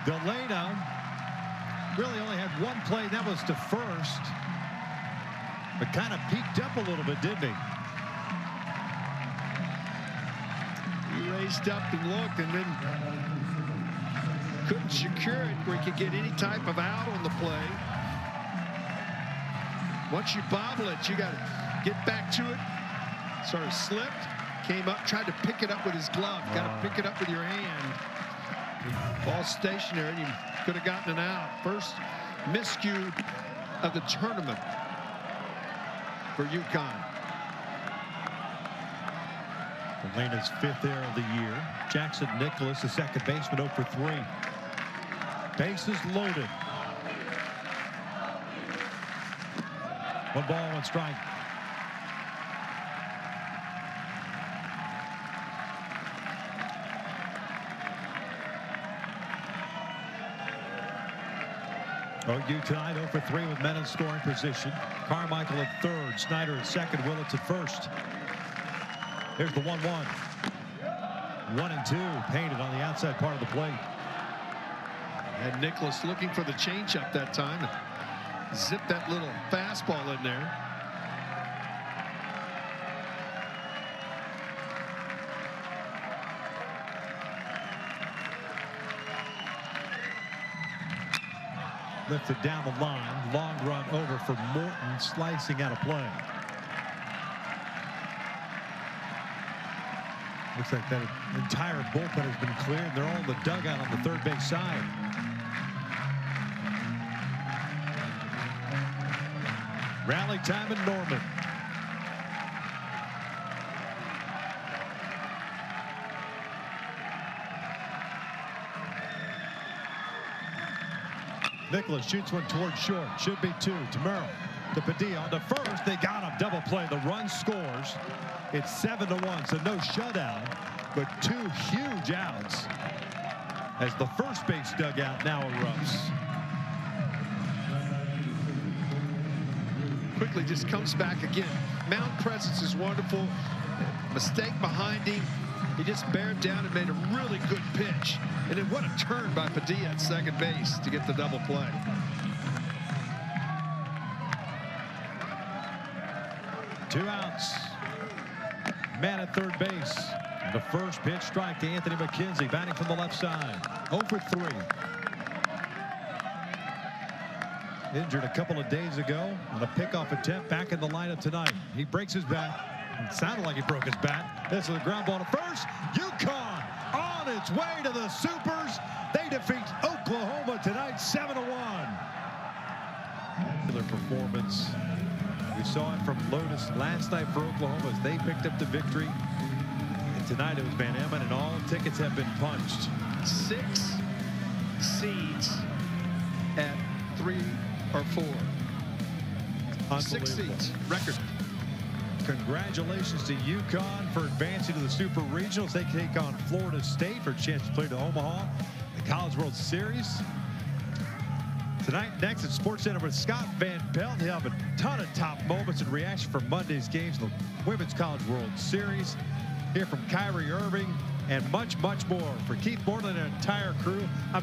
Speaker 2: Delano really only had one play, that was to first, but kind of peaked up a little bit, didn't he?
Speaker 1: He raced up and looked and then couldn't secure it where he could get any type of out on the play. Once you bobble it, you got to get back to it. Sort of slipped, came up, tried to pick it up with his glove. Got to pick it up with your hand. Ball stationary, and he could have gotten an out. First miscue of the tournament for UConn.
Speaker 2: Elena's 5th error of the year. Jackson Nicholas, the second baseman, 0 for 3. Bases loaded. 1 ball, 1 strike. OU tonight 0 for 3 with men in scoring position. Carmichael at third, Snyder at second, Willits at first. Here's the 1-1. 1-2 painted on the outside part of the plate.
Speaker 1: And Nicholas looking for the changeup that time. Zip that little fastball in there.
Speaker 2: Lifted down the line. Long run over for Morton, slicing out of play. Looks like that entire bullpen has been cleared. They're all in the dugout on the third base side. Rally time in Norman. Nicholas shoots one toward short. Should be 2. Tamero to Padilla on to first. They got him. Double play. The run scores. It's 7-1. So no shutout, but 2 huge outs as the first base dugout now erupts.
Speaker 1: Quickly just comes back again. Mound presence is wonderful. Mistake behind him. He just bared down and made a really good pitch. And then what a turn by Padilla at second base to get the double play.
Speaker 2: Two outs. Man at third base. The first pitch strike to Anthony McKenzie, batting from the left side. 0 for 3. Injured a couple of days ago on a pickoff attempt, back in the lineup tonight. He breaks his bat. It sounded like he broke his bat. This is a ground ball to first. UConn on its way to the Supers. They defeat Oklahoma tonight 7-1. Their performance. We saw it from Lotus last night for Oklahoma as they picked up the victory. And tonight it was Van Emmen, and all tickets have been punched.
Speaker 1: 6 seeds at 3 or 4. 6 seeds. Record.
Speaker 2: Congratulations to UConn for advancing to the Super Regionals. They take on Florida State for a chance to play to Omaha, the College World Series. Tonight, next at SportsCenter with Scott Van Pelt. He'll have a ton of top moments and reaction from Monday's games, the Women's College World Series. Hear from Kyrie Irving and much, much more. For Keith Moreland and the entire crew, I'm